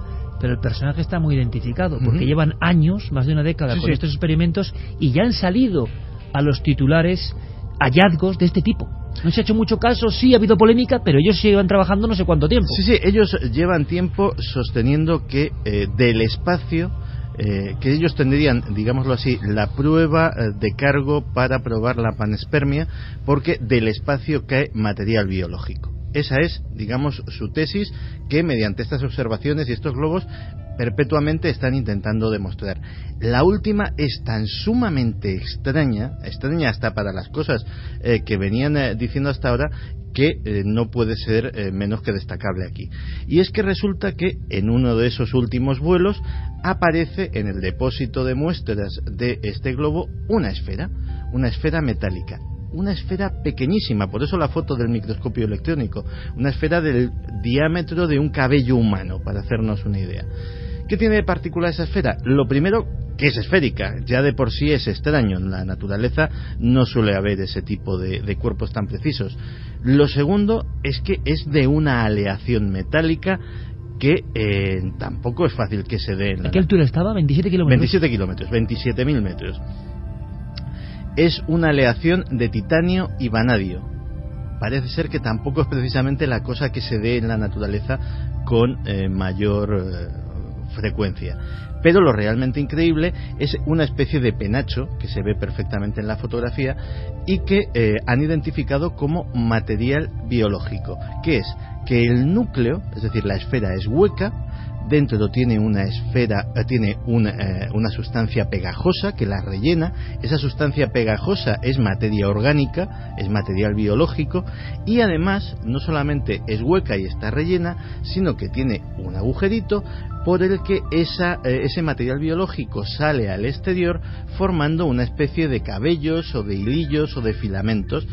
pero el personaje está muy identificado, porque llevan años, más de una década, con estos experimentos, y ya han salido a los titulares hallazgos de este tipo. No se ha hecho mucho caso, sí ha habido polémica, pero ellos llevan trabajando no sé cuánto tiempo. Sí, ellos llevan tiempo sosteniendo que del espacio, que ellos tendrían, digámoslo así, la prueba de cargo para probar la panspermia, porque del espacio cae material biológico. Esa es, digamos, su tesis, que mediante estas observaciones y estos globos perpetuamente están intentando demostrar. La última es tan sumamente extraña hasta para las cosas que venían diciendo hasta ahora, que no puede ser menos que destacable aquí. Y es que resulta que en uno de esos últimos vuelos aparece en el depósito de muestras de este globo una esfera metálica. Una esfera pequeñísima, por eso la foto del microscopio electrónico, una esfera del diámetro de un cabello humano, para hacernos una idea. ¿Qué tiene de particular esa esfera? Lo primero, que es esférica, ya de por sí es extraño, en la naturaleza no suele haber ese tipo de cuerpos tan precisos. Lo segundo es que es de una aleación metálica que tampoco es fácil que se dé en la... ¿A qué altura estaba? ¿27 kilómetros? 27 kilómetros, 27.000 metros. Es una aleación de titanio y vanadio. Parece ser que tampoco es precisamente la cosa que se dé en la naturaleza con mayor frecuencia. Pero lo realmente increíble es una especie de penacho que se ve perfectamente en la fotografía y que han identificado como material biológico. ¿Qué es? Que el núcleo, es decir, la esfera es hueca, dentro tiene una sustancia pegajosa que la rellena. Esa sustancia pegajosa es materia orgánica, es material biológico, y además no solamente es hueca y está rellena, sino que tiene un agujerito por el que ese material biológico sale al exterior formando una especie de cabellos o de hilillos o de filamentos,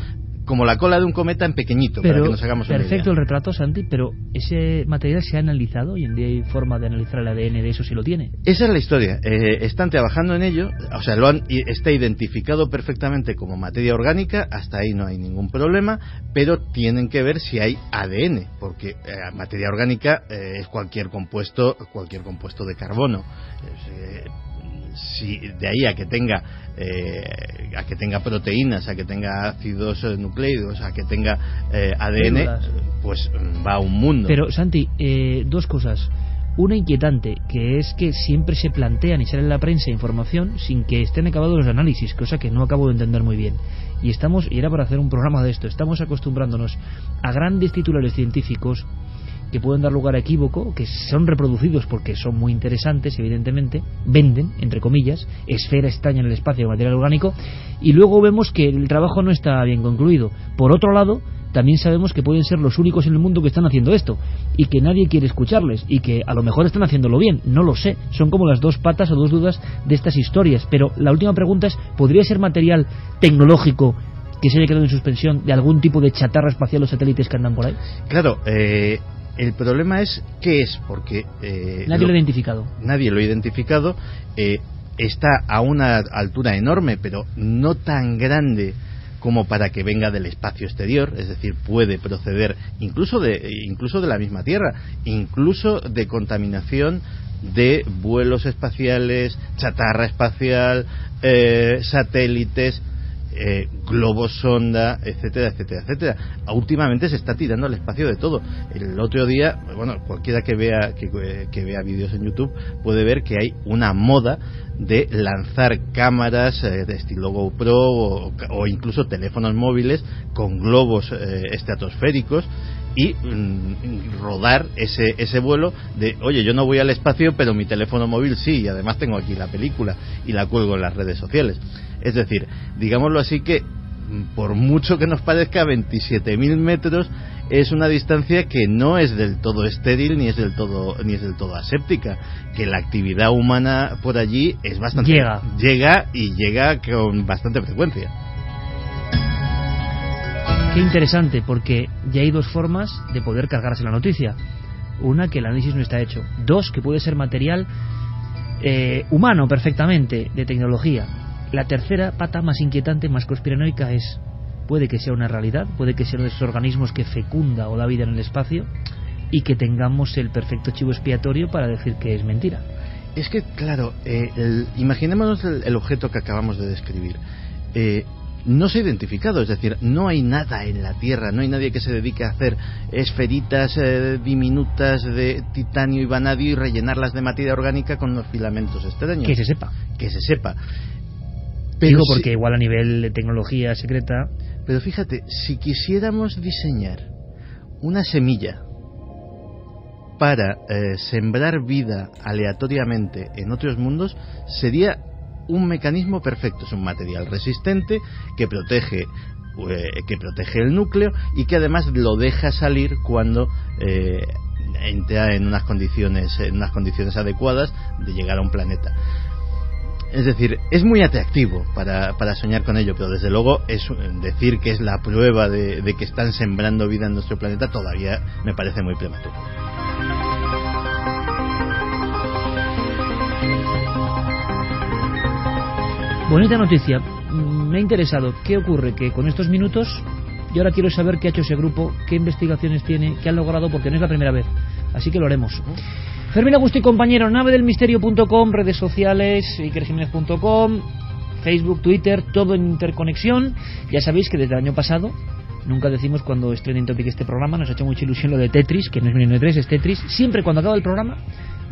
como la cola de un cometa en pequeñito, pero, para que nos hagamos una idea. Perfecto el retrato, Santi, pero ese material se ha analizado. Hoy en día hay forma de analizar el ADN de eso, si lo tiene. Esa es la historia. Están trabajando en ello, o sea, está identificado perfectamente como materia orgánica, hasta ahí no hay ningún problema, pero tienen que ver si hay ADN, porque materia orgánica es cualquier compuesto de carbono. Si de ahí a que tenga proteínas, a que tenga ácidos nucleicos, a que tenga ADN, pues va a un mundo. Pero Santi, dos cosas. Una inquietante, que es que siempre se plantean y sale en la prensa información sin que estén acabados los análisis, cosa que no acabo de entender muy bien. Y era para hacer un programa de esto, estamos acostumbrándonos a grandes titulares científicos que pueden dar lugar a equívoco, que son reproducidos porque son muy interesantes, evidentemente, venden, entre comillas, esfera extraña en el espacio de material orgánico, y luego vemos que el trabajo no está bien concluido. Por otro lado, también sabemos que pueden ser los únicos en el mundo que están haciendo esto, y que nadie quiere escucharles, y que a lo mejor están haciéndolo bien, no lo sé. Son como las dos patas o dos dudas de estas historias. Pero la última pregunta es, ¿podría ser material tecnológico que se haya quedado en suspensión de algún tipo de chatarra espacial o satélites que andan por ahí? Claro, el problema es qué es, porque nadie lo ha identificado. Nadie lo ha identificado. Está a una altura enorme, pero no tan grande como para que venga del espacio exterior, es decir, puede proceder incluso de la misma Tierra, incluso de contaminación de vuelos espaciales, chatarra espacial, satélites. globos sonda, etcétera, etcétera, etcétera. Últimamente se está tirando al espacio de todo. El otro día, bueno, cualquiera que vea vídeos en YouTube puede ver que hay una moda de lanzar cámaras de estilo GoPro o incluso teléfonos móviles con globos estratosféricos y rodar ese vuelo de, oye, yo no voy al espacio pero mi teléfono móvil sí, y además tengo aquí la película y la cuelgo en las redes sociales. Es decir, digámoslo así, que por mucho que nos parezca, 27.000 metros es una distancia que no es del todo estéril ni es del todo aséptica, que la actividad humana por allí es bastante llega con bastante frecuencia. Qué interesante, porque ya hay dos formas de poder cargarse la noticia. Una, que el análisis no está hecho. Dos, que puede ser material humano perfectamente, de tecnología. La tercera pata, más inquietante, más conspiranoica, es: puede que sea una realidad, puede que sea uno de esos organismos que fecunda o da vida en el espacio, y que tengamos el perfecto chivo expiatorio para decir que es mentira. Es que, claro, imaginémonos el objeto que acabamos de describir. No se ha identificado, es decir, no hay nada en la Tierra, no hay nadie que se dedique a hacer esferitas diminutas de titanio y vanadio y rellenarlas de materia orgánica con unos filamentos extraños. Que se sepa. Pero digo, porque igual a nivel de tecnología secreta. Pero fíjate, si quisiéramos diseñar una semilla para sembrar vida aleatoriamente en otros mundos, sería un mecanismo perfecto. Es un material resistente que protege el núcleo y que además lo deja salir cuando entra en unas condiciones adecuadas de llegar a un planeta. Es decir, es muy atractivo para soñar con ello, pero desde luego decir que es la prueba de que están sembrando vida en nuestro planeta todavía me parece muy prematuro. Bonita noticia, me ha interesado. ¿Qué ocurre? Que con estos minutos yo ahora quiero saber qué ha hecho ese grupo, qué investigaciones tiene, qué han logrado, porque no es la primera vez, así que lo haremos. Fermín Agustí y compañero, navedelmisterio.com, redes sociales, ikerjiménez.com, Facebook, Twitter, todo en interconexión. Ya sabéis que desde el año pasado, nunca decimos cuando es trending topic este programa, nos ha hecho mucha ilusión lo de Tetris, que no es Milenio 3, es Tetris. Siempre cuando acaba el programa,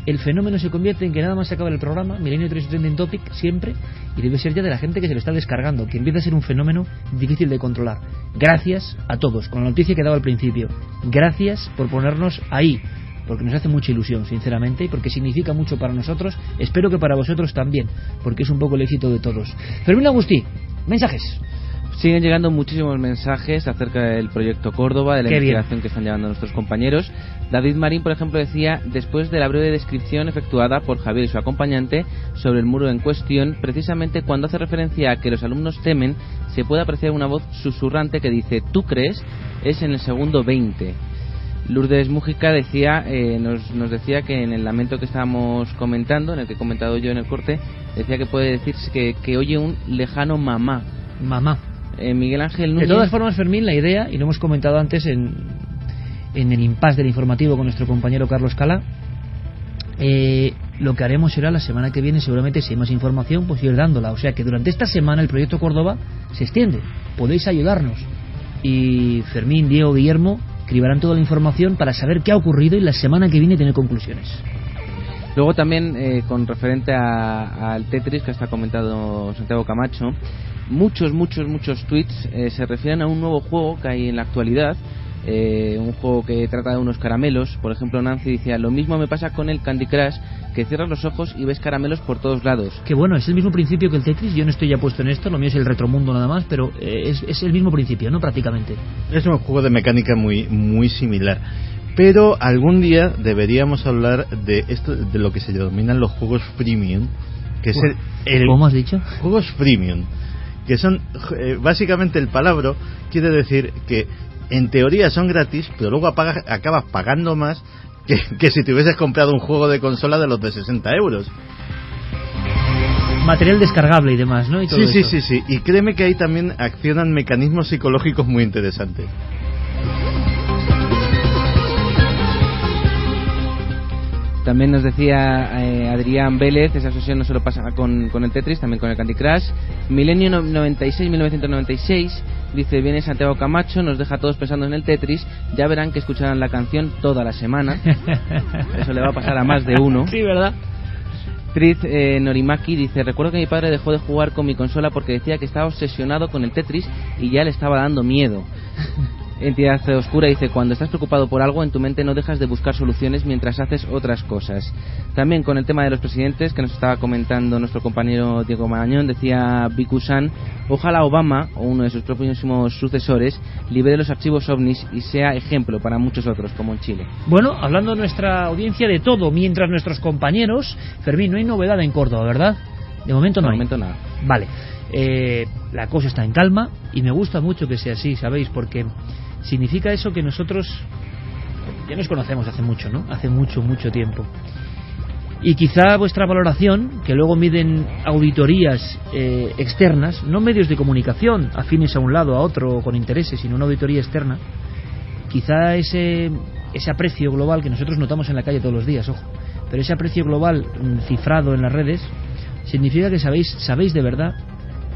el fenómeno se convierte en que nada más se acaba el programa, Milenio 3 es trending topic siempre, y debe ser ya de la gente que se lo está descargando, que empieza a ser un fenómeno difícil de controlar. Gracias a todos, con la noticia que daba al principio. Gracias por ponernos ahí, porque nos hace mucha ilusión, sinceramente, y porque significa mucho para nosotros. Espero que para vosotros también, porque es un poco el éxito de todos. Fermín Agustí, mensajes. Siguen llegando muchísimos mensajes acerca del proyecto Córdoba, de la investigación que están llevando nuestros compañeros. David Marín, por ejemplo, decía: después de la breve descripción efectuada por Javier y su acompañante sobre el muro en cuestión, precisamente cuando hace referencia a que los alumnos temen, se puede apreciar una voz susurrante que dice: ¿tú crees? Es en el segundo 20. Lourdes Mújica decía, nos decía que en el lamento que estábamos comentando, en el que he comentado yo en el corte, decía que puede decirse que oye un lejano mamá. Miguel Ángel Núñez. De todas formas, Fermín, la idea, y lo hemos comentado antes en el impasse del informativo con nuestro compañero Carlos Cala, lo que haremos será la semana que viene, seguramente, si hay más información, pues ir dándola. O sea que durante esta semana el proyecto Córdoba se extiende, podéis ayudarnos, y Fermín, Diego, Guillermo escribirán toda la información para saber qué ha ocurrido y la semana que viene tener conclusiones. Luego también, con referente al Tetris que está comentado Santiago Camacho, muchos tweets se refieren a un nuevo juego que hay en la actualidad, un juego que trata de unos caramelos. Por ejemplo, Nancy decía: lo mismo me pasa con el Candy Crush, que cierras los ojos y ves caramelos por todos lados. Que bueno, es el mismo principio que el Tetris. Yo no estoy ya puesto en esto, lo mío es el retromundo nada más, pero es el mismo principio, ¿no? Prácticamente. Es un juego de mecánica muy similar. Pero algún día deberíamos hablar de esto, de lo que se denominan los juegos freemium, que es ¿cómo has dicho? Juegos freemium, que son básicamente, el palabra quiere decir que en teoría son gratis, pero luego acabas pagando más que si te hubieses comprado un juego de consola de los de 60 euros. Material descargable y demás, ¿no? Y todo sí. Y créeme que ahí también accionan mecanismos psicológicos muy interesantes. También nos decía Adrián Vélez, esa obsesión no solo pasa con el Tetris, también con el Candy Crush. Milenio 1996 dice: viene Santiago Camacho, nos deja a todos pensando en el Tetris, ya verán que escucharán la canción toda la semana. Eso le va a pasar a más de uno. Sí, ¿verdad? Triz Norimaki dice: recuerdo que mi padre dejó de jugar con mi consola porque decía que estaba obsesionado con el Tetris y ya le estaba dando miedo. Entidad Oscura dice: cuando estás preocupado por algo, en tu mente no dejas de buscar soluciones mientras haces otras cosas. También con el tema de los presidentes, que nos estaba comentando nuestro compañero Diego Marañón, decía Biku-san: ojalá Obama, o uno de sus próximos sucesores, libere los archivos ovnis y sea ejemplo para muchos otros, como en Chile. Bueno, hablando nuestra audiencia de todo, mientras nuestros compañeros... Fermín, no hay novedad en Córdoba, ¿verdad? De momento no hay. De momento nada. Vale. La cosa está en calma y me gusta mucho que sea así, ¿sabéis? Porque significa eso que nosotros ya nos conocemos hace mucho, ¿no? Hace mucho, mucho tiempo. Y quizá vuestra valoración, que luego miden auditorías externas, no medios de comunicación afines a un lado, a otro, con intereses, sino una auditoría externa, quizá ese aprecio global que nosotros notamos en la calle todos los días, ojo, pero ese aprecio global cifrado en las redes significa que sabéis de verdad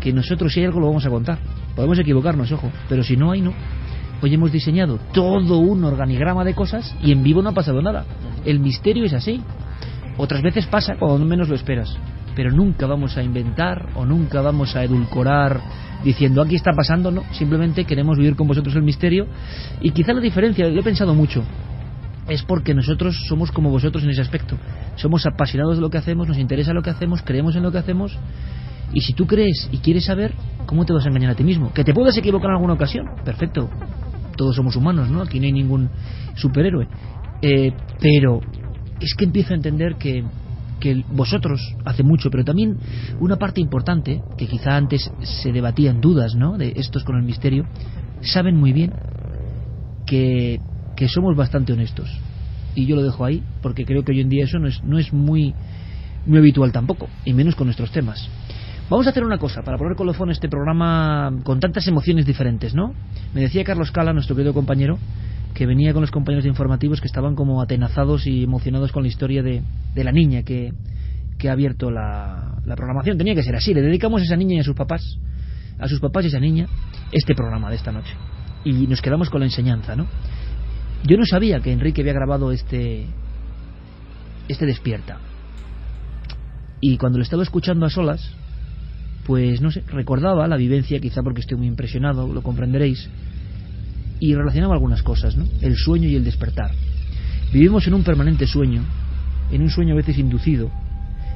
que nosotros, si hay algo, lo vamos a contar. Podemos equivocarnos, ojo, pero si no hay, no. Hoy hemos diseñado todo un organigrama de cosas y en vivo no ha pasado nada. El misterio es así. Otras veces pasa cuando menos lo esperas, pero nunca vamos a inventar o nunca vamos a edulcorar diciendo aquí está pasando. No, simplemente queremos vivir con vosotros el misterio. Y quizá la diferencia, lo he pensado mucho, es porque nosotros somos como vosotros en ese aspecto. Somos apasionados de lo que hacemos, nos interesa lo que hacemos, creemos en lo que hacemos. Y si tú crees y quieres saber, ¿cómo te vas a engañar a ti mismo? ¿Que te puedes equivocar en alguna ocasión? Perfecto, todos somos humanos, ¿no? Aquí no hay ningún superhéroe. Pero es que empiezo a entender que vosotros, hace mucho, pero también una parte importante, que quizá antes se debatían dudas, ¿no?, de estos con el misterio, saben muy bien que somos bastante honestos. Y yo lo dejo ahí, porque creo que hoy en día eso no es muy habitual tampoco, y menos con nuestros temas. Vamos a hacer una cosa, para poner colofón este programa con tantas emociones diferentes, ¿no? Me decía Carlos Cala, nuestro querido compañero, que venía con los compañeros de informativos que estaban como atenazados y emocionados con la historia de la niña que ha abierto la programación. Tenía que ser así, le dedicamos a esa niña y a sus papás y a esa niña, este programa de esta noche. Y nos quedamos con la enseñanza, ¿no? Yo no sabía que Enrique había grabado este Despierta. Y cuando lo estaba escuchando a solas, pues no sé, recordaba la vivencia, quizá porque estoy muy impresionado, lo comprenderéis, y relacionaba algunas cosas, ¿no? El sueño y el despertar. Vivimos en un permanente sueño, en un sueño a veces inducido,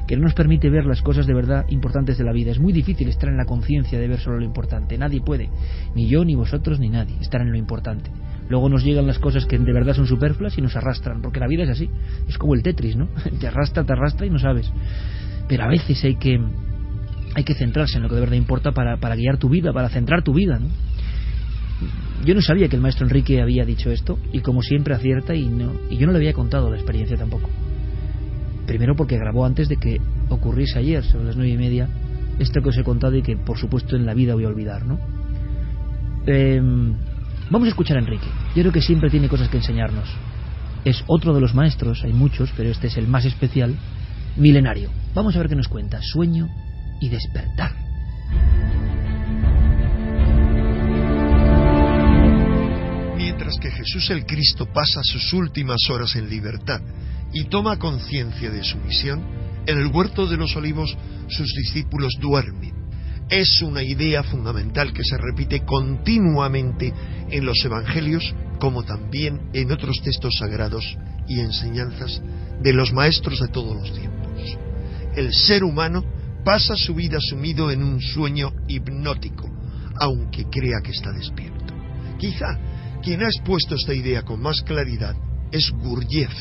que no nos permite ver las cosas de verdad importantes de la vida. Es muy difícil estar en la conciencia de ver solo lo importante. Nadie puede, ni yo, ni vosotros, ni nadie, estar en lo importante. Luego nos llegan las cosas que de verdad son superfluas y nos arrastran, porque la vida es así, es como el Tetris, ¿no? Te arrastra y no sabes. Pero a veces hay que centrarse en lo que de verdad importa para guiar tu vida, para centrar tu vida, ¿no? Yo no sabía que el maestro Enrique había dicho esto, y como siempre acierta, y yo no le había contado la experiencia tampoco. Primero porque grabó antes de que ocurriese ayer, sobre las 9:30, esto que os he contado y que por supuesto en la vida voy a olvidar, ¿no? Vamos a escuchar a Enrique. Yo creo que siempre tiene cosas que enseñarnos. Es otro de los maestros, hay muchos, pero este es el más especial, milenario. Vamos a ver qué nos cuenta. Sueño y despertar. Mientras que Jesús el Cristo pasa sus últimas horas en libertad y toma conciencia de su misión, en el huerto de los olivos sus discípulos duermen. Es una idea fundamental que se repite continuamente en los evangelios, como también en otros textos sagrados y enseñanzas de los maestros de todos los tiempos. El ser humano pasa su vida sumido en un sueño hipnótico, aunque crea que está despierto. Quizá quien ha expuesto esta idea con más claridad es Gurdjieff,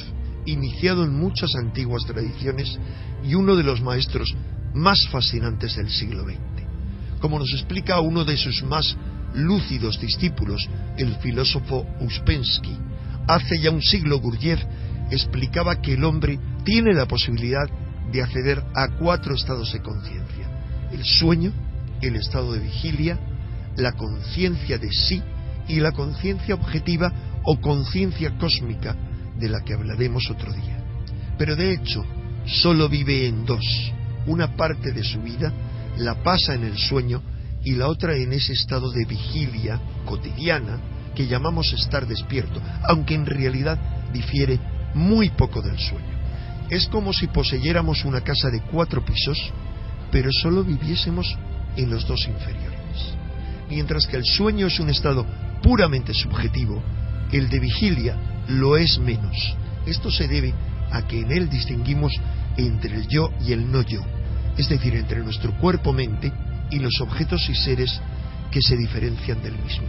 iniciado en muchas antiguas tradiciones y uno de los maestros más fascinantes del siglo XX. Como nos explica uno de sus más lúcidos discípulos, el filósofo Uspensky, hace ya un siglo Gurdjieff explicaba que el hombre tiene la posibilidad de acceder a 4 estados de conciencia: el sueño, el estado de vigilia, la conciencia de sí y la conciencia objetiva o conciencia cósmica, de la que hablaremos otro día. pero de hecho solo vive en dos. Una parte de su vida la pasa en el sueño y la otra en ese estado de vigilia cotidiana que llamamos estar despierto, aunque en realidad difiere muy poco del sueño. Es como si poseyéramos una casa de 4 pisos, pero solo viviésemos en los 2 inferiores. Mientras que el sueño es un estado puramente subjetivo, el de vigilia lo es menos. Esto se debe a que en él distinguimos entre el yo y el no yo, es decir, entre nuestro cuerpo-mente y los objetos y seres que se diferencian del mismo.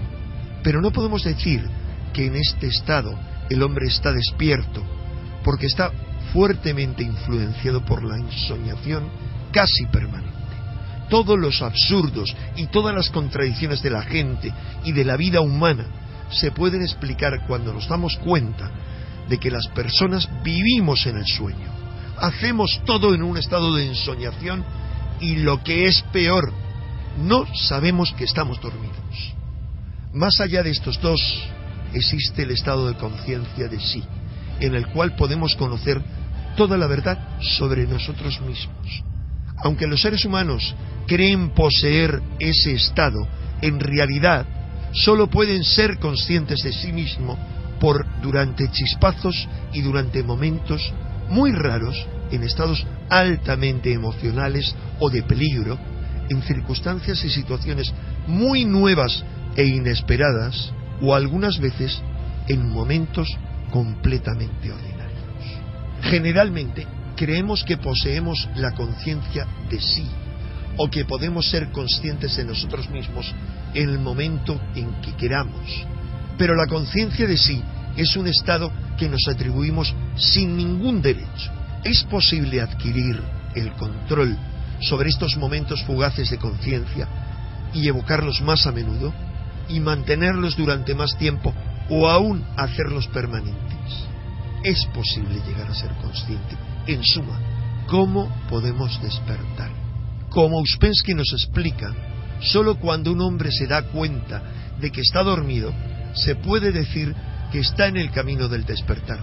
Pero no podemos decir que en este estado el hombre está despierto, porque está fuertemente influenciado por la ensoñación casi permanente. Todos los absurdos y todas las contradicciones de la gente y de la vida humana se pueden explicar cuando nos damos cuenta de que las personas vivimos en el sueño. Hacemos todo en un estado de ensoñación y lo que es peor, no sabemos que estamos dormidos. Más allá de estos dos, existe el estado de conciencia de sí, en el cual podemos conocer toda la verdad sobre nosotros mismos. Aunque los seres humanos creen poseer ese estado, en realidad solo pueden ser conscientes de sí mismos durante chispazos y durante momentos muy raros, en estados altamente emocionales o de peligro, en circunstancias y situaciones muy nuevas e inesperadas, o algunas veces en momentos completamente ordinarios. Generalmente creemos que poseemos la conciencia de sí, o que podemos ser conscientes de nosotros mismos en el momento en que queramos. Pero la conciencia de sí es un estado que nos atribuimos sin ningún derecho. ¿Es posible adquirir el control sobre estos momentos fugaces de conciencia y evocarlos más a menudo, y mantenerlos durante más tiempo, o aún hacerlos permanentes? Es posible llegar a ser consciente. En suma, ¿cómo podemos despertar? Como Uspensky nos explica, solo cuando un hombre se da cuenta de que está dormido, se puede decir que está en el camino del despertar.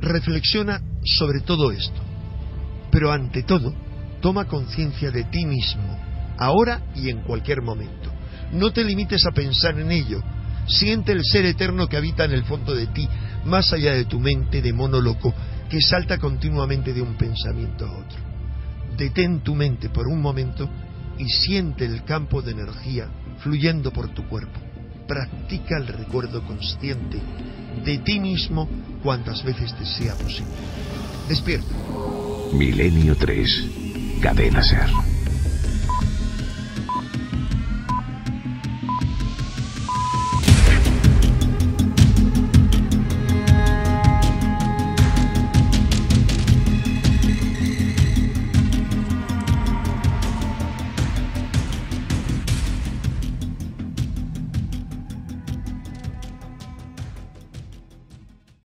Reflexiona sobre todo esto, pero ante todo, toma conciencia de ti mismo, ahora y en cualquier momento. No te limites a pensar en ello. Siente el ser eterno que habita en el fondo de ti, más allá de tu mente de mono loco que salta continuamente de un pensamiento a otro. Detén tu mente por un momento y siente el campo de energía fluyendo por tu cuerpo. Practica el recuerdo consciente de ti mismo cuantas veces te sea posible. Despierta. Milenio 3, Cadena SER.